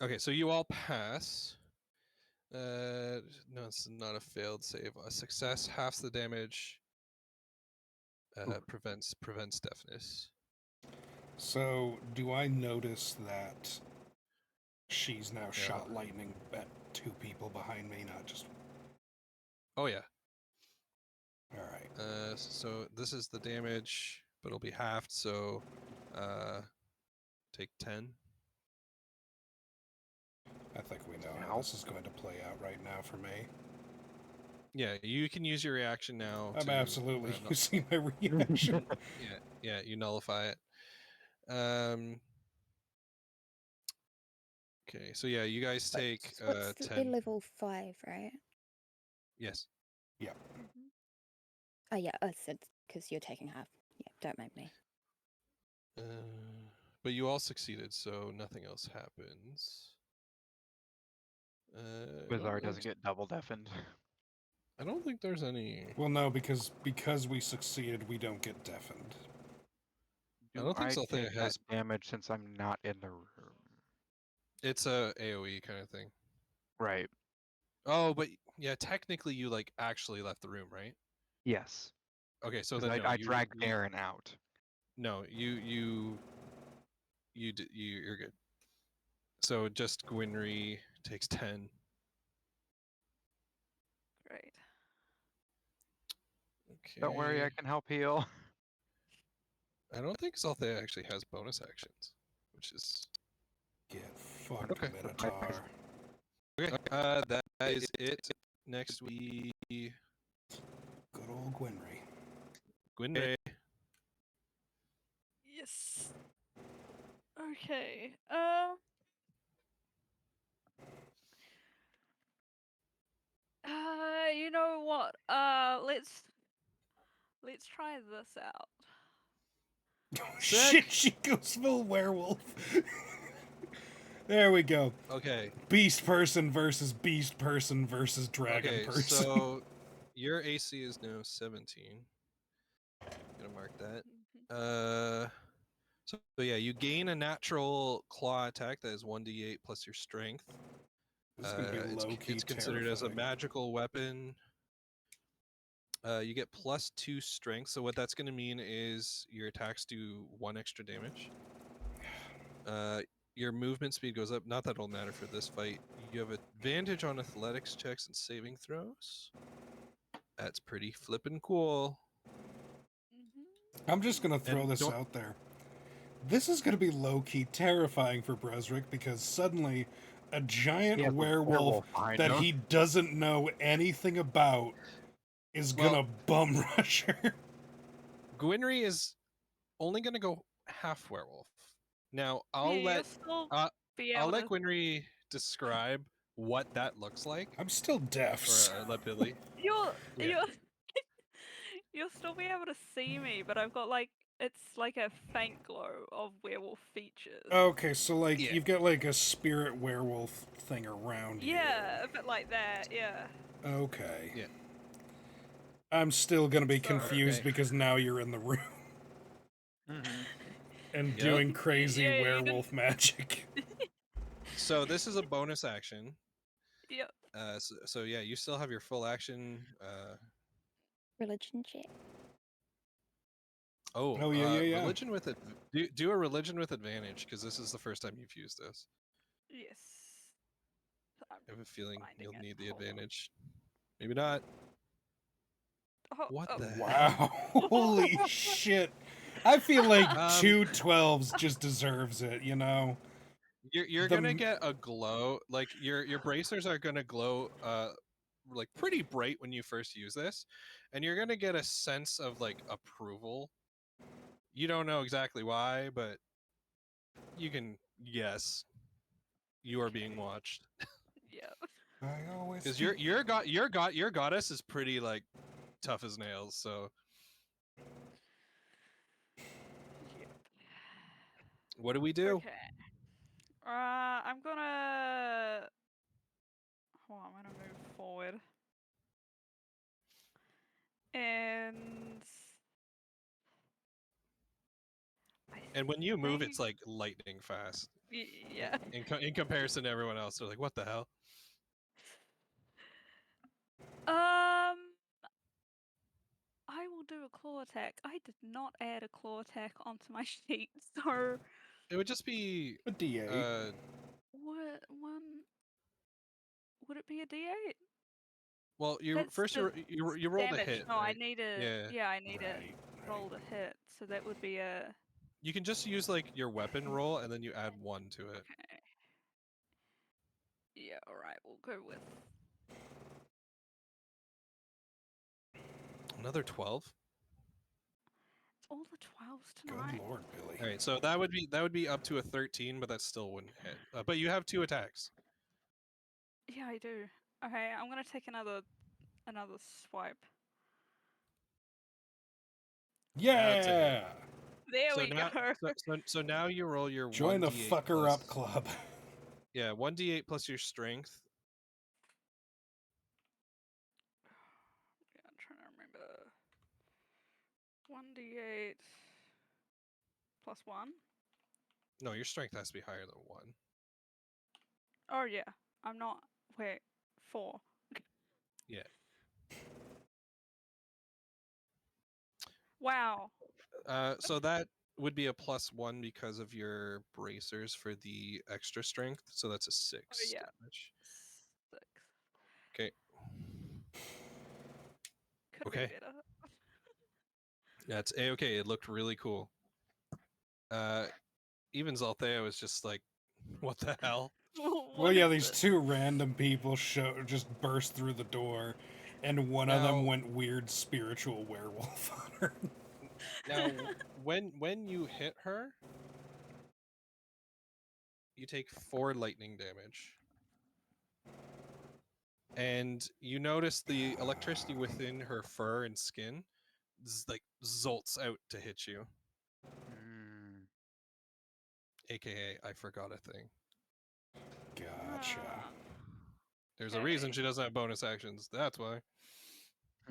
Okay, so you all pass. No, it's not a failed save. A success halves the damage. Prevents deafness. So, do I notice that she's now No. shot lightning at 2 people behind me, not just... Oh yeah. Alright. So this is the damage, but it'll be halved. So, take 10. I think we know how Ow. this is going to play out right now for me. Yeah, you can use your reaction now. I'm to, absolutely nu- using my reaction. yeah, you nullify it. Okay, so yeah, you guys take What's the 10. level 5, right? Yes. Mhm. Oh yeah, I said because you're taking half. Yeah, don't mind me. But you all succeeded, so nothing else happens. Bizarre What doesn't looks- get double deafened. I don't think there's any. Well, no, because we succeeded, we don't get deafened. I don't think I Salthea take has. that damage since I'm not in the room? It's a AOE kind of thing. Right. Oh, but yeah, technically you like actually left the room, right? Yes. Okay, so 'Cause then no, I dragged Aaron out. no, you're good. So just Gwynry takes 10. Great. Okay. Don't worry, I can help heal. I don't think Salthea actually has bonus actions, which is Get fucked, Okay. Minotaur. okay. That is it. Next we Good old Gwynry. Gwynry. Yes. Okay. You know what? Let's try this out. Shit, she goes full werewolf. There we go. Okay. Beast person versus dragon Okay. person. So your AC is now 17. Gonna mark that. Mhm. So yeah, you gain a natural claw attack that is 1d8 plus your strength. This is gonna be low-key It's considered as a terrifying. magical weapon. You get +2 strength. So what that's going to mean is your attacks do 1 extra damage. Your movement speed goes up. Not that it'll matter for this fight. You have advantage on athletics checks and saving throws. That's pretty flippin' cool. Mhm. I'm just gonna throw And this don't- out there. This is gonna be low-key terrifying for Bresrick because suddenly a giant He has a werewolf behind that him. he doesn't know anything about is Well- gonna bum rush her. Gwynry is only going to go half werewolf. Now Yeah, you'll still be I'll able let to. Gwynry describe what that looks like, I'm still deaf. or so- let Billy. You'll Yeah. you'll you'll still be able to see me, but I've got it's like a faint glow of werewolf features. Okay, so like Yeah. you've got like a spirit werewolf thing around Yeah, a bit like that. Yeah. you. Okay. Yeah. I'm still gonna be So- confused Okay. because now you're in the room Mhm. and Yep. doing crazy Yeah, you werewolf magic. So this is a bonus action. Yep. So yeah, you still have your full action. Religion check. Oh, yeah. Religion with it. Do a religion with advantage because this is the first time you've used this. Yes. I'm I have a feeling finding you'll it. need the Hold on. advantage. Maybe not. Oh, What oh, the Wow. Holy shit. I feel like Um, 2 12s just deserves it, you know? You're The gonna m- get a glow. Like your bracers are gonna glow. Like pretty bright when you first use this, and you're gonna get a sense of like approval. You don't know exactly why, but you can guess you are being watched. Yep. I always Because feel- your goddess is pretty like tough as nails. So Yep. what do we do? Okay. I'm gonna. Hold on, I'm gonna move forward. And And when you move, it's Maybe- like lightning fast. Yeah. In comparison to everyone else, they're like, "What the hell?" I will do a claw attack. I did not add a claw attack onto my sheet, so It would just be A D8. what one? Would it be a D8? well, you That's first the you rolled a damage. hit, No, I right? need a Yeah. I need right, a roll to hit. So that would be a You can just use like your weapon roll, and then you add 1 to it. okay. Yeah, all right. We'll go with Another 12. all the 12s Good tonight. lord, Billy. All right, so that would be up to a 13, but that still wouldn't hit. But you have 2 attacks. Yeah, I do. Okay, I'm gonna take another swipe. That's a hit. Yeah! There So we now, go. so now you roll your Join the 1d8 fucker up plus- club. Yeah, 1d8 plus your strength. Yeah, I'm trying to remember. 1d8 plus 1. No, your strength has to be higher than 1. Oh yeah, I'm not. Wait, 4. Yeah. Wow. So that would be a +1 because of your bracers for the extra strength. So that's a 6 yeah. damage. 6. Okay. Could Okay. be better. That's a-okay. It looked really cool. Even Zalthea was just like, what the hell? Well, What yeah, is these it? two random people just burst through the door, and one of them Now- went weird spiritual werewolf on her. Now, when you hit her, you take 4 lightning damage. And you notice the electricity within her fur and skin like zolts out to hit you. Mm. AKA, I forgot a thing. Gotcha. Ah, There's a reason okay. she doesn't have bonus actions. That's why.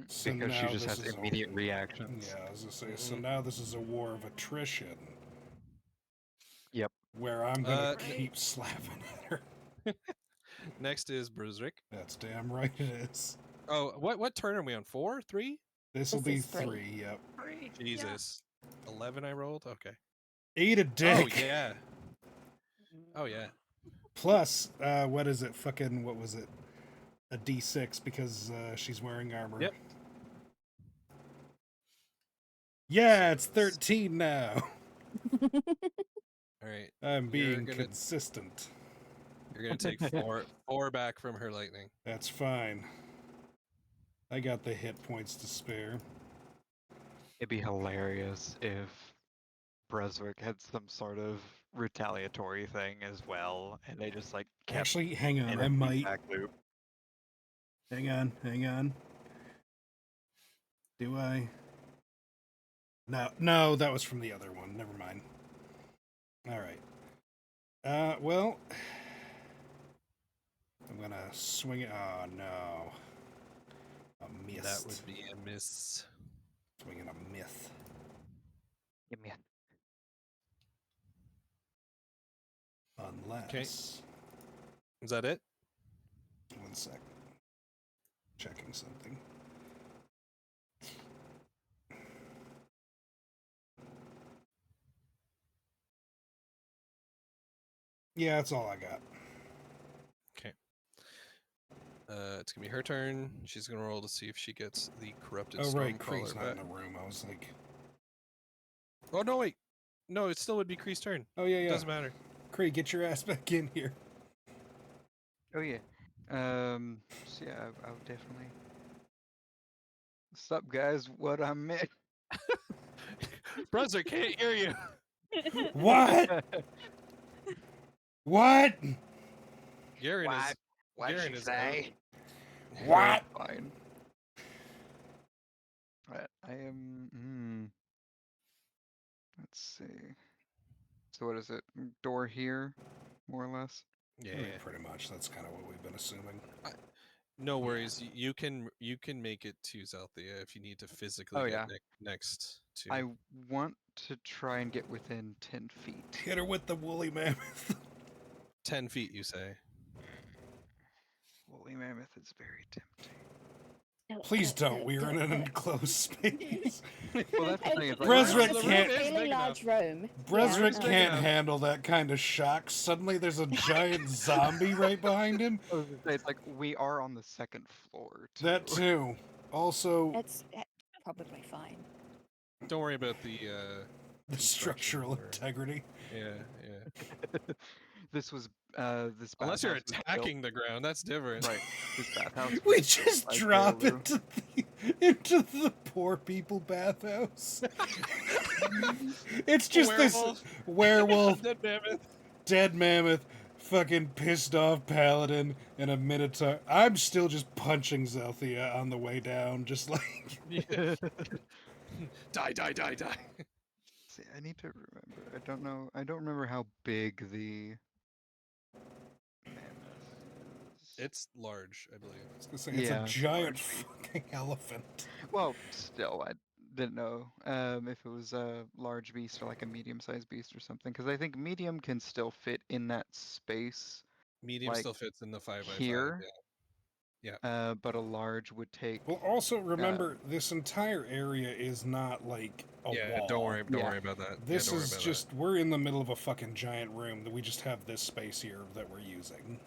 So Because she now just this has is immediate all- reactions. Yeah, I was gonna say, so Mhm. now this is a war of attrition. Yep. Where I'm gonna Right. keep slapping at her. Next is Bruzrik. That's damn right it is. Oh, what turn are we on? 4? 3? This'll This be is 3. 3, yep. 3. Jesus. 11 I rolled? Okay. Eat a dick! Oh, yeah. Oh, yeah. Plus, what is it? Fucking, what was it? A D6 because she's wearing armor. Yep. Yeah, So it's it's- 13 now. All right. I'm You're being gonna- consistent. You're going to take 4 back from her lightning. That's fine. I got the hit points to spare. It'd be hilarious if Brunswick had some sort of retaliatory thing as well, and they just like kept Actually, hang on. in I a might. feedback loop. Hang on. Do I? No, that was from the other one. Never mind. All right. Well, I'm gonna swing it. Oh no, a mist. That would be a miss. Swinging a myth. Give me a Unless. Is that it? 1 sec. Checking something. Yeah, that's all I got. Okay. It's gonna be her turn. She's gonna roll to see if she gets the corrupted Oh right, Stormcaller Kree's not back. in the room. I was like, Oh no, wait. No, it still would be Kree's turn. oh yeah, yeah. Doesn't matter. Kree, get your ass back in here. Oh yeah. So yeah, I'll definitely. What's up, guys? What I meant. Brother, can't hear you. What? What? Garen is. What'd Garen she is out. say? What? Fine. Right, I am. Let's see. So what is it? Door here, more or less. Yeah. I mean, pretty much. That's kind of what we've been assuming. No worries. You can make it to Zalthea if you need to physically Oh, get yeah. next. 2. I want to try and get within 10 feet. Hit her with the woolly mammoth. 10 feet, you say? Woolly mammoth is very tempting. Please don't. We're in an enclosed space. Well, that's the thing. It's like, Brezrek it's can't- a It's fairly big large room. Brezrek Yeah, big can't enough. handle that kind of shock. Suddenly there's a giant zombie right behind him. I was gonna say, it's like we are on the 2nd floor. Too. That too. Also, it's probably fine. Don't worry about the the construction structural or- integrity. yeah. This was this. Unless you're bathhouse was built- attacking the ground, that's different. Right. This bathhouse. We was built just by drop Beowulf. into the poor people bathhouse. It's just Werewolf. this werewolf, Dead mammoth. dead mammoth, fucking pissed off paladin, and a minotaur. I'm still just punching Zelthia on the way down, just like Yeah. Die, die, die, die. See, I need to remember. I don't know. I don't remember how big the mammoth is. It's large, I believe. I was gonna say, it's Yeah, a it's giant large. fucking elephant. Well, still, I didn't know if it was a large beast or like a medium-sized beast or something. Because I think medium can still fit in that space Medium Like, still fits in the 5x5. here. Yeah. But a large would take. Well, also remember, this entire area is not like a Yeah, wall. don't worry. Don't Yeah. worry about that. This don't worry is about just, we're in the middle of a fucking giant room that we just have this space here that we're using.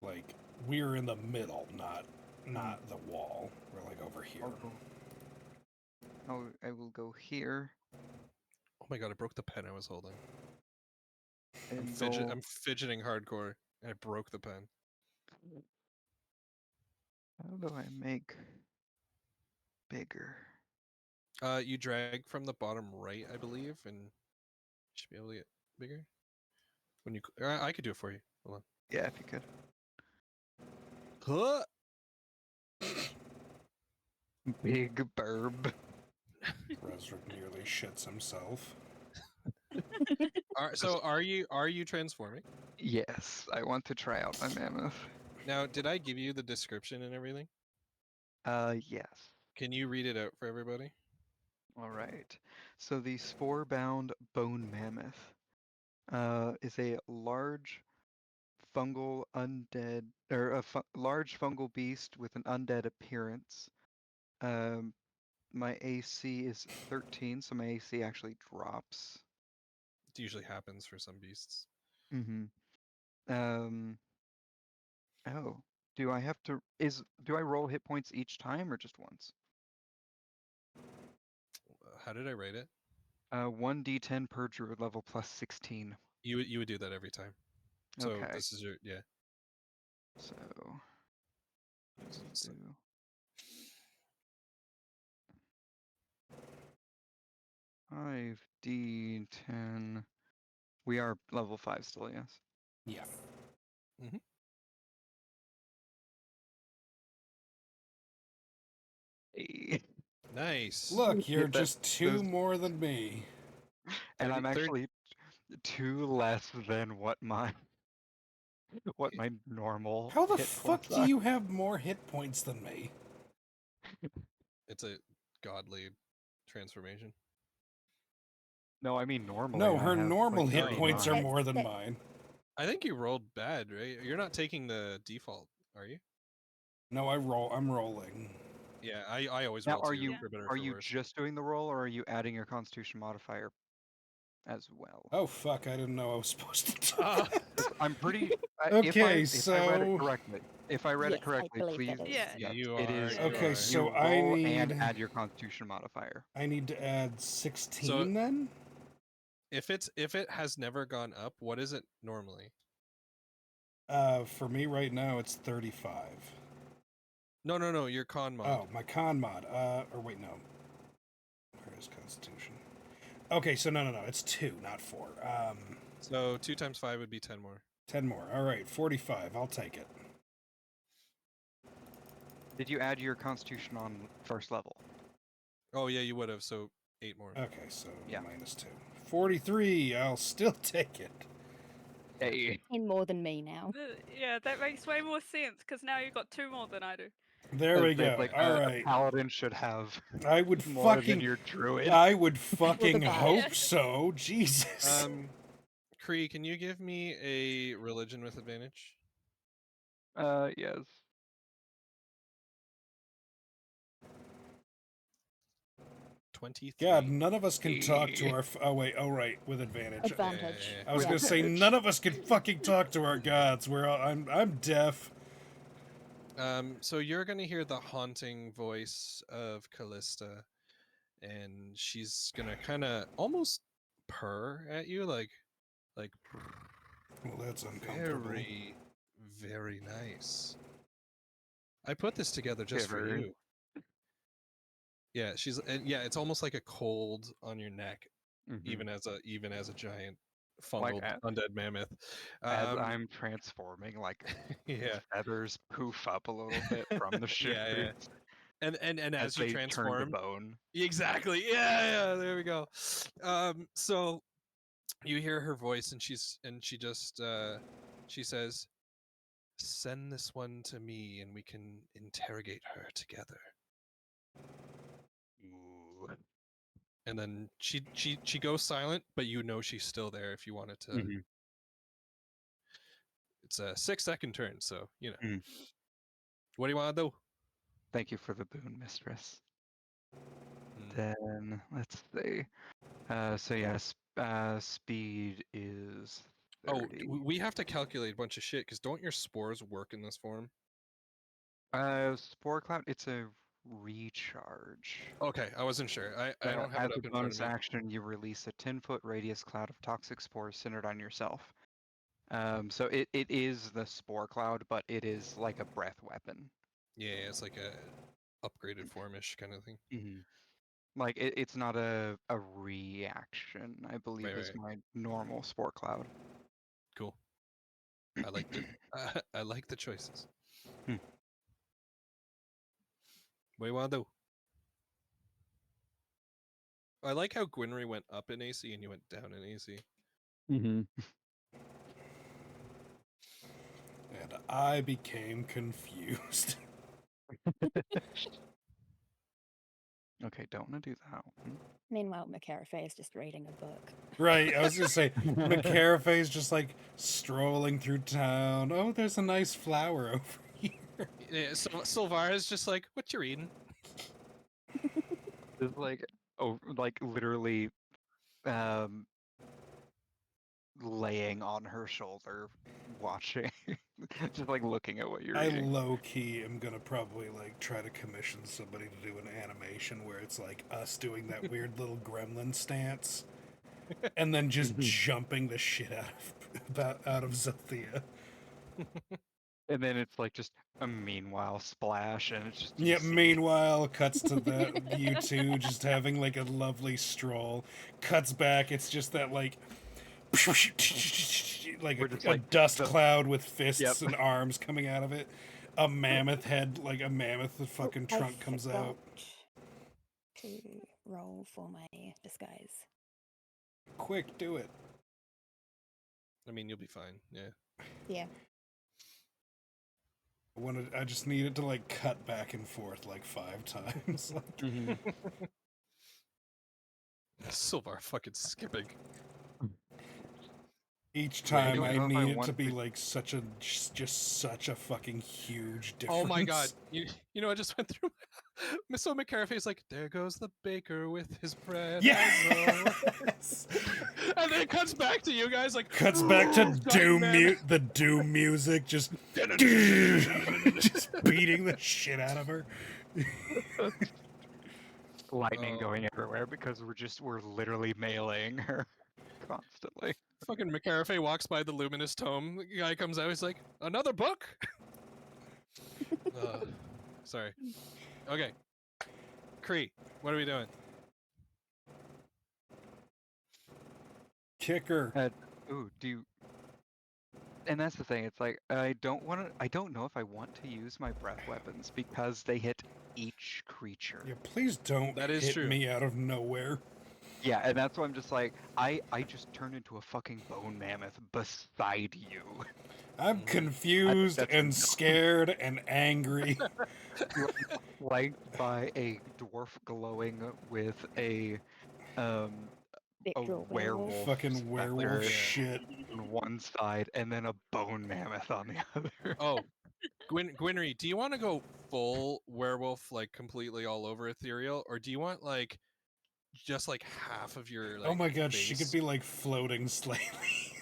Like, we're in the middle, not the wall. We're like over here. I will go here. that. Oh my god! I broke the pen I was holding. I'm, And I'm fidgeting hardcore, and I broke the pen. How do I make bigger? You drag from the bottom right, I believe, and you should be able to get bigger. When you, I could do it for you. Hold Yeah, if you could. on. Big burb. Resrick nearly shits himself. So are you transforming? Yes, I want to try out my mammoth. Now, did I give you the description and everything? Yes. Can you read it out for everybody? All right. So the spore-bound bone mammoth is a large fungal undead, or a large fungal beast with an undead appearance. My AC is 13, so my AC actually drops. It usually happens for some beasts. Mm-hmm. Oh, do I have to? Do I roll hit points each time or just once? How did I write it? 1d10 per druid level plus 16. You would do that every time. So Okay. this is your So let's So- do 5d10. We are level 5 still, yes. Yeah. Hey. Nice. Look, you're that- just two those- more than me. And I'm 30 actually 2 less than what my normal. How the hit fuck points do are. you have more hit points than me? It's a godly transformation. No, I mean normally. No, I her have, normal like, hit 39. points are That's- more than that- mine. I think you rolled bad, right? You're not taking the default, are you? No, I'm rolling. Yeah, I always Now, roll are too, you for better or are for you worse. just doing the roll, or are you adding your Constitution modifier as well? Oh fuck! I didn't know I was supposed to do Ah. that. I'm pretty. Okay, if I read it so- correctly, if I read Yes, it I correctly, believe please. that is. Yeah. Yeah, yes, you it are, is. you Okay, are. so you I roll need- and add your Constitution modifier. I need to add 16 then. If it has never gone up, what is it normally? For me right now it's 35. No, your con mod. Oh, my con mod. Or wait, no. Where is Constitution? Okay, so no, it's 2, not 4. So 2 times 5 would be 10 more. 10 more. All right, 45. I'll take it. Did you add your Constitution on first level? Oh yeah, you would have. So 8 more. Okay, so Yeah. minus 2. 43. I'll still take it. Hey. 10 more than me now. Yeah, that makes way more sense because now you've got 2 more than I do. There we go. Like All a right. paladin should have I would more than fucking. your druid. I would fucking bard. hope so. Jesus. Kree, can you give me a religion with advantage? Yes. 23. God, none of us can talk to our. Oh wait. Oh right, with advantage. Advantage. I was Yeah. gonna say none of us can fucking talk to our gods. I'm deaf. So you're gonna hear the haunting voice of Callista, and she's gonna kind of almost purr at you, like, Well, that's uncomfortable. very, very nice. I put this together just for Shiver. you. Yeah, and yeah, it's almost like a cold on your neck, Mhm. even as a giant Like fungal undead mammoth. as I'm transforming, like Yeah, feathers poof up a little bit from the yeah, shivers and as as you they turn to transform, bone. exactly, yeah, there we go. So you hear her voice, and she just she says, "Send this one to me, and we can interrogate her together." Ooh. And then she goes silent, but you know she's still there if you wanted to. Mhm. It's a 6-second turn, so you know. Mm. What do you want to do? Thank you for the boon, mistress. Mm. Then let's see. So yes, speed is Oh, 30. we have to calculate a bunch of shit because don't your spores work in this form? Spore cloud. It's a recharge. Okay, I wasn't sure. I don't have As it a up in front bonus of me. action, you release a 10-foot radius cloud of toxic spores centered on yourself. So it is the spore cloud, but it is like a breath weapon. Yeah, it's like a upgraded formish kind of thing. Mm-hmm. Like it's not a reaction, I believe, is Right. my normal spore cloud. Cool. I liked it. I like the choices. Hmm. What do you want to do? I like how Gwynry went up in AC and you went down in AC. Mm-hmm. And I became confused. Okay, don't want to do that one. Meanwhile, Macarafe is just reading a book. Right, I was gonna say, Macarafe's just like strolling through town. Oh, there's a nice flower over here. Yeah, so Sylvara's just like, what you reading? Just like literally laying on her shoulder, watching, just like looking at what you're I reading. low key am gonna probably like try to commission somebody to do an animation where it's like us doing that weird little gremlin stance, and then just jumping the shit out of Zethia. And then it's like just a meanwhile splash, and it's just Yeah. you see- Meanwhile, cuts to you two just having like a lovely stroll. Cuts back. It's just that like. Like We're just a like dust the- cloud with fists Yep. and arms coming out of it. A mammoth head, like a mammoth, the fucking I trunk comes out. forgot to roll for my disguise. Quick, do it. I mean, you'll be fine. Yeah. Yeah. I just need it to like cut back and forth like 5 times. Mhm. Sylvar fucking skipping. Each Wait, I time don't I know if I need it want to be to- like just such a fucking huge difference. Oh my god. You know I just went through So Macarafe's like, there goes the baker with his bread. Yes. And then it cuts back to you guys like Cuts back to giant man. the doom music, just just beating the shit out of her. lightning Oh. going everywhere because we're literally meleeing her constantly. Fucking Macarafe walks by the luminous tome. The guy comes out, he's like, another book? Sorry. Okay. Kree, what are we doing? Kicker. Ooh, and that's the thing, it's like I don't know if I want to use my breath weapons because they hit each creature. Yeah, please don't That is hit true. me out of nowhere. Yeah, and that's why I'm just like, I just turned into a fucking bone mammoth beside you. I'm Mhm. confused that's and enough. scared and angry. You are flanked by a dwarf glowing with a Spectral werewolf. werewolf Fucking werewolf specter Yeah. shit. on one side and then a bone mammoth on the other. Oh, Gwynry, do you want to go full werewolf, like completely all over ethereal, or do you want like just like half of your like Oh my god, she could face? be like floating slightly.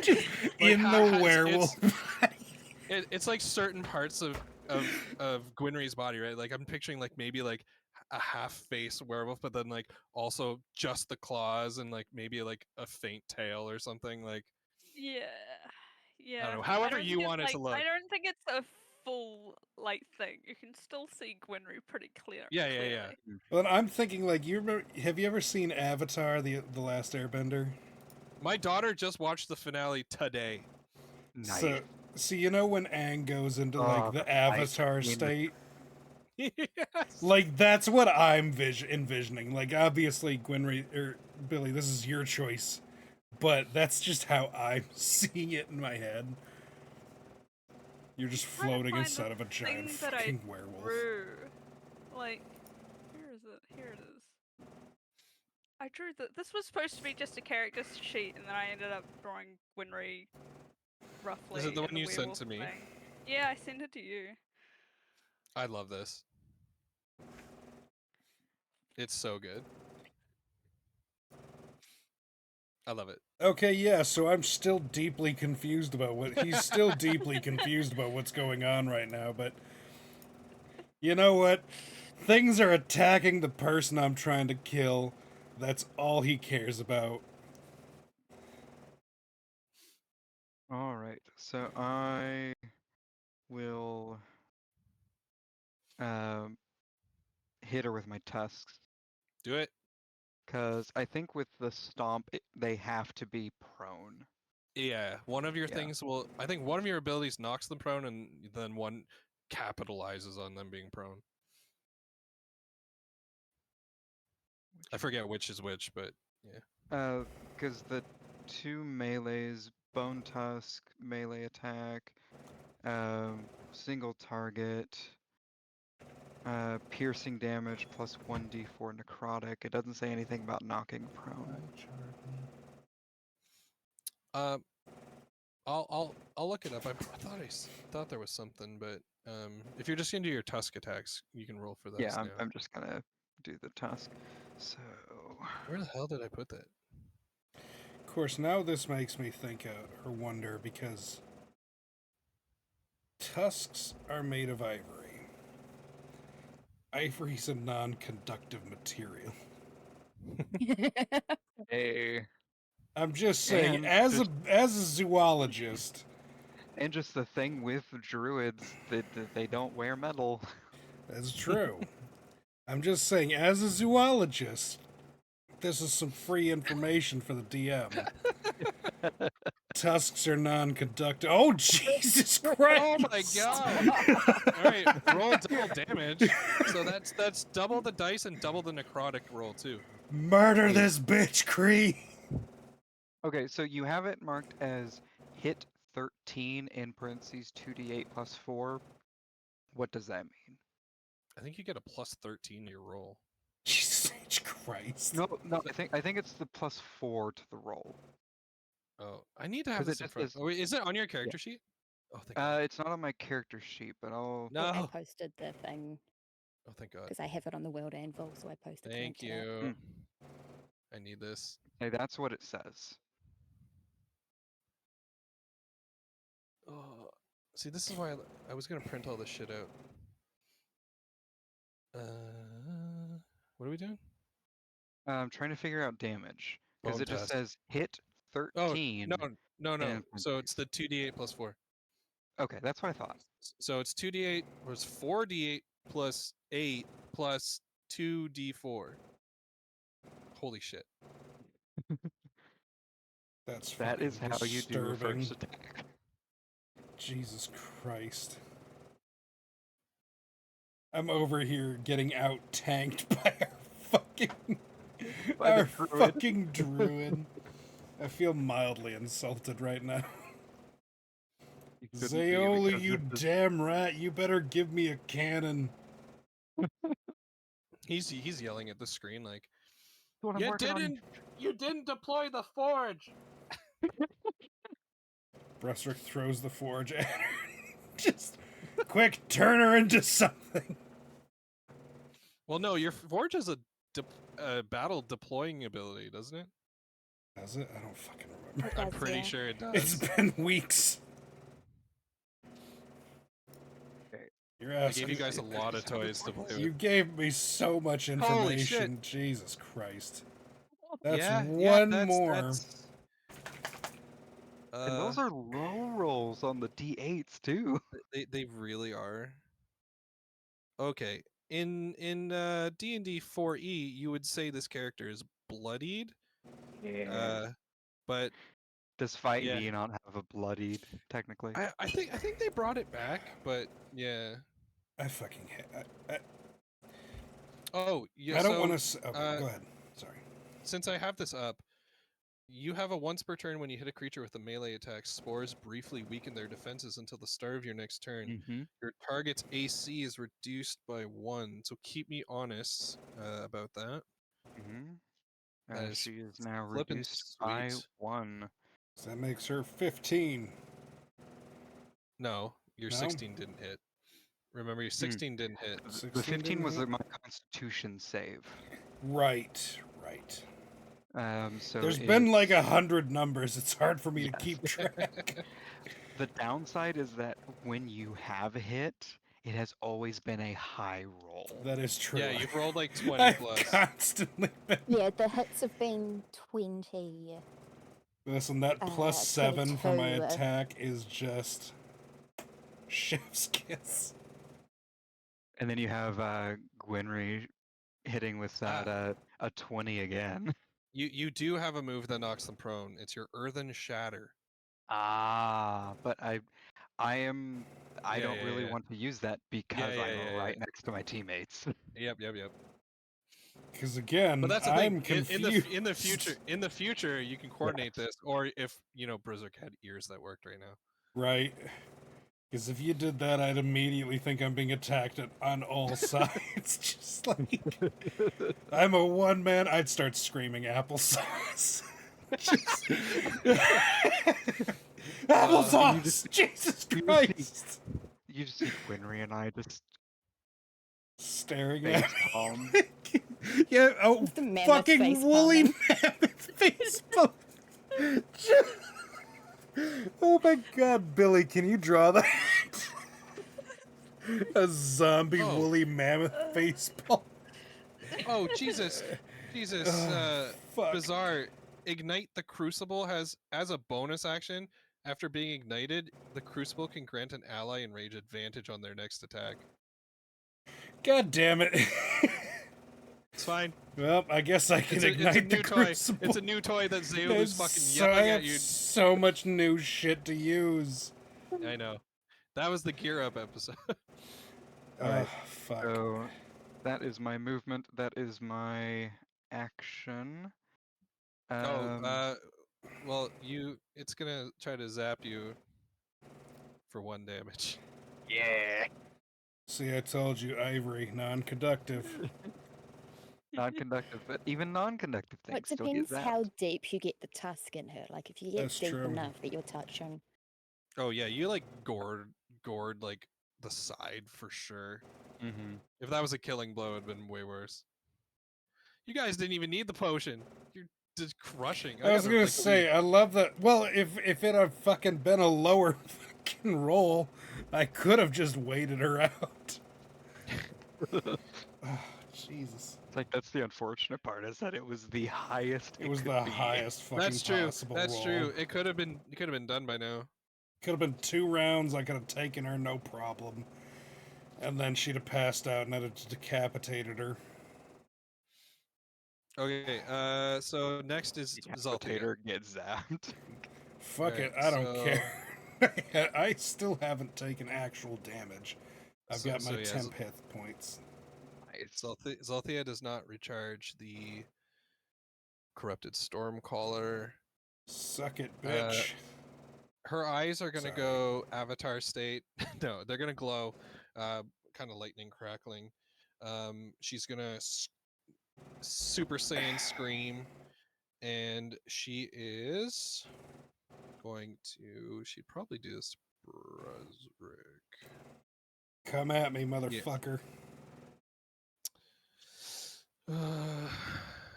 Just Like in the it's werewolf body. it's like certain parts of Gwynry's body, right? Like I'm picturing like maybe like a half face werewolf, but then like also just the claws and like maybe like a faint tail or something. Like Yeah. Yeah. I don't know. However don't you think it's want it to look. I don't think it's a full like thing. You can still see Gwynry pretty Yeah. clearly. But I'm thinking like you remember, have you ever seen Avatar the Last Airbender? My daughter just watched the finale today. So you know when Aang goes into Oh, like the the fight Avatar between state? Yes. Like that's what I'm envisioning. Like obviously Gwynry or Billy, this is your choice, but that's just how I'm seeing it in my head. You're just Trying to floating find inside the of a giant thing that I fucking werewolf. drew. Like, where is it? Here it is. I drew this was supposed to be just a character sheet, and then I ended up drawing Gwynry roughly. Is it the in one you sent werewolf to me? thing. Yeah, I sent it to you. I love this. It's so good. I love it. Okay, yeah, so I'm still deeply confused about what he's still deeply confused about what's going on right now, but you know what? Things are attacking the person I'm trying to kill. That's all he cares about. All right, so I will um, hit her with my tusks Do it. because I think with the stomp they have to be prone. Yeah. One of your Yeah. things will. I think one of your abilities knocks them prone, and then one capitalizes on them being prone. I forget which is which, but yeah. Because the two melees, bone tusk, melee attack, single target, piercing damage plus 1d4 necrotic. It doesn't say anything about knocking prone. I'll look it up. I thought there was something, but if you're just gonna do your tusk attacks, you can roll for those Yeah, now. I'm just gonna do the tusk. So Where the hell did I put that? Of course, now this makes me think or wonder because tusks are made of ivory. Ivory's a non-conductive material. hey, I'm just saying, and as just, a zoologist, and just the thing with druids that they don't wear metal. that's true. I'm just saying, as a zoologist, this is some free information for the DM. Tusks are non-conductive. Oh Jesus Christ! Oh my god! All right, roll double damage. So that's double the dice and double the necrotic roll too. Murder this bitch, Cree! Okay, so you have it marked as hit 13 in parentheses 2d8 plus 4. What does that mean? I think you get a plus 13 to your roll. Jesus H. Christ. No, I think it's the plus 4 to the roll. Oh, I need to have 'Cause this it in just front. says- Oh, wait, is it on your character sheet? Oh, thank God. It's not on my character sheet, but I'll. No. I posted the thing Oh, thank God. because I have it on the World Anvil, so I posted. to Thank link to that. you. I need this. Hey, that's what it says. Oh, see, this is why I was gonna print all this shit out. What are we doing? I'm trying to figure out damage because Bone it just test. says hit Oh 13. no. and So it's the parentheses. 2d8 plus 4. Okay, that's what I thought. So it's 2d8 was 4d8 plus 8 plus 2d4. Holy shit. That's That is fucking how you do a disturbing. first attack. Jesus Christ. I'm over here getting out tanked by our fucking By the Our druid. fucking druid. I feel mildly insulted right now. You couldn't be Zaoli, because you this is damn rat! You better give me a cannon. He's yelling at the screen like, what I'm "You working on. didn't deploy the forge." Brustrick throws the forge at her. Just quick, turn her into something. Well, no, your forge has a battle deploying ability, doesn't it? Does it? I don't fucking remember. It I'm does, pretty yeah. sure it It's does. been weeks. Okay. You're I gave you asking. guys a lot of toys to play You with. gave me so much Holy shit. information. Jesus Christ. That's Yeah, one more. And those are low rolls on the D8s too. They really are. Okay, in D&D 4E, you would say this character is bloodied. But Does Fight yeah, D not have a bloodied technically? I think they brought it back, but yeah. I fucking hate. Oh yeah. I don't So want to. Okay, go ahead. Sorry. since I have this up, you have a once per turn when you hit a creature with a melee attack, spores briefly weaken their defenses until the start of your next turn. Mm-hmm. Your target's AC is reduced by 1, so keep me honest about that. Mm-hmm. That is She is now flippin' reduced by sweet. 1. So that makes her 15. No, your No? 16 didn't hit. Remember, your 16 didn't hit. The 16 15 didn't was hit? my Constitution save. Right. So There's been like it's- 100 numbers. It's hard for me to Yes. keep track. The downside is that when you have a hit, it has always been a high roll. That is true. Yeah, you've rolled like 20 I've plus. constantly been. Yeah, the hits have been 20. Listen, that plus 7 for my 22. attack is just chef's kiss. And then you have Gwynry hitting with that a 20 again. You do have a move that knocks them prone. It's your Earthen Shatter. But I Yeah, don't yeah, really yeah. want to use that because yeah, I'm yeah, right yeah. next to my teammates. Yep. Because again, But that's the I'm thing. confused. In the future, you can coordinate this, or if Berserk had ears that worked right now. Right. Because if you did that, I'd immediately think I'm being attacked on all sides. Just like I'm a one man. I'd start screaming applesauce. Just... applesauce! Jesus Christ! You just see Gwynry and I just Staring face at palm. yeah. Oh, The mammoth fucking face woolly palming. mammoth face palm. Oh my God, Billy, can you draw that? A zombie Oh. woolly mammoth face palm. Oh Jesus! Fuck. Bizarre. Ignite the Crucible has as a bonus action. After being ignited, the Crucible can grant an ally enrage advantage on their next attack. God damn it. It's fine. Well, I guess I can ignite the new toy. crucible. It's a new toy that Zeolu's It's fucking so, I yelling have at you. so much new shit to use. I know. That was the Gear Up episode. Alright, fuck. So that is my movement. That is my action. Well, it's gonna try to zap you for 1 damage. Yeah. See, I told you, Ivory, non-conductive. Non-conductive, but even non-conductive Well, things it still get depends zapped. how deep you get the tusk in her. Like, if you get That's deep true. enough that you're touching. Oh yeah, you like gored like the side for sure. Mm-hmm. If that was a killing blow, it'd been way worse. You guys didn't even need the potion. You're just crushing. I was gotta, gonna like, say, I love that. Well, if it had fucking been a lower fucking roll, I could have just waited her out. Oh, Jesus. It's like that's the unfortunate part is that it was the highest. It was could the be. highest fucking That's true. possible That's roll. true. It could have been done by now. Could have been 2 rounds. I could have taken her, no problem. And then she'd have passed out and I'd have decapitated her. Okay. So next is Zalthia. Decapitator gets zapped. Fuck it, Alright, I don't so- care. I still haven't taken actual damage. I've got my yeah, temp hit points. Nice. Zalthia does not recharge the corrupted Stormcaller. Suck it, Uh, bitch. Her eyes are gonna Sorry. go Avatar state. No, they're gonna glow, kind of lightning crackling. She's gonna Super Saiyan scream, and she is going to. She'd probably do this to Bruzrick. Come at me, motherfucker.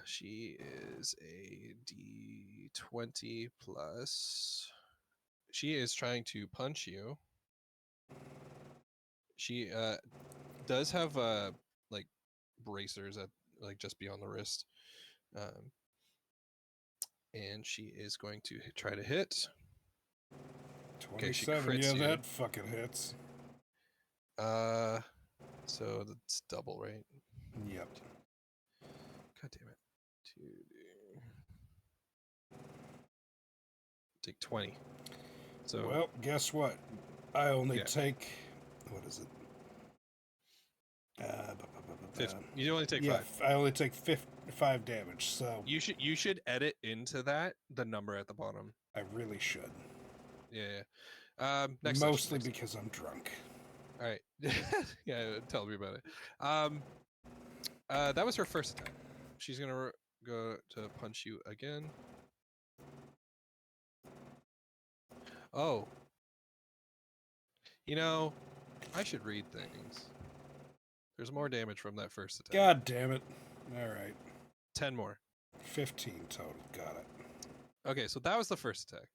She is a D20 plus. She is trying to punch you. She does have like bracers at like just beyond the wrist, and she is going to try to hit. Okay, she 27. crits Yeah, you. that fucking hits. So that's double, right? Yep. God damn it. Take 20. So Well, guess what? I only Yeah. take. What is it? you only take yeah, 5. I only take 5 damage, so You should edit into that the number at the bottom. I really should. Yeah. Next Mostly session. because I'm drunk. All right. Yeah, tell me about it. That was her first attack. She's gonna go to punch you again. Oh. You know, I should read things. There's more damage from that first attack. God damn it. Alright. 10 more. 15 total. Got it. Okay, so that was the first attack.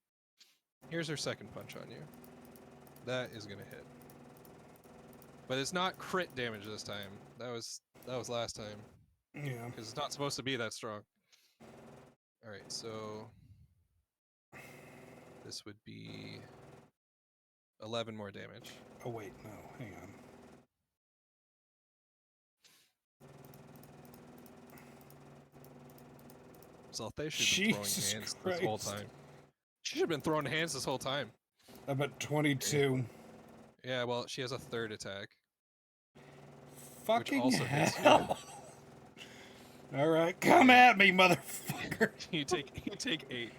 Here's her second punch on you. That is gonna hit. But it's not crit damage this time. That was last time. Yeah. Because it's not supposed to be that strong. Alright, so this would be 11 more damage. Oh, wait. No. Hang on. Zalthe should have been Jesus throwing hands this whole Christ. time. She should have been throwing hands this whole time. I'm at 22. Yeah, well, she has a third attack. Fucking also hits you. hell. Alright, come at me, motherfucker. you take 8.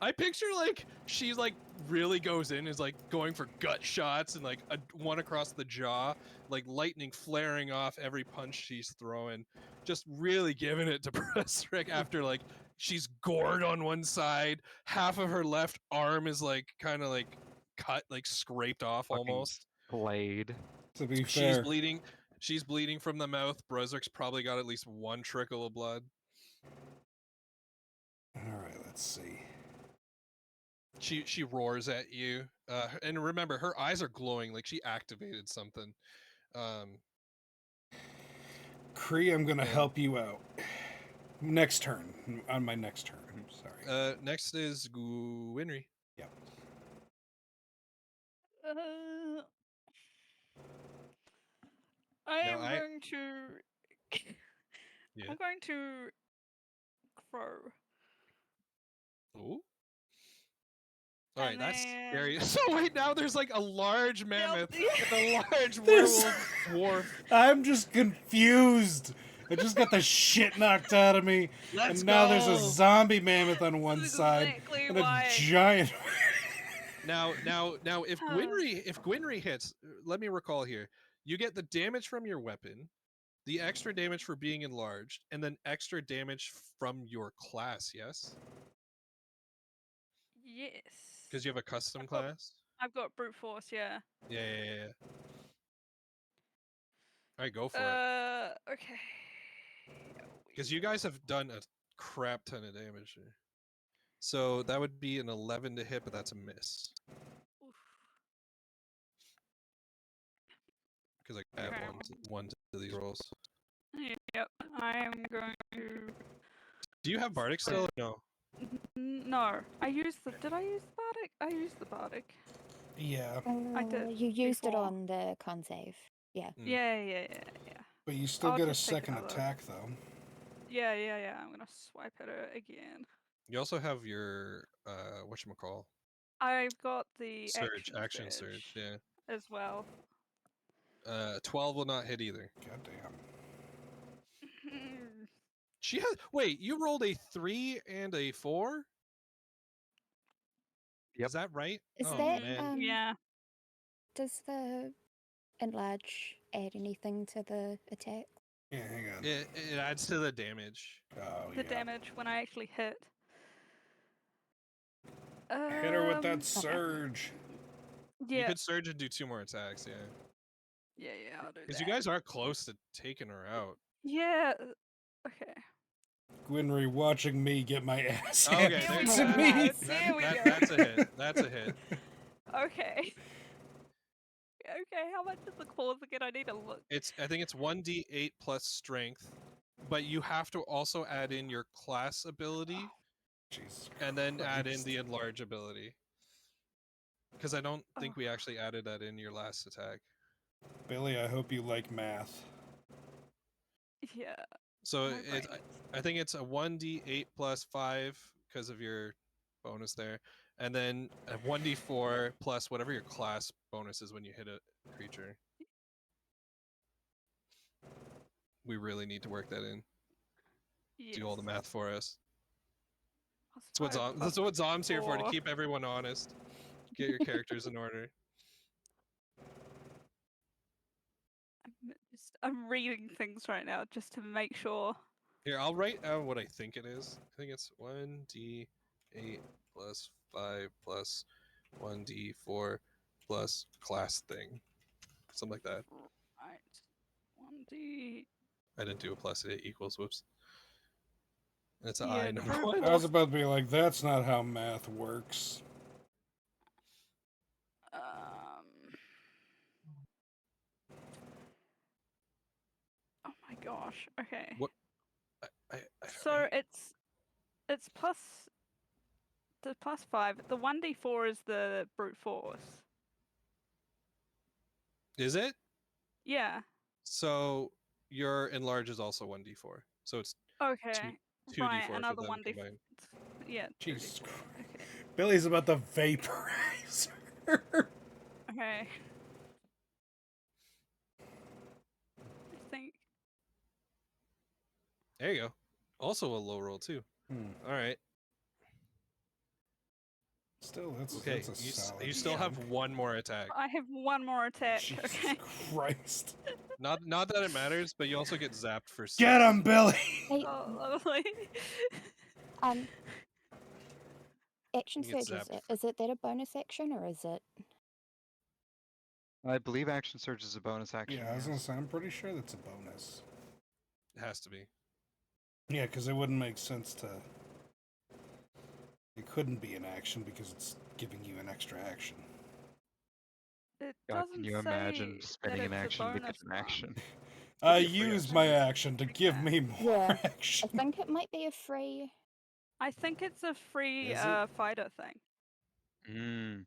I picture like she's like really goes in, is like going for gut shots and like one across the jaw, like lightning flaring off every punch she's throwing, just really giving it to Bruzrick after like she's gored on one side, half of her left arm is like kind of like cut, like scraped off Fucking almost. Blade. To be She's fair. bleeding. She's bleeding from the mouth. Bruzrick's probably got at least one trickle of blood. Alright, let's see. She roars at you, and remember, her eyes are glowing like she activated something. Kree, I'm gonna Yeah. help you out. Next turn. On my next turn. I'm sorry. Next is Gwynry. Yep. I No, am I- going to. Yeah. I'm going to crow. Ooh. All right, And that's then- scary. So wait, now there's like a large mammoth yeah. and a large There's- werewolf dwarf. I'm just confused. I just got the shit knocked out of me. Let's and now go. there's a zombie mammoth on one This is side exactly and a why. giant. Now, if Gwynry hits, let me recall here. You get the damage from your weapon, the extra damage for being enlarged, and then extra damage from your class. Yes, Yes. because you have a custom I've got- class. I've got brute force, yeah. Yeah. All right, go for it. Okay. Because you guys have done a crap ton of damage here. So that would be an 11 to hit, but that's a miss. Oof. Because I add Okay. one to these rolls. Yep. I am going to. Do you have Bardic still? Or no. No, I used the. Did I use the bardic? I used the bardic. Yeah, I did You used it before. on the con save. Yeah. Mm. Yeah. but you still I'll get a just take second another. attack though. Yeah. I'm gonna swipe at her again. You also have your whatchamacall? I've got the Action surge, yeah. as well. 12 will not hit either. God damn. She has. Wait, you rolled a 3 and a 4. Yep. Is that right? Is Oh that man. Yeah. does the enlarge add anything to the attack? Yeah, hang on. It adds to the damage. Oh, The yeah. damage when I actually hit. Hit her with that Um, surge. You Yeah. could surge and do 2 more attacks, yeah. Yeah, I'll do Because that. you guys are close to taking her out. Yeah. Okay. Gwynry watching me get my ass Oh, handed okay, There we to go. me. There we go. That's a hit. That's a hit. Okay. Okay, how much is the claws again? I need to look. I think it's 1d8 plus strength, but you have to also add in your class ability Jesus and then add in Christ. the enlarge ability. Because I don't think Oh. we actually added that in your last attack. Billy, I hope you like math. Yeah. So My brain. I think it's a 1d8 plus 5 because of your bonus there, and then a 1d4 plus whatever your class bonus is when you hit a creature. We really need to work that in. Do all the Yes. math for us. Plus That's what 5 Zom, plus that's what Zom's here for, to 4. keep everyone honest. Get your characters in order. I'm reading things right now just to make sure. Here, I'll write out what I think it is. I think it's 1d8 plus 5 plus 1d4 plus class thing. Something like that. Right. 1d. I didn't do a plus, it equals, whoops. That's an Yeah, I number brute one. I was force. about to be like, that's not how math works. Oh my gosh. Okay. What? So it's plus the plus 5. The 1d4 is the brute force. Is it? Yeah. So your enlarge is also 1d4. So it's Okay. 2d4 Right. for Another them 1d4. combined. Yeah. Jesus 2d4. Christ. Okay. Billy's about to vaporize her. Okay. I think. There you go. Also a low roll too. All right. Still, that's Okay. a You solid you still have chunk. one more attack. I have one more attack. Jesus Okay. Christ. Not that it matters, but you also get zapped for 6. Get him, Billy! Hey, Oh, lovely. action You get surge, zapped is it that a bonus action or is it? I believe action surge is a bonus action. Yeah, I was gonna yes. say, I'm pretty sure that's a bonus. It has to be. Yeah, because it wouldn't make sense to... It couldn't be an action because it's giving you an extra action. It God, doesn't can you imagine say spending that an it's a action to get bonus an one. action? I be a free used action. my action to give Okay. me more Yeah. I action. think it might be a free. I think it's a free Is it? fighter thing. Mm.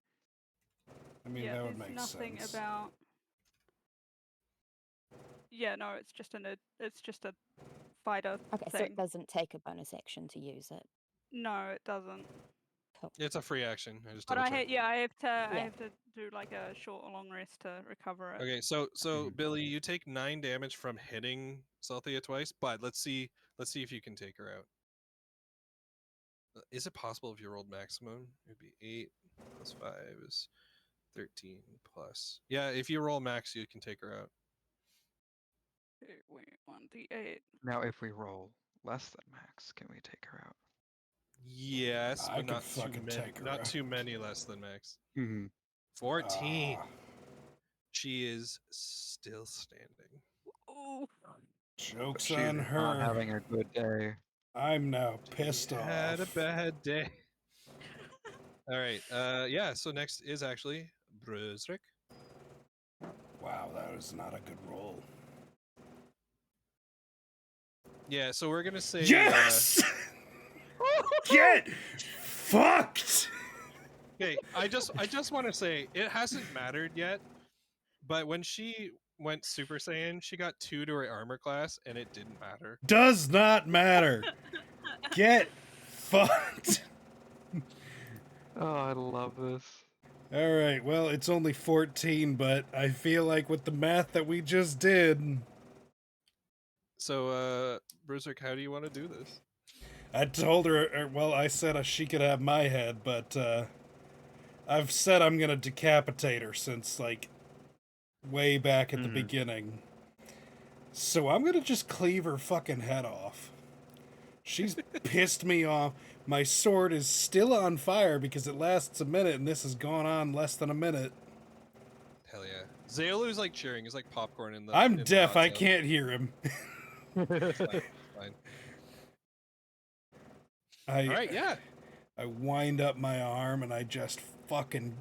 I mean, Yeah, that there's would make nothing sense. about. Yeah, no, it's just a fighter Okay, so thing. it doesn't take a bonus action to use it. No, it doesn't. Cool. It's a free action. I just But double I checked. I have to I Yeah. have to do like a short or long rest to recover it. Okay, so Billy, you take 9 damage from hitting Salthea twice, but let's see if you can take her out. Is it possible if you rolled maximum? It'd be 8 plus 5 is 13 plus. Yeah, if you roll max, you can take her out. Okay, wait, 1d8. Now, if we roll less than max, can we take her out? Yes, I but could not too fucking many. take her Not out. too many less than max. Mm-hmm. 14. Ah, She is still standing. Oh, joke's She's on not her. having a good day. I'm now pissed She had a off. bad day. All right. Yeah. So next is actually Bruzrik. Wow, that was not a good roll. Yeah. So we're gonna say. Yes! Get fucked! Okay. I just want to say it hasn't mattered yet, but when she went Super Saiyan, she got 2 to her armor class, and it didn't matter. Does not matter. Get fucked. Oh, I love this. All right, well, it's only 14, but I feel like with the math that we just did, So, Berserk, how do you want to do this? I told her, well, I said she could have my head, but I've said I'm gonna decapitate her since, like, way back at the beginning. So I'm gonna just cleave her fucking head off. She's pissed me off. My sword is still on fire because it lasts a minute, and this has gone on less than a minute. Hell yeah. Zaelu's like cheering. He's like popcorn in the. I'm in the deaf, hot I tub. can't hear him. Fine. I All right, yeah. I wind up my arm and I just fucking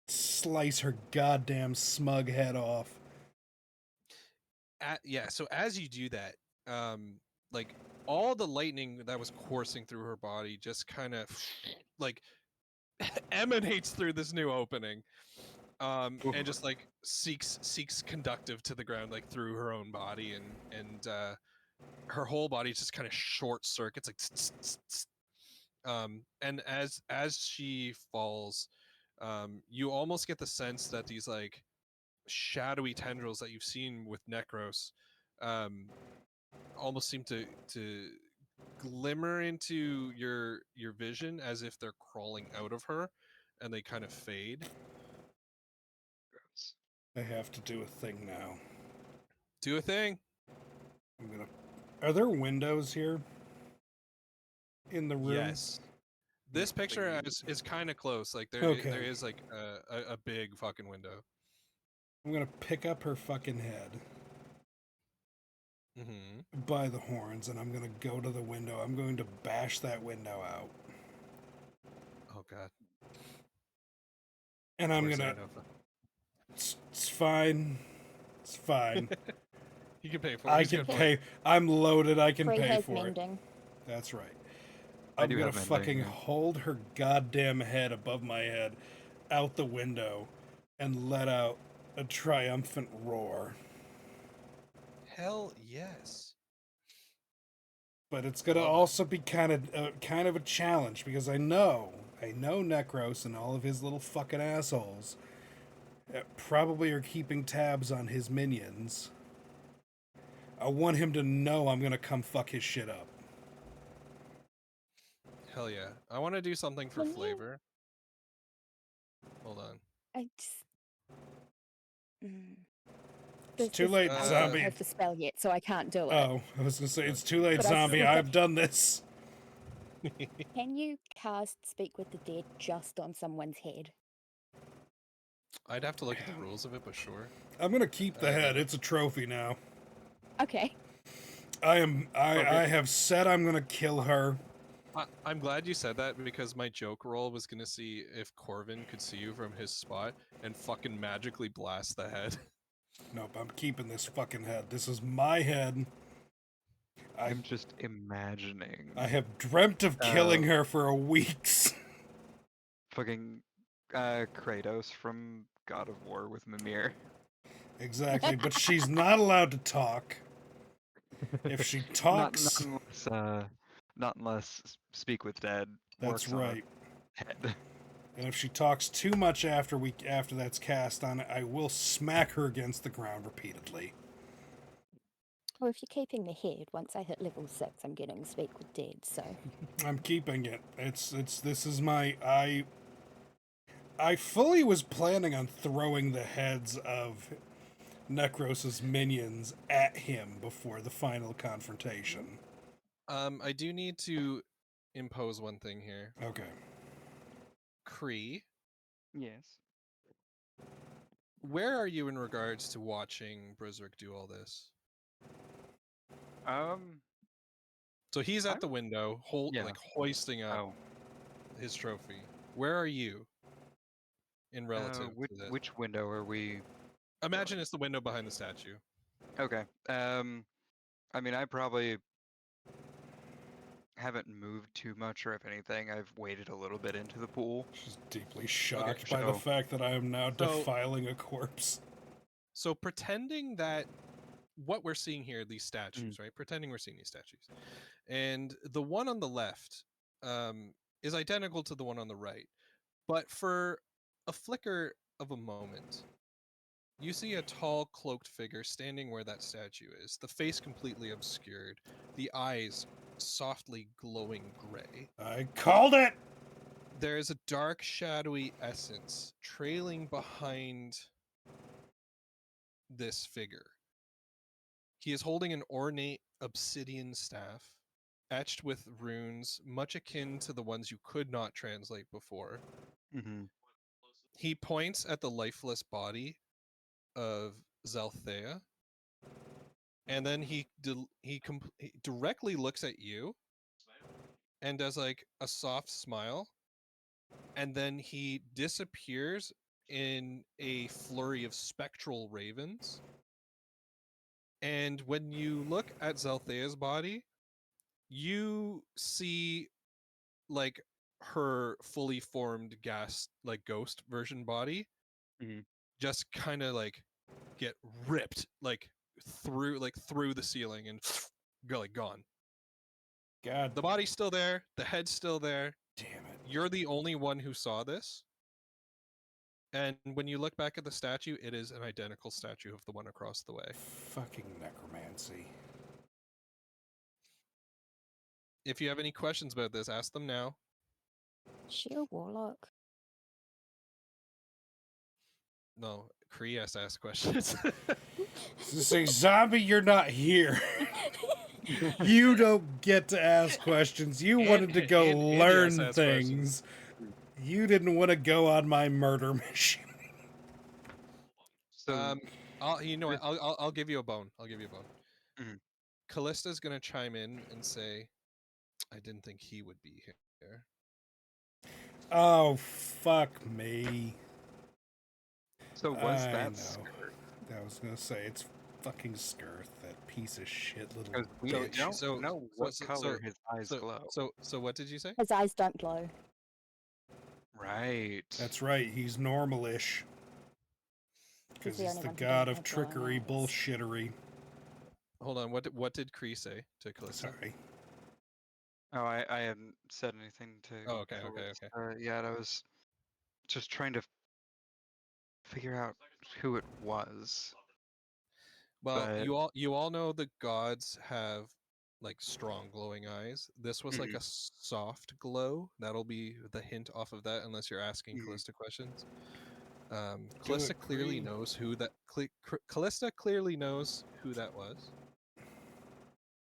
slice her goddamn smug head off. Yeah. So as you do that, like all the lightning that was coursing through her body just kind of like emanates through this new opening, and just like seeks conductive to the ground, like through her own body, and her whole body just kind of short circuits, like tss, tss, tss. And as she falls, you almost get the sense that these like shadowy tendrils that you've seen with Necros, um, almost seem to glimmer into your vision as if they're crawling out of her, and they kind of fade. Gross. I have to do a thing now. Do a thing. I'm gonna. Are there windows here? In the room? Yes. This picture is kind of close. Like there Okay. there is like a big fucking window. I'm gonna pick up her fucking head Mm-hmm. by the horns and I'm gonna go to the window. I'm going to bash that window out. Oh god. And I'm Where's gonna. Anova? It's fine. It's fine. You can pay for it. I He's can gonna pay. I'm loaded. I can Free pay has for it. mending. That's right. I I'm do gonna have mending, fucking yeah. hold her goddamn head above my head out the window and let out a triumphant roar. Hell yes. But it's gonna Love it. also be kind of a challenge because I know Necros and all of his little fucking assholes probably are keeping tabs on his minions. I want him to know I'm gonna come fuck his shit up. Hell yeah. I want to do something for Can you- flavor. Hold on. I just. Mm. It's too late, I zombie. don't have the spell yet, so I can't do it. Oh, I was gonna say it's too late, But I zombie. still- I've done this. Can you cast Speak with the Dead just on someone's head? I'd have to look at the rules of it, but sure. I'm gonna keep the head. It's a trophy now. Okay. I Okay. have said I'm gonna kill her. I'm glad you said that because my joke roll was gonna see if Corvin could see you from his spot and fucking magically blast the head. Nope, I'm keeping this fucking head. This is my head. I'm just imagining I have dreamt of killing her for weeks. fucking Kratos from God of War with Mimir. Exactly, but she's not allowed to talk. If she talks, Not unless Speak with Dead that's works on a right. head. And if she talks too much after that's cast on it, I will smack her against the ground repeatedly. Well, if you're keeping the head, once I hit level 6, I'm getting Speak with Dead, so. I'm keeping it. This is my I fully was planning on throwing the heads of Necros' minions at him before the final confrontation. I do need to impose one thing here. Okay. Kree, Yes. where are you in regards to watching Berserk do all this? So he's at I'm- the window, yeah. like hoisting up Oh. his trophy. Where are you in relative to this? Which window are we? Imagine it's the window behind the statue. Okay. I mean, I probably haven't moved too much, or if anything, I've waded a little bit into the pool. She's deeply shocked by so- the fact that I am now So- defiling a corpse. So pretending that what we're seeing here, these statues, right? Pretending we're seeing these statues. And the one on the left is identical to the one on the right. But for a flicker of a moment, You see a tall, cloaked figure standing where that statue is, the face completely obscured, the eyes softly glowing gray. I called it! There is a dark, shadowy essence trailing behind this figure. He is holding an ornate obsidian staff, etched with runes much akin to the ones you could not translate before. Mm-hmm. He points at the lifeless body of Zelthea, and then he directly looks at you and does like a soft smile, and then he disappears in a flurry of spectral ravens. And when you look at Zelthea's body, you see like her fully formed ghost version body Mhm. just kind of like get ripped through the ceiling and go like gone. God The body's still there, the head's still there. damn it. You're the only one who saw this. And when you look back at the statue, it is an identical statue of the one across the way. Fucking necromancy. If you have any questions about this, ask them now. Is she a warlock? No, Kree has to ask questions. Say, zombie, you're not here. You don't get to ask questions. You wanted to go and he has learn to ask things. You didn't want to go on my murder mission. So I'll give you a bone. I'll give you a bone. Mhm. Callista's gonna chime in and say, "I didn't think he would be here." Oh, fuck me. so was I that know. skirt? I was gonna say, it's fucking Skirth, that piece of shit little Because we bitch. don't know what color his eyes glow. So what did you say? His eyes don't glow. Right. That's right, he's normal-ish. Because the he's only the one who god doesn't of have glowing trickery, eyes. bullshittery. Hold on. What did Kree say to Callista? Sorry. Oh, I hadn't said anything to. Oh, okay. Yeah, I was just trying to figure out who it was. Well, But you all know the gods have like strong glowing eyes. This was like Mhm. a soft glow. That'll be the hint off of that, unless you're asking Mhm. Callista questions. Callista it, clearly Kree. knows who that. Callista clearly knows who that was,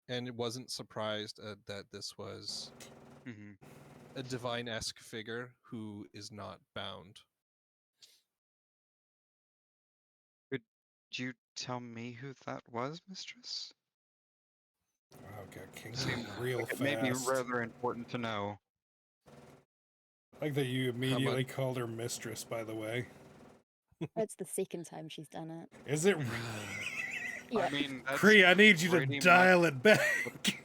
and it wasn't surprised that this was Mhm. a divine-esque figure who is not bound. Could you tell me who that was, mistress? Oh, got kinky Seems real like it fast. may be rather important to know. Like that you How much? immediately called her mistress, by the way. That's the second time she's done it. Is it? Yeah. I mean, that's Cree, I need you to pretty dial it back.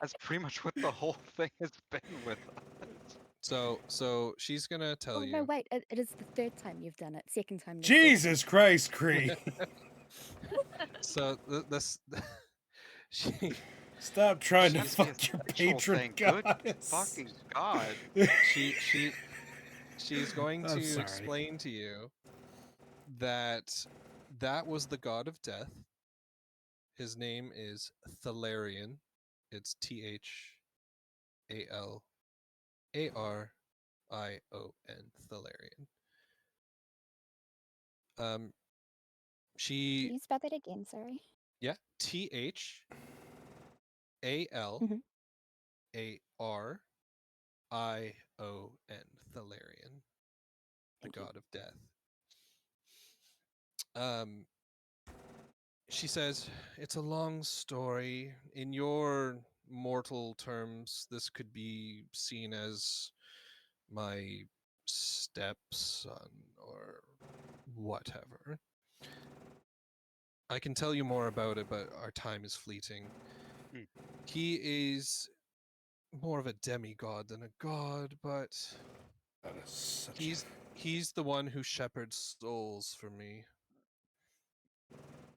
That's pretty much what the whole thing has been with us. So she's gonna tell Oh you. no, wait! It is the third time you've done it. Second time. Jesus Christ, Cree. So this she Stop trying to Can't be a fuck your sexual patron thing. Good goddess. fucking god. she's going I'm to sorry. explain to you that that was the god of death. His name is Thalarion. It's Thalarion. Thalarion. Can She you spell that again? Sorry. yeah, Thalarion. Thalarion, the Thank you. god of death. She says, it's a long story. In your mortal terms, this could be seen as my stepson or whatever. I can tell you more about it, but our time is fleeting. Hmm. He is more of a demigod than a god, but That is such he's the one who shepherds souls for me.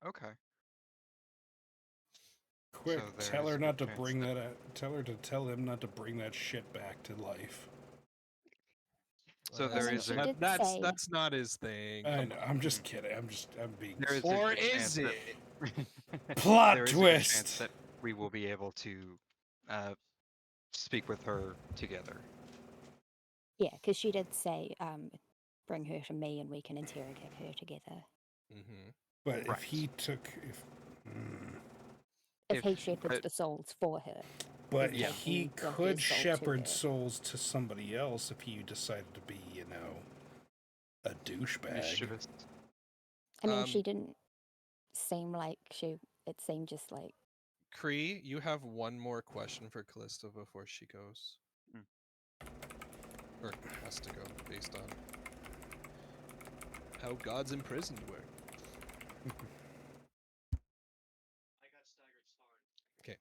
Okay. quick. So there Tell is her a not good to chance bring that- that. Tell her to tell him not to bring that shit back to life. So I there mean, is she a did that's say. that's not his thing. I Come know, on. I'm just kidding. I'm being. there is Or a good chance is that it? Plot there is a good chance twist. that we will be able to speak with her together. Yeah, because she did say, bring her to me and we can interrogate her together. Mm-hmm. But if Right. he took, if, mm, If he If- shepherds but- the souls for her. but Yeah. he taking could his soul to shepherd her. souls to somebody else if he decided to be, a douchebag. Mischievous. I mean, she Um, didn't seem like she. It seemed just like. Kree, you have one more question for Callista before she goes. Mm. Or has to go, based on how God's imprisoned work. Okay.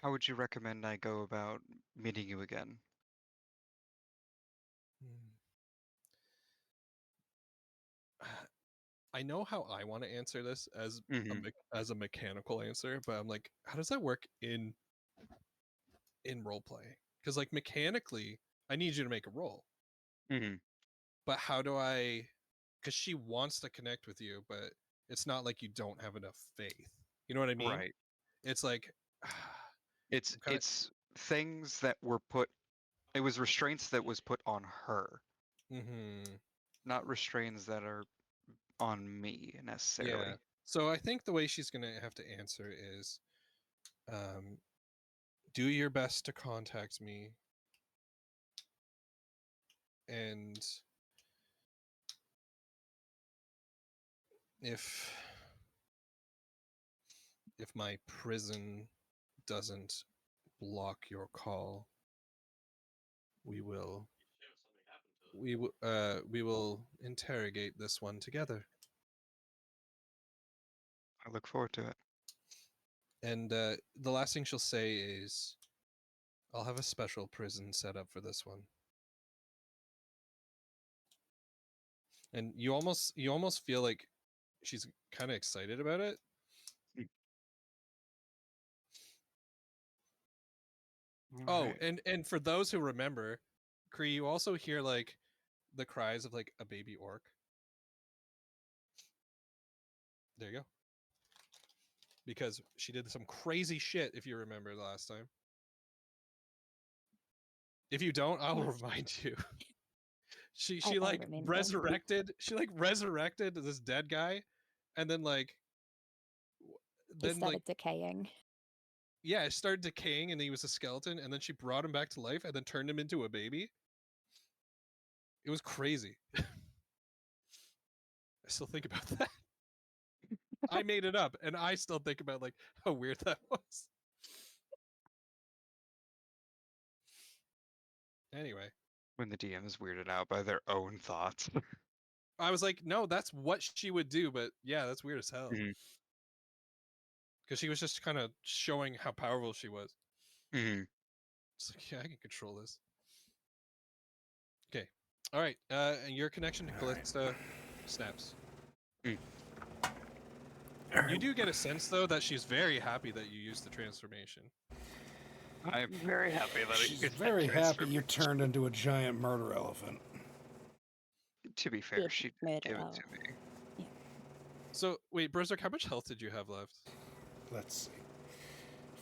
How would you recommend I go about meeting you again? I know how I want to answer this as Mhm. as a mechanical answer, but I'm like, how does that work in roleplay? Because like mechanically, I need you to make a roll, Mhm. but how do I? Because she wants to connect with you, but it's not like you don't have enough faith. You know what I mean? Right. It's like It's kinda- it's things that were put. It was restraints that was put on her, not restraints that are on me necessarily. yeah. So I think the way she's gonna have to answer is, do your best to contact me, and if my prison doesn't block your call, we will we will interrogate this one together. I look forward to it. And the last thing she'll say is, I'll have a special prison set up for this one. And you almost feel like she's kind of excited about it. Oh, Alright. and for those who remember, Kree, you also hear like the cries of like a baby orc. There you go. Because she did some crazy shit, if you remember the last time. If you don't, I'll Yes. remind you. She I like remember. resurrected. She like resurrected this dead guy, and then like He started decaying. yeah, it started decaying, and he was a skeleton, and then she brought him back to life, and then turned him into a baby. It was crazy. I still think about that. I made it up, and I still think about like how weird that was. Anyway, When the DM is weirded out by their own thoughts. I was like, no, that's what she would do, but yeah, that's weird as hell. Mhm. Because she was just kind of showing how powerful she was. Mhm. It's like, yeah, I can control this. Okay. All right. And your connection to All right. Callista snaps. Mm. You do get a sense, though, that she's very happy that you used the transformation. I'm very happy that She's I used that very happy you transformation. turned into a giant murder elephant. To be fair, Dead she did murder give it elephant. to me. So, wait, Berserk, how much health did you have left? Let's see.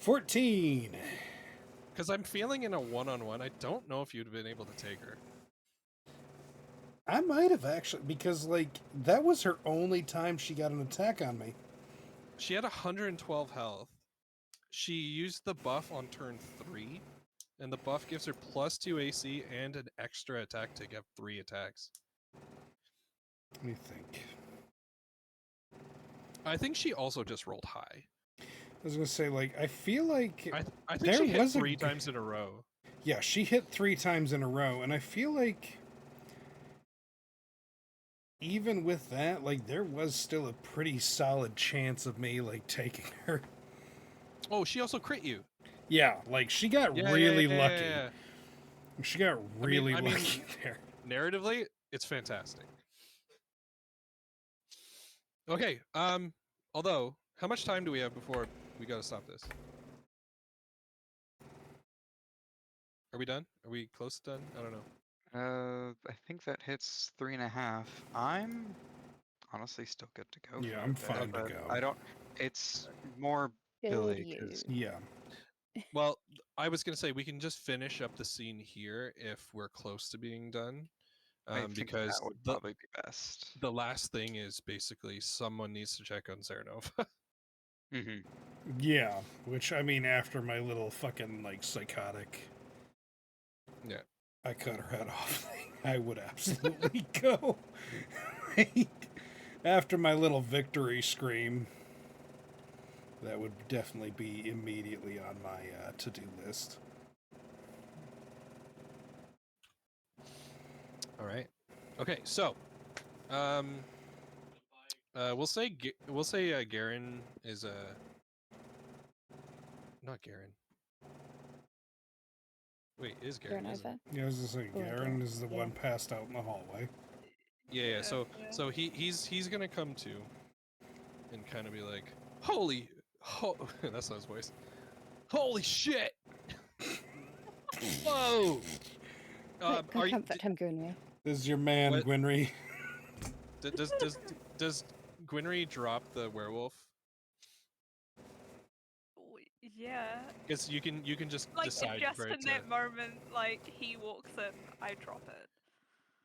14. Because I'm feeling in a one-on-one, I don't know if you'd have been able to take her. I might have actually, because, like, that was her only time she got an attack on me. She had 112 health. She used the buff on turn 3, and the buff gives her +2 AC and an extra attack to get 3 attacks. Let me think. I think she also just rolled high. I was going to say, like, I feel like... I think There she hit was a 3 g- times in a row. Yeah, she hit 3 times in a row, and I feel like... Even with that, like, there was still a pretty solid chance of me, like, taking her. Oh, she also crit you. Yeah, like, she got Yeah, really yeah, yeah, lucky. yeah, yeah. She got really I mean- lucky there. Narratively, it's fantastic. Okay, although, how much time do we have before we gotta stop this? Are we done? Are we close to done? I don't know. I think that hits 3.5. I'm honestly still good to go. Yeah, for I'm the day, fine to but go. I don't. It's more Good Billy you. because Yeah. Well, I was gonna say we can just finish up the scene here if we're close to being done, I think because that would probably be best. the last thing is basically someone needs to check on Zernova. Mm-hmm. Yeah, which I mean, after my little fucking like psychotic, Yeah. I cut her head off thing, I would absolutely go. After my little victory scream, that would definitely be immediately on my to-do list. All right. Okay. So, we'll say Garen is not Garen. Wait, is Garen? Isn't it? Granova? Yeah, I was just saying, Oh, Garen Garen, is the yeah. one passed out in the hallway. Yeah. So yeah. he's gonna come to, and kind of be like, holy, that's not his voice. Holy shit! Whoa! Quick, Are you? comfort him, Gunry. This is your man, What? Gwynry. Does Gwynry drop the werewolf? Yeah. Because you can just Like decide just where in to. that moment, like he walks in, I drop it.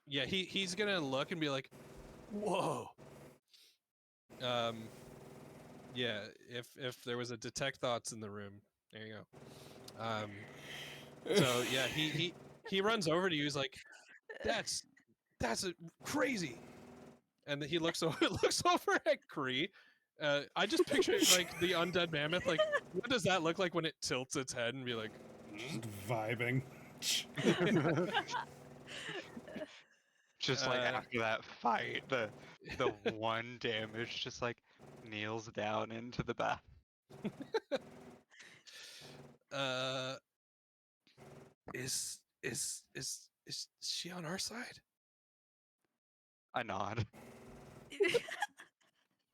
Yeah, he's gonna look and be like, whoa. Yeah. If there was a detect thoughts in the room, there you go. So yeah, he runs over to you. He's like, that's crazy. And then he looks over looks over at Kree. I just picture like the undead mammoth. Like, what does that look like when it tilts its head and be like, Just vibing. Just like Uh, after that fight, the one damage just like kneels down into the bath. uh, is she on our side? I nod.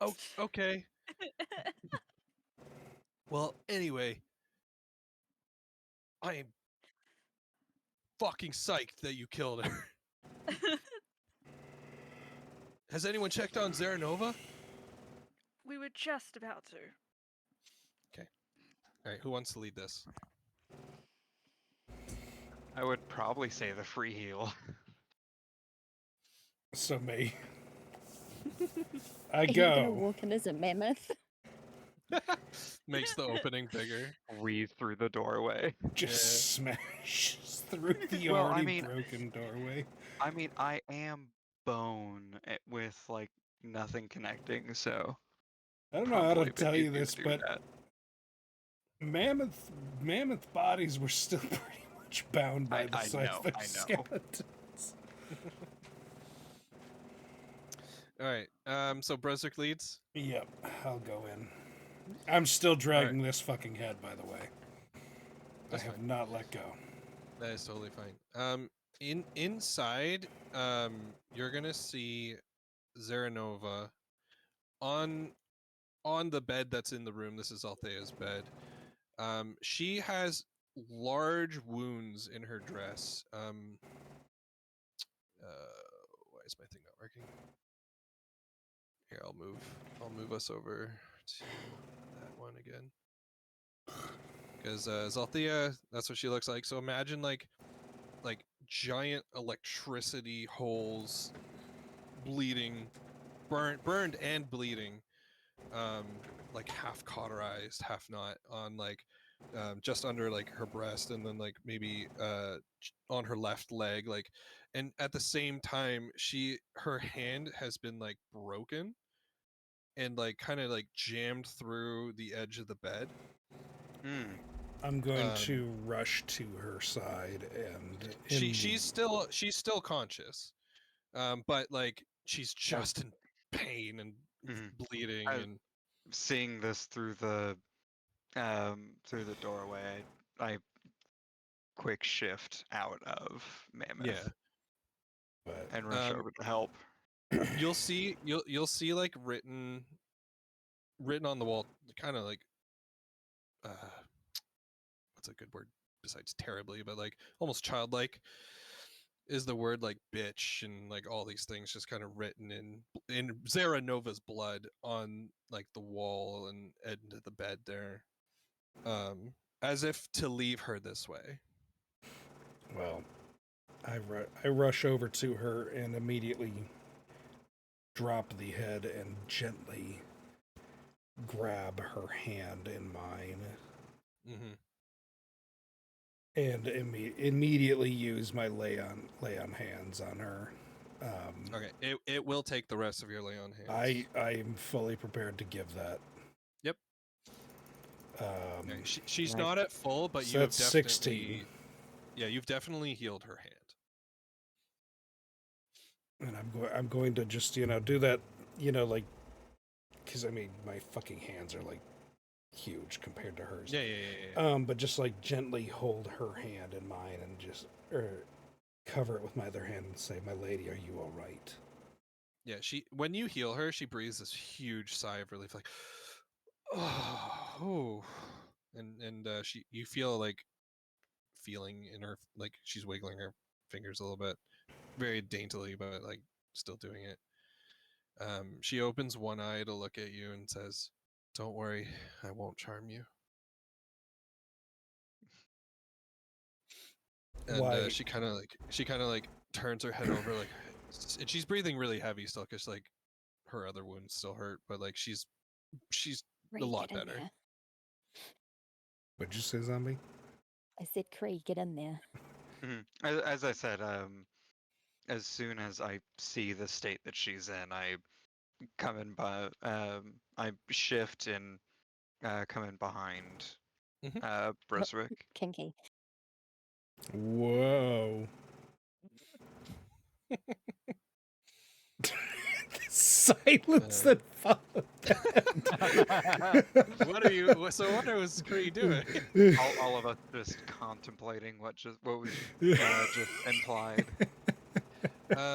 Oh, okay. Well, anyway, I am fucking psyched that you killed her. Has anyone checked on Zaranova? We were just about to. All right, who wants to lead this? I would probably say the free heal. So me. I Are you gonna go. walk in as a mammoth? Makes the opening bigger. Weave through the doorway. Just smashes through the Well, I already mean- broken doorway. I mean, I am bone with like nothing connecting, so I don't know how to probably a bit tell you easier this, to do but that. mammoth bodies were still pretty much bound by the I size know, of their I know. skeletons. All right. So Brunswick leads. Yep, I'll go in. I'm still dragging this fucking head, by the way. That's I have fine. not let go. That is totally fine. Inside, you're gonna see Zaranova on the bed that's in the room. This is Althea's bed. She has large wounds in her dress. Why is my thing not working? Here, I'll move us over to that one again. Because Zalthea, that's what she looks like. So imagine like giant electricity holes, bleeding, burned and bleeding, like half cauterized, half not, on like just under like her breast, and then like maybe on her left leg, like, and at the same time her hand has been like broken and like kind of like jammed through the edge of the bed. Hmm. I'm going Um, to rush to her side and she's still conscious, but like she's just in pain and Mhm. bleeding, I- and Seeing this through the doorway, I quick shift out of Mammoth yeah. but and rush over to help. You'll see like written on the wall, kind of like what's a good word? besides terribly, but like almost childlike, is the word like bitch and like all these things just kind of written in Zara Nova's blood on like the wall and into the bed there, as if to leave her this way. Well, I rush over to her and immediately drop the head and gently grab her hand in mine Mm-hmm. and immediately use my lay on hands on her. Okay, it will take the rest of your lay on hands. I am fully prepared to give that. Yep. Um, Okay, she's Right. not at full, but so you have that's definitely 16. Yeah, you've definitely healed her hand. And I'm going to just do that, like, because I mean my fucking hands are like huge compared to hers. Yeah. But just like gently hold her hand in mine and just cover it with my other hand and say, "My lady, are you all right?" Yeah, when you heal her, she breathes this huge sigh of relief, like, oh, and you feel like feeling in her, like she's wiggling her fingers a little bit, very daintily, but like still doing it. She opens one eye to look at you and says, "Don't worry, I won't charm you." And Why? she kind of like turns her head over, like, and she's breathing really heavy still, cause like her other wounds still hurt, but like she's Cree, a lot get in better. there. What'd you say, zombie? I said, Cree, get in there. As I said, as soon as I see the state that she's in, I come in by, I shift and come in behind Briswick. Kinky. Whoa. The silence that followed that. What was Cree doing? all of us just contemplating what was just implied.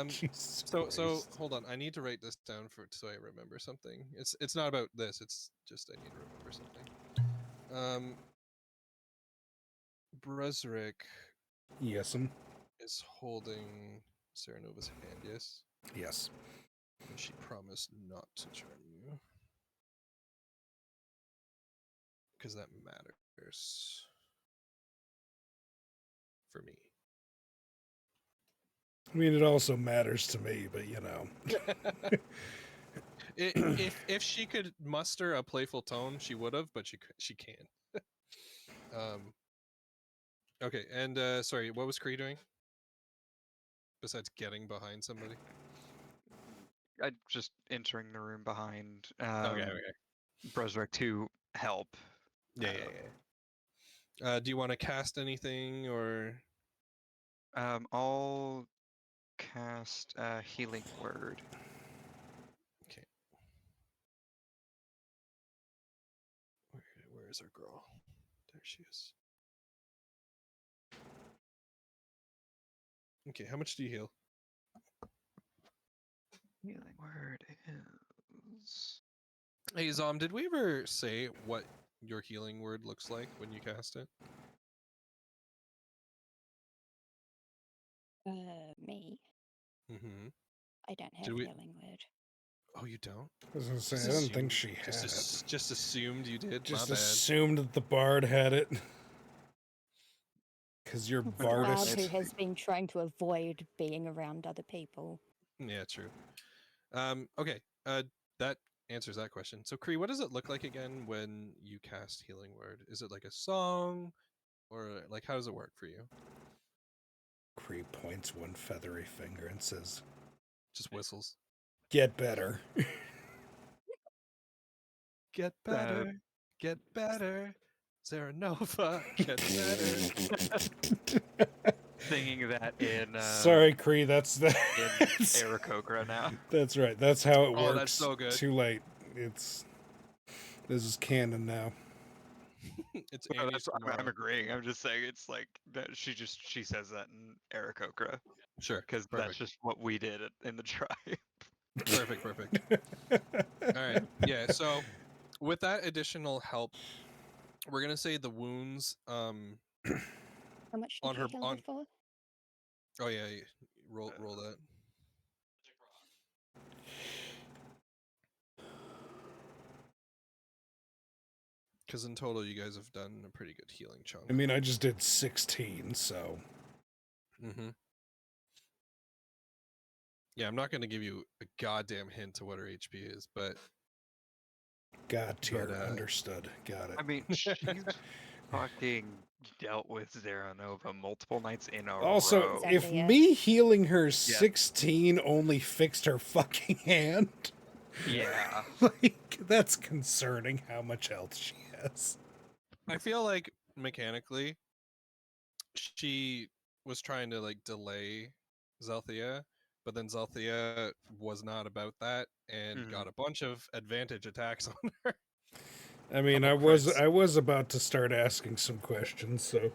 Jesus So Christ. hold on, I need to write this down so I remember something. It's not about this, it's just I need to remember something. Bresrick Yes'm. is holding Serenova's hand, yes? Yes. And she promised not to charm you. Because that matters. For me. I mean, it also matters to me, but If she could muster a playful tone, she would have, but she can't. Okay, and sorry, what was Cree doing? Besides getting behind somebody? I just entering the room behind Okay. Briswick to help. Yeah. Do you want to cast anything or? I'll cast a healing word. Okay. Where is our girl? There she is. Okay, how much do you heal? Healing word is. Hey Zom, did we ever say what your healing word looks like when you cast it? Me. Mm-hmm. I don't have Did we? healing word. Oh, you don't? I was gonna say, I didn't think she had it. Just assumed you did. Just My bad. assumed that the bard had it. Because you're The bard Bardist. who has been trying to avoid being around other people. Yeah, true. Okay. That answers that question. So, Kree, what does it look like again when you cast Healing Word? Is it like a song, or like how does it work for you? Cree points one feathery finger and says, Just whistles. "Get better." Get better. Get better. Serenova. Get better. Singing that in Sorry, Cree. That's in Aarakocra now. That's right. That's how it works. Oh, that's so good. Too late. This is canon now. It's No, Andy's I'm tomorrow. agreeing. I'm just saying it's like that. She says that in Aarakocra Sure. because that's just what we did in the tribe. Perfect. All right. Yeah. So, with that additional help, we're gonna say the wounds How much on did her you heal her on. for? Oh yeah, roll that. Because in total, you guys have done a pretty good healing chunk. I mean, I just did 16, so. Mm-hmm. Yeah, I'm not going to give you a goddamn hint to what her HP is, but God tier, But, understood. Got it. I mean, she's fucking dealt with Zeranova multiple nights in a Also, row. Exactly, if yeah. me healing her 16 only fixed her fucking hand, Yeah. like, that's concerning how much health she has. I feel like mechanically, she was trying to like delay Zelthia, but then Zelthia was not about that and got a bunch of advantage attacks on her. I mean, Couple crits. I was about to start asking some questions, so.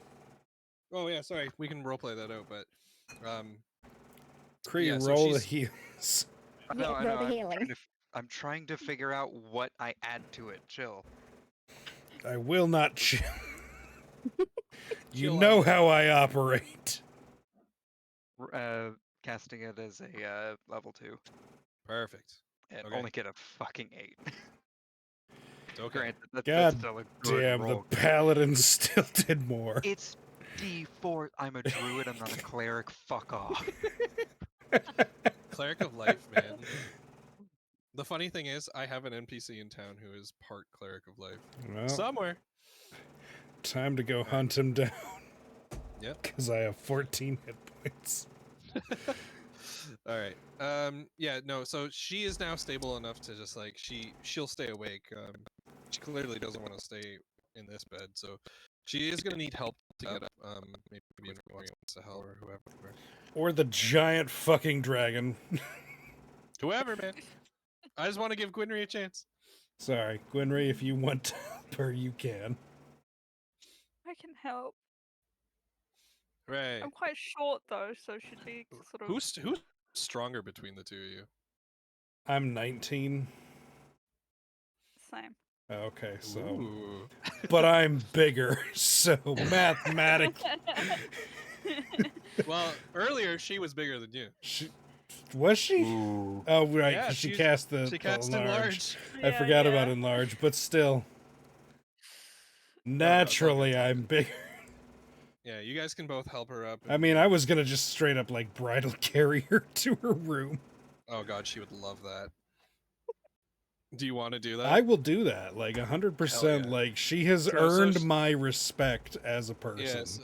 Oh yeah, sorry, we can roleplay that out, but Cree, yeah, so roll the she's heals. I Yeah, know, I roll know. the healing. I'm trying to figure out what I add to it. Chill. I will not chill. You Chill know on how down. I operate. Casting it as a level 2. Perfect. And Okay. only get a fucking 8. Okay. Granted, that's God still a good damn, the roll. paladin still did more. It's D4. I'm a druid. I'm not a cleric. Fuck off. Cleric of Life, man. The funny thing is, I have an NPC in town who is part Cleric of Life. Well, Somewhere. time to go Alright. hunt him down. Yep. Because I have 14 hit points. All right. Yeah. No. So she is now stable enough to just like she'll stay awake. She clearly doesn't want to stay in this bed, so she is gonna need help to get up. Maybe if anyone wants to help or whoever. Or the giant fucking dragon. Whoever, man. I just want to give Gwynry a chance. Sorry, Gwynry, if you want to help her, you can. I can help. Right. I'm quite short though, so should be sort of. Who's stronger between the two of you? I'm 19. Same. Okay, so. Ooh. But I'm bigger, so mathematically. Well, earlier she was bigger than you. Was she? Ooh. Oh, right, Yeah, because she she's- cast the She cast enlarge. enlarge. I forgot about yeah. enlarge, but still. no, it's all Naturally, good, it's all I'm good. bigger. Yeah, you guys can both help her up. I mean, I was gonna just straight up like bridal carry her to her room. Oh god, she would love that. Do you want to do that? I will do that, like 100%. yeah. Like she has So earned she- my respect as a person. Yes.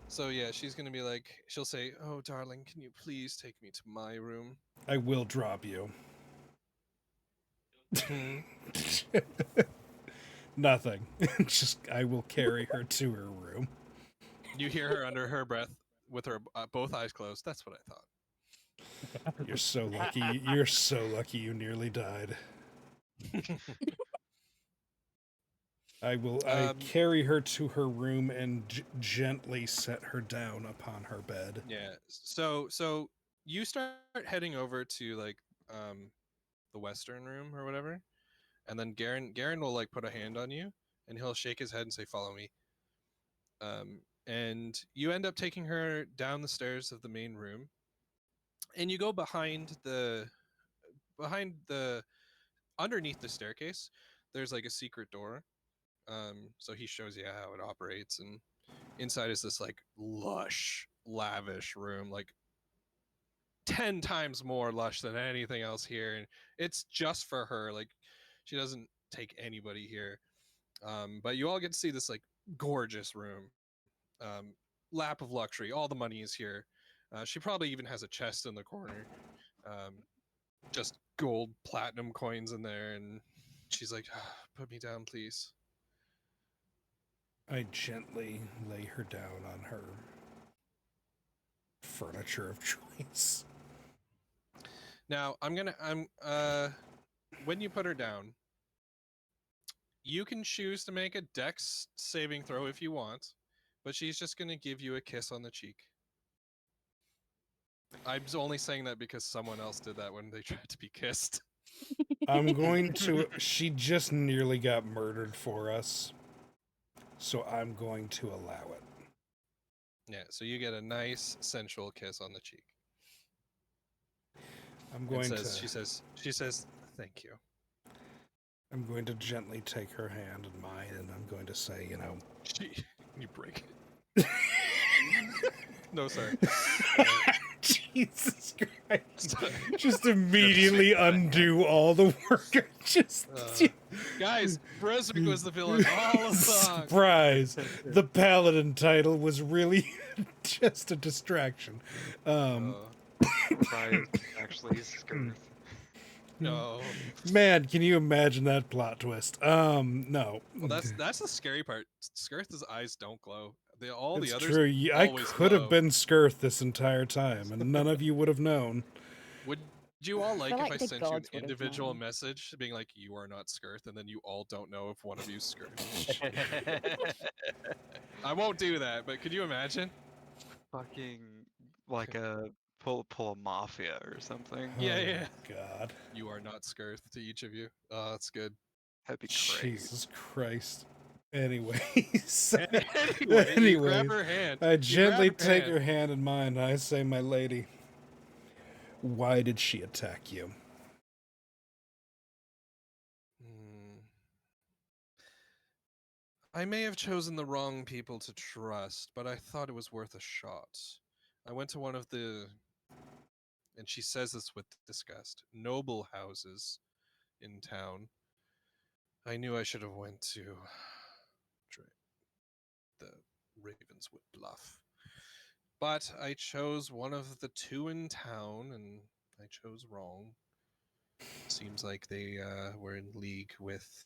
So yeah, she's gonna be like, she'll say, "Oh, darling, can you please take me to my room?" I will drop you. Hmm. Nothing. Just I will carry her to her room. You hear her under her breath with her both eyes closed. That's what I thought. You're so lucky. You're so lucky you nearly died. I carry her to her room and gently set her down upon her bed. Yeah. So you start heading over to like the western room or whatever, and then Garen will like put a hand on you and he'll shake his head and say, "Follow me." And you end up taking her down the stairs of the main room, and you go behind the underneath the staircase. There's like a secret door. So he shows you how it operates, and inside is this like lush, lavish room, like 10 times more lush than anything else here, and it's just for her. Like she doesn't take anybody here. But you all get to see this like gorgeous room. Lap of luxury. All the money is here. She probably even has a chest in the corner. Just gold, platinum coins in there, and she's like, "Put me down, please." I gently lay her down on her furniture of choice. Now when you put her down, you can choose to make a dex saving throw if you want, but she's just gonna give you a kiss on the cheek. I'm only saying that because someone else did that when they tried to be kissed. I'm going to. She just nearly got murdered for us, so I'm going to allow it. Yeah, so you get a nice sensual kiss on the cheek. I'm And going she says, thank you. I'm going to gently take her hand in mine, and I'm going to say, You break it. No, sorry. Jesus Christ. Sorry. Just immediately undo all the work I just did. Guys, Breswick was the villain all along. Surprise! The paladin title was really just a distraction. Surprise, actually, Skirth. No. Man, can you imagine that plot twist? No. Well, that's the scary part. Skirth's eyes don't glow. All It's the others true. I always could have glow. been Skirth this entire time, and none of you would have known. Would you all like feel if like I the sent you an gods would have individual known. message being like, "You are not Skirth," and then you all don't know if one of you is Skirth? I won't do that, but could you imagine? Fucking like a pull a mafia or something. Yeah, Oh, yeah. God. You are not Skirth to each of you. Oh, that's good. That'd be great. Jesus Christ. Anyways. Anyway, you grab her hand. I gently You grab take her hand in mine, and I say, my lady, why did she attack you? I may have chosen the wrong people to trust, but I thought it was worth a shot. I went to one of the, and she says this with disgust, noble houses in town. I knew I should have went to the Ravenswood Bluff. But I chose one of the two in town, and I chose wrong. Seems like they were in league with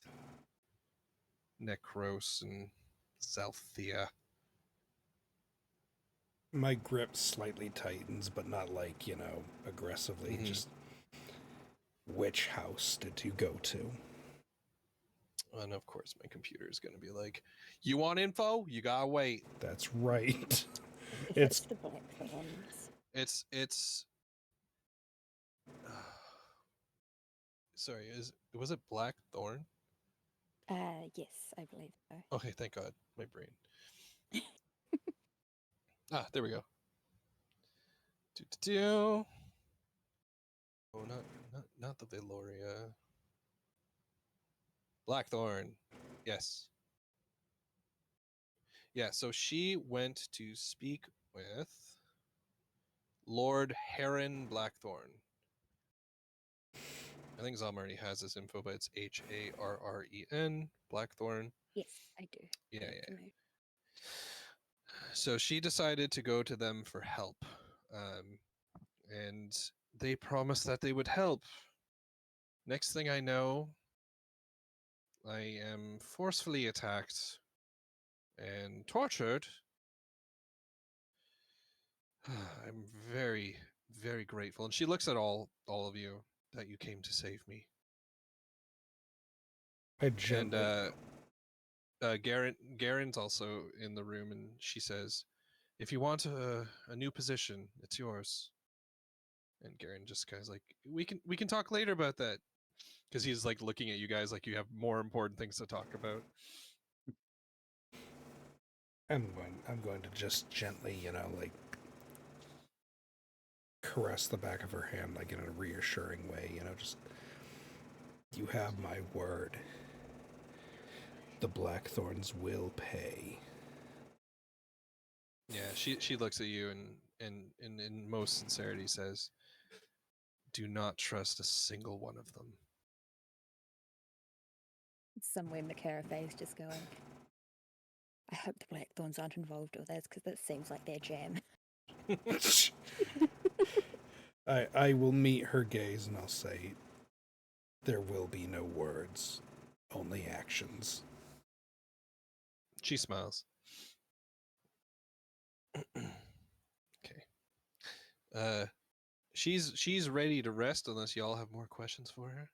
Necros and Zalthea. My grip slightly tightens, but not like, aggressively. Mhm. Just, which house did you go to? And of course, my computer is going to be like, "You want info? You gotta wait." That's right. If It's- it's the Blackthorns. It's. Sorry, was it Blackthorn? Yes, I believe so. Okay, thank God, my brain. There we go. Do. Oh, not the Veloria. Blackthorn. Yes. Yeah, so she went to speak with Lord Heron Blackthorn. I think Zom already has this info, but it's Harren Blackthorn. Yes, I do. Yeah, Good yeah. to know. So she decided to go to them for help. And they promised that they would help. Next thing I know, I am forcefully attacked and tortured. I'm very, very grateful. And she looks at all of you that you came to save me. I gently... And Garen's also in the room, and she says, "If you want a new position, it's yours." And Garen just kind of like, we can talk later about that, because he's like looking at you guys like you have more important things to talk about. I'm going to just gently, caress the back of her hand, like in a reassuring way, just, you have my word. The Blackthorns will pay. Yeah, she looks at you and in most sincerity says, "Do not trust a single one of them." Somewhere McCarafay's just going, I hope the Blackthorns aren't involved with this, because that seems like their jam. I will meet her gaze and I'll say, there will be no words, only actions. She smiles. Okay. She's ready to rest unless y'all have more questions for her.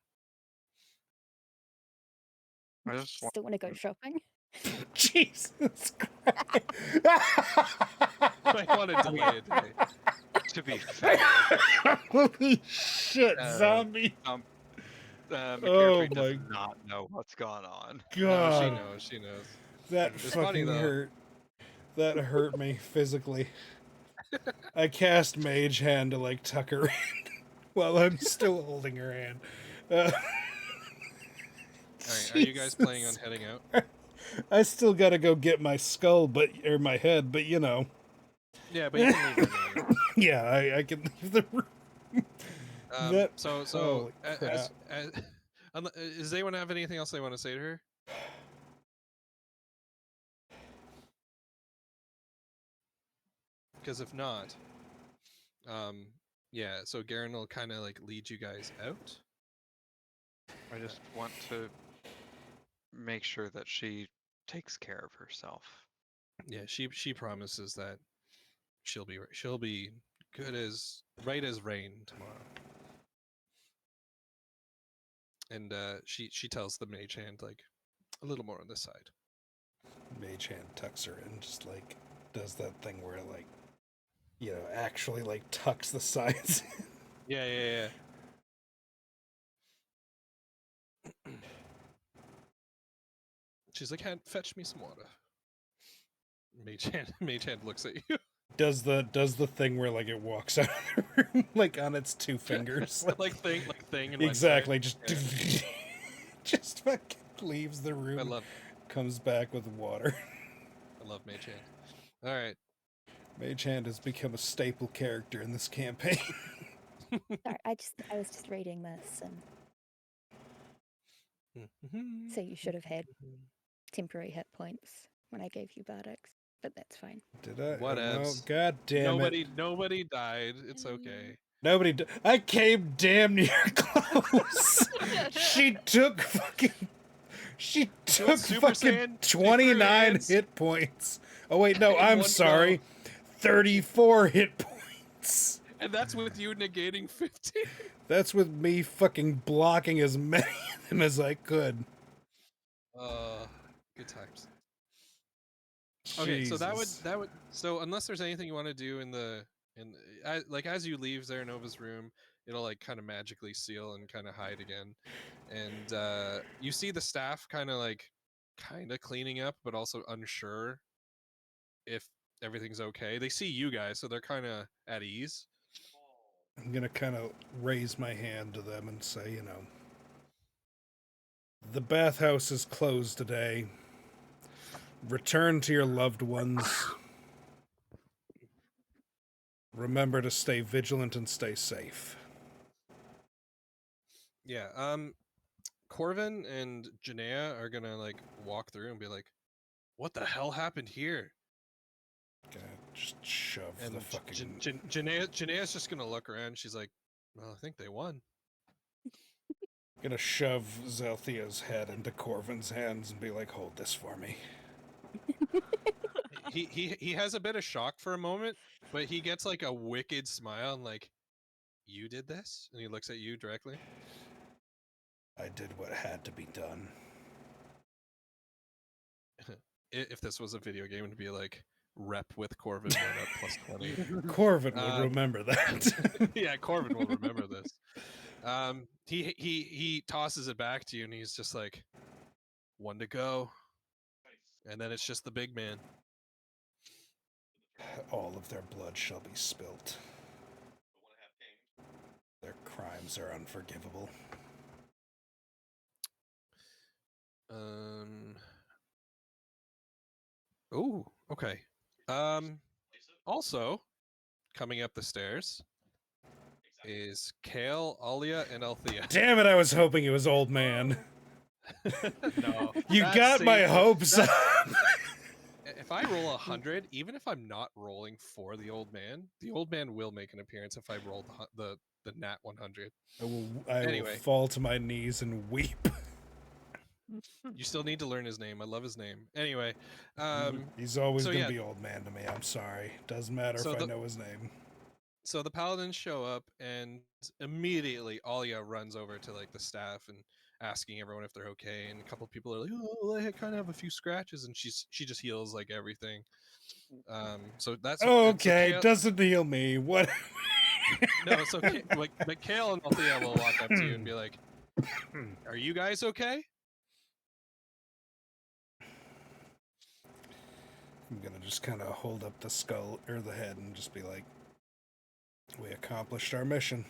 I just want Still want to go shopping? Jesus Christ. Might want to delay it today. to be fair. Holy shit, zombie. McCarthy Oh does my not know what's gone on. No, she God. knows. She knows. That It's fucking funny, though. hurt. That hurt me physically. I cast Mage Hand to like tuck her in while I'm still holding her hand. All right, are you guys planning on Jesus. heading out? I still gotta go get my skull, or my head, but you know. Yeah, but you can leave early. Yeah, I can leave the room. That- So holy crap. does anyone have anything else they want to say to her? Because if not, yeah. So Garen will kind of like lead you guys out. I just want to make sure that she takes care of herself. Yeah, she promises that she'll be good as right as rain tomorrow. And she tells the mage hand like a little more on this side. Mage Hand tucks her in, just like does that thing where it, like, you know, actually like tucks the sides. Yeah. She's like, fetch me some water. Mage hand looks at you. does the thing where like it walks out of the room like on its two fingers. like thing. And Exactly, went just Yeah. just fucking leaves the I room, love comes back with water. Mage hand. All right. Mage Hand has become a staple character in this campaign. Sorry, I was just reading this, and so you should have had temporary hit points when I gave you Bardics, but that's fine. Did I? Whatevs. Well, god damn it. Nobody died. It's okay. I came damn near close. She took Super fucking Saiyan, 29 hands. hit points. Oh wait, no, I'm One sorry. 34 hit points. And that's with you negating 15. That's with me fucking blocking as many of them as I could. Good times. Okay, so that would so unless there's anything you want to do as you leave Zaranova's room, it'll like kind of magically seal and kind of hide again. And you see the staff kind of cleaning up, but also unsure if everything's okay. They see you guys, so they're kind of at ease. I'm gonna kind of raise my hand to them and say, you know, the bathhouse is closed today. Return to your loved ones. Remember to stay vigilant and stay safe. Yeah, Corvin and Janaea are gonna like walk through and be like, "What the hell happened here?" Gonna just shove And the fucking... Janaea's just gonna look around. She's like, "Well, I think they won." Gonna shove Zelthia's head into Corvin's hands and be like, hold this for me. He has a bit of shock for a moment, but he gets like a wicked smile and like, "You did this?" And he looks at you directly. I did what had to be done. If this was a video game, it'd be like rep with Corvin went up plus 20. Corvin would remember that. Yeah, Corvin will remember this. He tosses it back to you, and he's just like, "One to go," and then it's just the big man. All of their blood shall be spilt. Their crimes are unforgivable. Oh, okay. Also, coming up the stairs is Kale, Alia, and Althea. Damn it, I was hoping it was old man. No. You that got my scene- hopes up. If I roll 100, even if I'm not rolling for the old man will make an appearance if I roll the nat 100. I will Anyway. fall to my knees and weep. You still need to learn his name. I love his name. Anyway, He's always so gonna yeah. be old man to me. I'm sorry. Doesn't matter So if I know his name. So the paladins show up, and immediately Alia runs over to like the staff and asking everyone if they're okay. And a couple of people are like, "Oh, I kind of have a few scratches," and she just heals like everything. So that's Okay, so Kale, doesn't heal me. What? no. So but Kale and Althea will walk up to you and be like, "Are you guys okay?" I'm gonna just kind of hold up the skull or the head and just be like, "We accomplished our mission."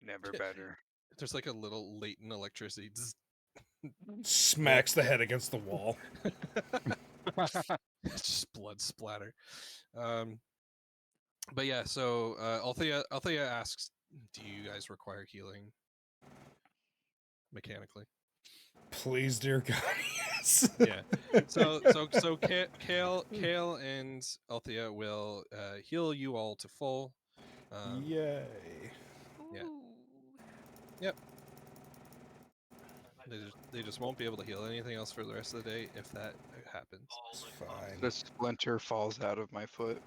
Never better. There's like a little latent electricity. Zzz. Smacks the head against the wall. It's just blood splatter. But yeah, so Althea asks, "Do you guys require healing mechanically?" Please, dear God, yes. Yeah. So Kale and Althea will heal you all to full. Yay. Yeah. Ooh. Yep. They just won't be able to heal anything else for the rest of the day if that happens. It's fine. The splinter falls out of my foot.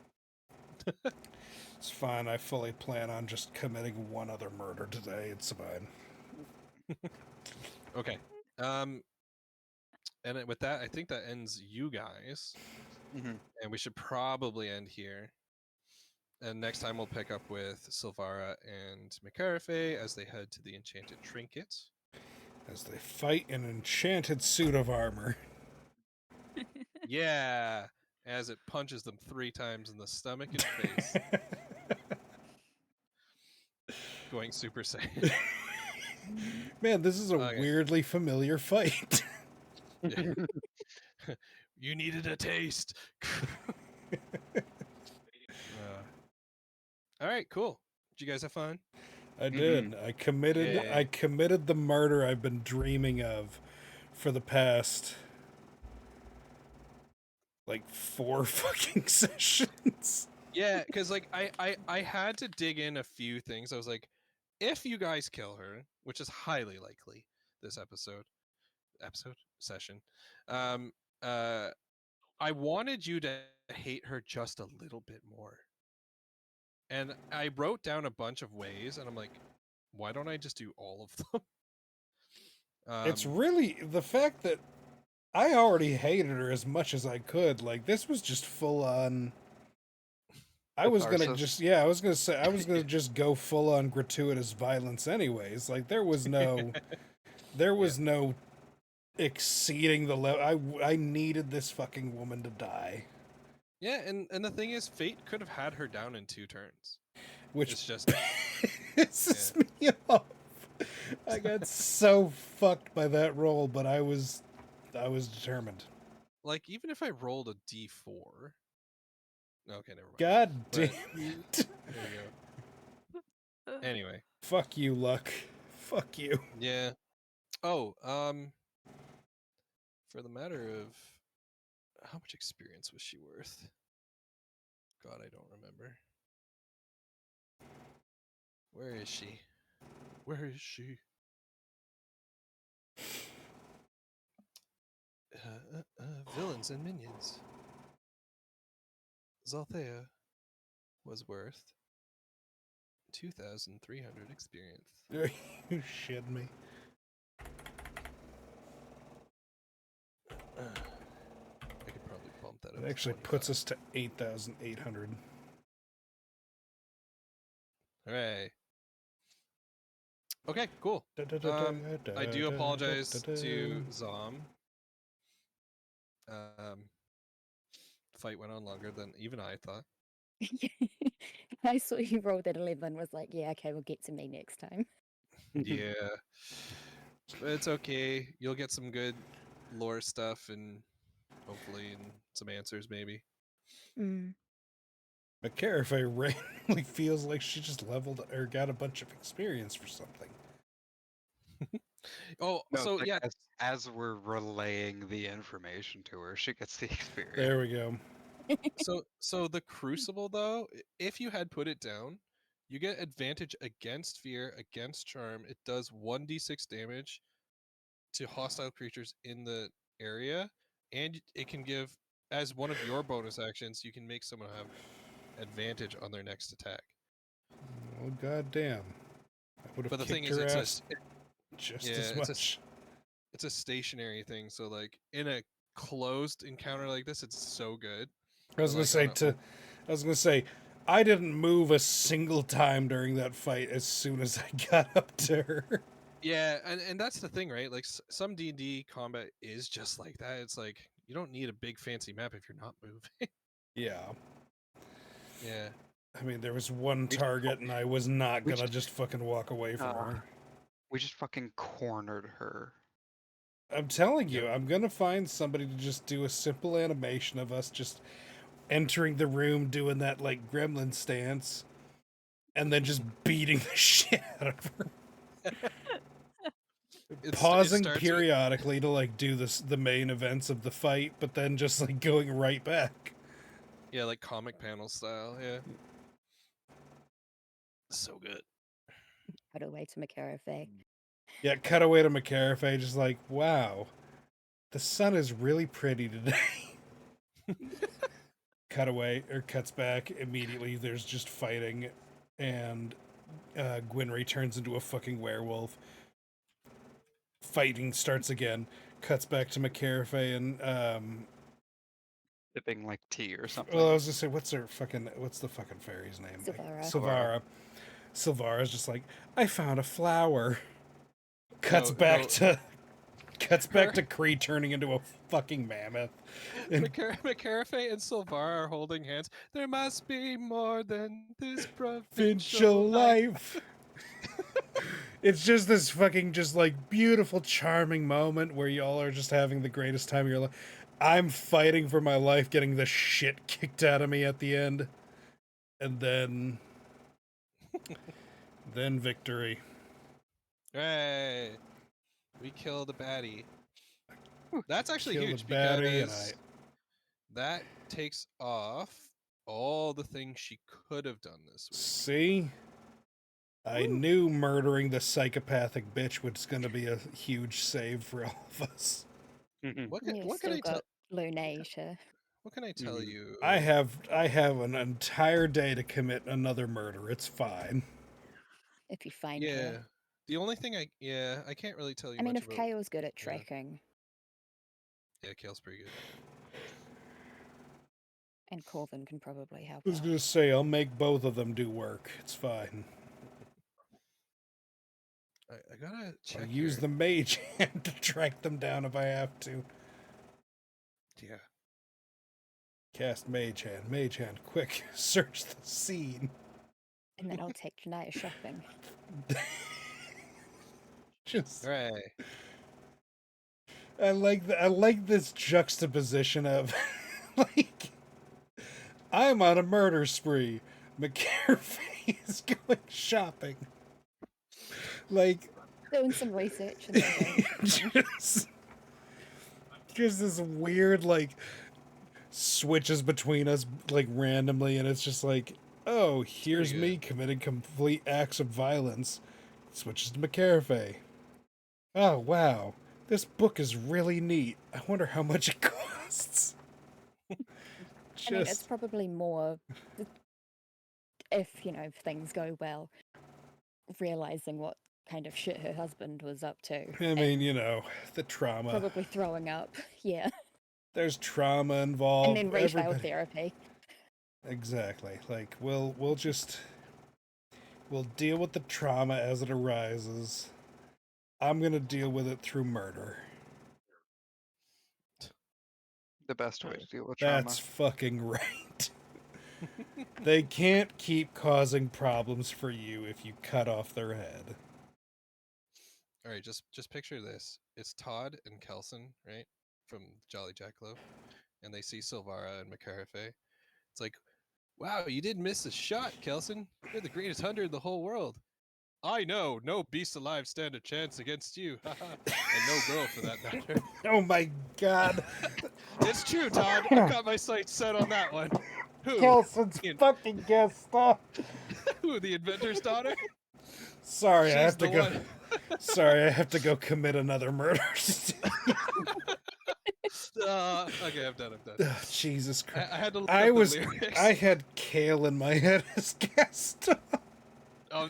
It's fine. I fully plan on just committing one other murder today. It's fine. Okay. And with that, I think that ends you guys. Mhm. And we should probably end here. And next time we'll pick up with Silvara and Mikarafe as they head to the Enchanted Trinket. As they fight an enchanted suit of armor. Yeah, as it punches them 3 times in the stomach and face, going Super Saiyan. Man, this is a Okay. weirdly familiar fight. Yeah. You needed a taste. All right, cool. Did you guys have fun? I did. I committed. Yeah. I committed the murder I've been dreaming of for the past like 4 fucking sessions. Yeah, because like I had to dig in a few things. I was like, if you guys kill her, which is highly likely this session, I wanted you to hate her just a little bit more. And I wrote down a bunch of ways, and I'm like, why don't I just do all of them? It's really the fact that I already hated her as much as I could. Like, this was just full on. I was gonna Catharsis. I was gonna say I was gonna just go full on gratuitous violence anyways. Like, there was no exceeding the level. I needed this fucking woman to die. Yeah, and the thing is, Fate could have had her down in 2 turns. Which It's just pisses me off. I got so fucked by that roll, but I was determined. like, even if I rolled a D4. Okay, never mind. God But- damn it. There you go. Anyway, Fuck you, Luck. Fuck you. yeah. Oh, for the matter of how much experience was she worth? God, I don't remember. Where is she? Where is she? Villains and minions. Zalthea was worth 2,300 experience. You shit me. I could probably bump that up. It actually puts us to 8,800. Hooray. Okay, cool. I do apologize to Zom. Fight went on longer than even I thought. I saw you rolled at 11, was like, yeah, okay, we'll get to me next time. Yeah. But it's okay. You'll get some good lore stuff and hopefully some answers maybe. Mm. Mikarafe randomly feels like she just leveled or got a bunch of experience for something. Oh, No, so like, yeah, as we're relaying the information to her, she gets the experience. There we go. so the crucible though, if you had put it down, you get advantage against fear, against charm. It does 1d6 damage to hostile creatures in the area, and it can give, as one of your bonus actions, you can make someone have advantage on their next attack. Well, goddamn. I would But have the thing kicked is, her it's ass a, just yeah, as it's a much. it's a stationary thing. So like in a closed encounter like this, it's so good. I was gonna say, I didn't move a single time during that fight as soon as I got up to her. Yeah, and that's the thing, right? Like some D&D combat is just like that. It's like You don't need a big fancy map if you're not moving. Yeah. Yeah. I mean, there was one We- target, and I was not we gonna just fucking walk away from her. We just fucking cornered her. I'm telling you, Yep. I'm gonna find somebody to just do a simple animation of us just entering the room, doing that like gremlin stance, and then just beating the shit out of her. It Pausing starts with, periodically to like do the main events of the fight, but then just like going right back. yeah, like comic panel style. Yeah. So good. Cut away to McCarafay. Yeah, cut away to McCarafay, just like, wow, the sun is really pretty today. Cut away, or cuts back, immediately there's just fighting, and Gwynry turns into a fucking werewolf. Fighting starts again, cuts back to McCarafay, and, Sipping like tea or something. well, I was gonna say, what's the fucking fairy's name? Silvara. Silvara. Silvara's just like, I found a flower. Cuts back to Kree turning into a fucking mammoth. And McCarafay and Silvara are holding hands. There must be more than this provincial provincial life. life. It's just this fucking just like beautiful, charming moment where y'all are just having the greatest time of your life. I'm fighting for my life, getting the shit kicked out of me at the end. And then victory. Hey, we killed a baddie. That's actually Kill the huge baddie, and because that takes off all the things she could have done this week. See? I knew murdering the psychopathic bitch was going to be a huge save for all of us. What And can, you've what can still I tell? got Lune to. What can I tell Mhm. you? I have an entire day to commit another murder. It's fine. If you find Yeah. her. The only thing I can't really tell you I mean, much if about. Kale's good at yeah. tracking Yeah, Kale's pretty good. and Corvin can probably help I was out. going to say, I'll make both of them do work. It's fine. I gotta check I'll use here. the mage hand to track them down if I have to. Yeah. Cast mage hand. Mage hand, quick. Search the scene. And then I'll take Janaya shopping. Just, Right. I like this juxtaposition of, like, I'm on a murder spree. McCarafay is going shopping. Like, Doing some research and then going shopping. just this weird, like, switches between us, like, randomly, and it's just like, oh, here's pretty me good. committing complete acts of violence. Switches to McCarafay. Oh, wow. This book is really neat. I wonder how much it costs. I mean, it's probably more if, things go well, realizing what kind of shit her husband was up to. I mean, and the trauma. probably throwing up. Yeah. There's trauma involved. And then retail Everybody. therapy. Exactly. Like, we'll deal with the trauma as it arises. I'm gonna deal with it through murder. The best way to deal with trauma. That's fucking right. They can't keep causing problems for you if you cut off their head. All right, just picture this. It's Todd and Kelson, right, from Jolly Jackalope, and they see Silvara and McCarafay. It's like, wow, you didn't miss a shot, Kelson. You're the greatest hunter in the whole world. I know, no beast alive stand a chance against you, and no girl for that matter. Oh my god. It's true, Todd. I've got my sights set on that one. Who? Kelson's Ian. fucking guest star. Who? The inventor's daughter? Sorry, She's I have to the go. one. Sorry, I have to go commit another murder. Okay, I'm done. Jesus Christ. I had to look I up the was lyrics. I had Kale in my head as guest. Oh,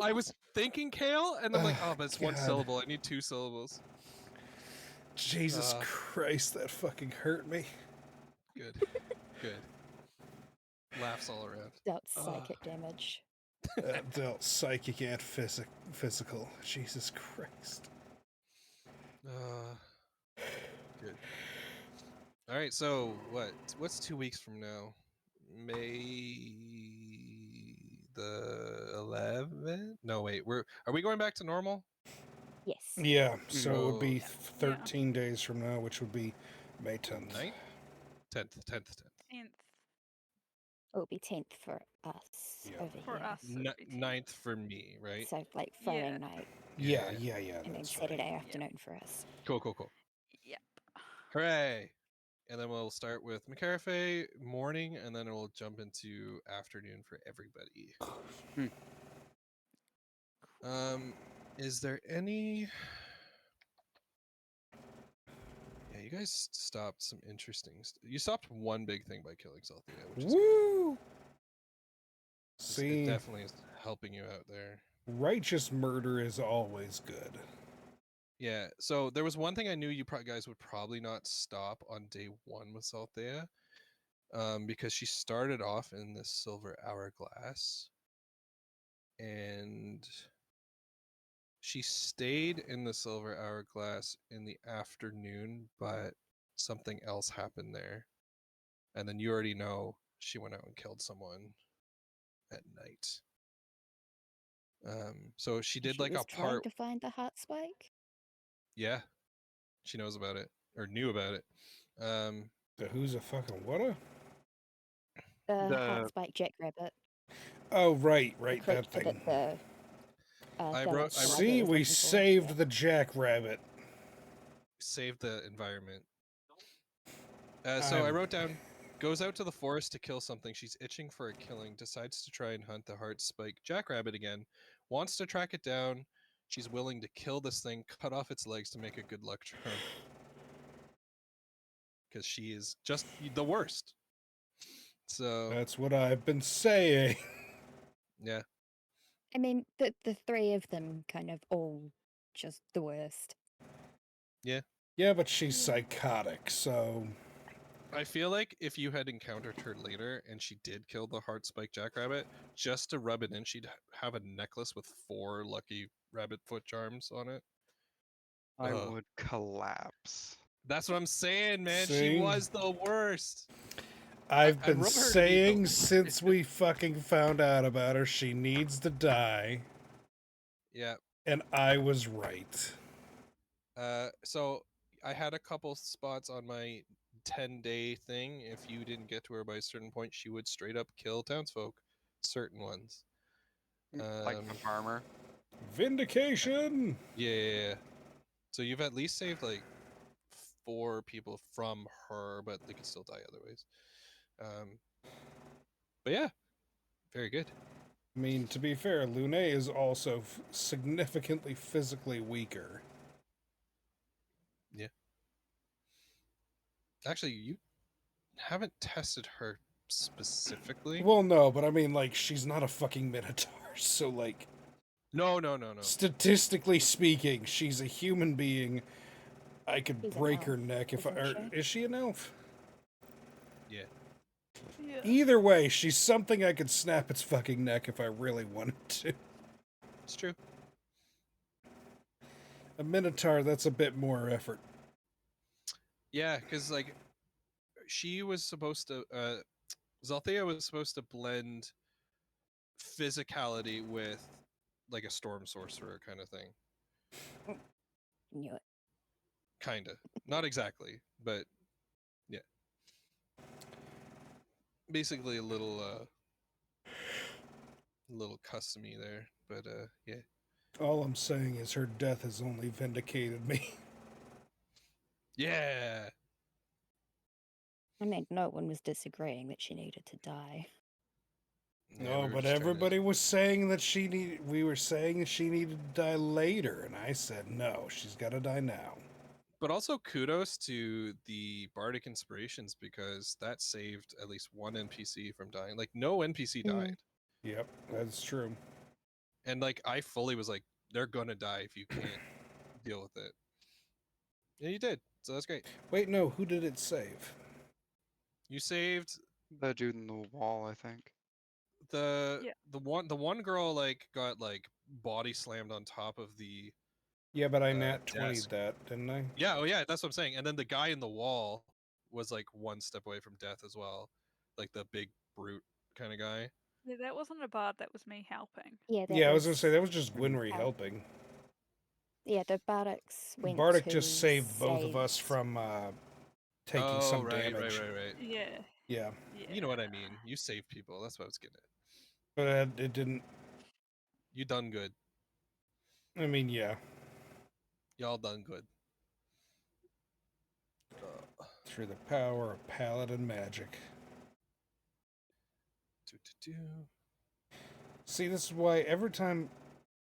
I was thinking Kale, and I'm like, oh, but it's one God. syllable. I need two syllables. Jesus Christ, that fucking hurt me. Good. Laughs all around. That's psychic damage. Dealt psychic and physical. Jesus Christ. Good. All right, so what's 2 weeks from now? May the 11th? No, wait. Are we going back to normal? Yes. Yeah, so it would be Yeah. 13 days from now, which would be May 10th. 9th? 10th. 10th It will be 10th for us Yeah. over for here. us. it would be 9th 10th. for me, right? So like Yeah. Friday night Yeah, Yeah. and and then that's Saturday right. afternoon for us. Cool. Yep. Hooray! And then we'll start with McCarafe morning, and then we'll jump into afternoon for everybody. Is there any? Yeah, you guys stopped some interesting. You stopped one big thing by killing Zalthea, which is good. Woo! It See, definitely is helping you out there. righteous murder is always good. Yeah. So there was one thing I knew you guys would probably not stop on day 1 with Salthea, because she started off in this silver hourglass, and she stayed in the silver hourglass in the afternoon, but something else happened there, and then you already know she went out and killed someone at night. So she did She like was a trying part. to find the heart spike. Yeah, she knows about it or knew about it. The who's a fucking whata? The The heart spike jackrabbit. Oh, right, The that creature thing. that the I fellow wrote- Sligo See, was we looking for. saved Yeah. the jackrabbit. Save the environment. So I wrote down, goes out to the forest to kill something. She's itching for a killing, decides to try and hunt the heart spike jackrabbit again, wants to track it down. She's willing to kill this thing, cut off its legs to make a good luck charm. Because she is just the worst. So, That's what I've been saying. yeah. I mean, the three of them kind of all just the worst. Yeah, but she's psychotic, so I feel like if you had encountered her later and she did kill the heart spike jackrabbit, just to rub it in, she'd have a necklace with 4 lucky rabbit foot charms on it. I Ugh. would collapse. That's what I'm saying, man. She See? was the worst. I've I been wrote her to be the saying worst. since we fucking found out about her, she needs to die, Yeah. and I was right. So I had a couple spots on my 10-day thing. If you didn't get to her by a certain point, she would straight up kill townsfolk. Certain ones. Like the farmer. Vindication! Yeah. So you've at least saved like 4 people from her, but they could still die other ways. But yeah, very good. I mean, to be fair, Lune is also significantly physically weaker. Actually, you haven't tested her specifically. Well, no, but I mean, like, she's not a fucking minotaur, so, like, No. statistically speaking, she's a human being. I could She's an break her elf, neck if I. isn't she? Is she an elf? Yeah. Yeah. Either way, she's something I could snap its fucking neck if I really wanted to. It's true. A minotaur, that's a bit more effort. Yeah, because like she was supposed to Zalthea was supposed to blend physicality with like a storm sorcerer kind of thing. Knew it. Kinda. Not exactly, but yeah. Basically a little custom-y there. But yeah. All I'm saying is her death has only vindicated me. Yeah. I mean, no one was disagreeing that she needed to die. Yeah, No, we were but just trying to- everybody was saying that we were saying that she needed to die later, and I said no, she's got to die now. But also kudos to the Bardic Inspirations because that saved at least one NPC from dying. Like no NPC Mm. died. Yep, that's true. And like I fully was like, they're gonna die if you can't deal with it. And you did, so that's great. Wait, no, who did it save? You saved The dude in the wall, I think. the Yeah. the one girl like got like body slammed on top of the Yeah, but I nat 20'd desk. that, didn't I? Yeah, oh yeah, that's what I'm saying. And then the guy in the wall was like one step away from death as well, like the big brute kind of guy. Yeah, that wasn't a bard. That was me helping. Yeah, that Yeah, I was gonna say was that was just Gwynry uh, helping. yeah. The Bardics went Bardic to just saved both of us save- from taking Oh, some right, damage. right. Yeah. Yeah, Yeah. You know what I mean. You save people. That's what I was getting at. but it didn't. You done good. I mean, yeah, Y'all done good. through the power of paladin magic. Do. See, this is why every time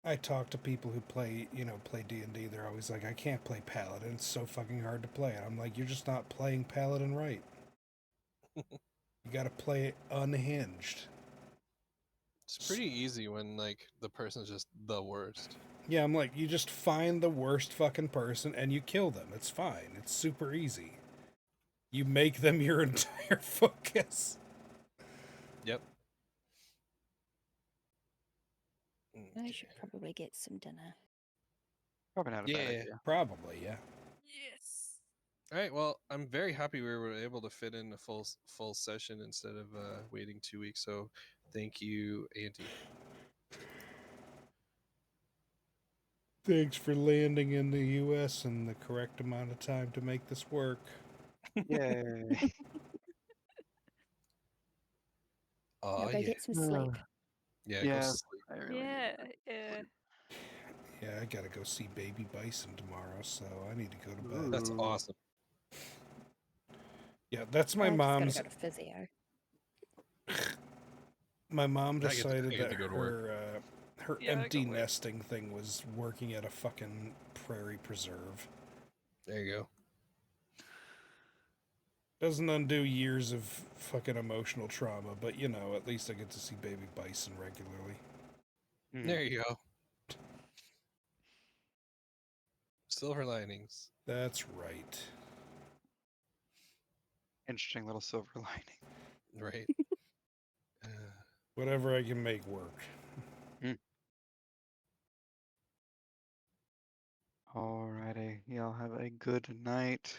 I talk to people who play D&D, they're always like, I can't play paladin. It's so fucking hard to play. And I'm like, you're just not playing paladin right. You got to play it unhinged. It's pretty easy when like the person's just the worst. Yeah, I'm like, you just find the worst fucking person and you kill them. It's fine. It's super easy. You make them your entire focus. Yep. I should probably get some dinner. Probably not a bad Yeah. idea. Probably, yeah. Yes. All right. Well, I'm very happy we were able to fit in a full session instead of waiting 2 weeks. So, thank you, Auntie. Thanks for landing in the U.S. in the correct amount of time to make this work. Yay. Oh Now go yeah. get some sleep. Yeah. Go Yeah, sleep. I really Yeah. need Yeah. Yeah, I gotta go see Baby Bison tomorrow, so I need to go to bed. That's Ooh. awesome. Yeah, that's my I just mom's. gotta go to physio. My mom I get to- decided I get that to go to work. her Yeah, I got empty work. nesting thing was working at a fucking prairie preserve. There you go. Doesn't undo years of fucking emotional trauma, but you know, at least I get to see Baby Bison regularly. Hmm. There you go. Silver linings. That's right. Interesting little silver lining. Right. Whatever I can make work. Alrighty, y'all have a good night.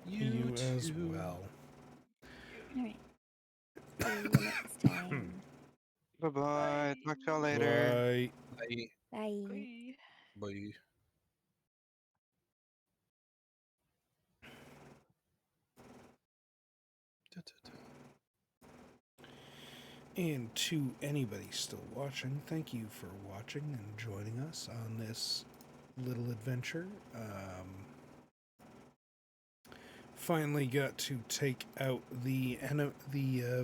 You as well. All right. See you next time. Bye-bye. Talk to y'all later. Bye. Bye. Bye. Bye. Bye. And to anybody still watching, thank you for watching and joining us on this little adventure. Finally got to take out the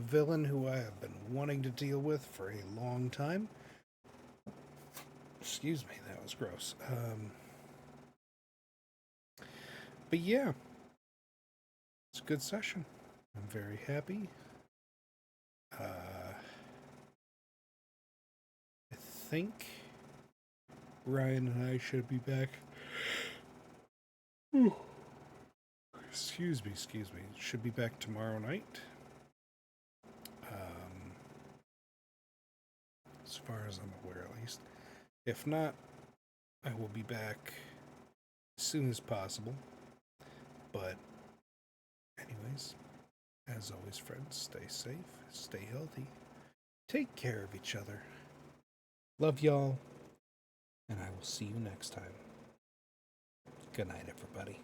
villain who I have been wanting to deal with for a long time. Excuse me, that was gross. But yeah, it's a good session. I'm very happy. I think Ryan and I should be back. Excuse me. Should be back tomorrow night. As far as I'm aware, at least. If not, I will be back as soon as possible. But, anyways, as always, friends, stay safe, stay healthy, take care of each other. Love y'all, and I will see you next time. Good night, everybody.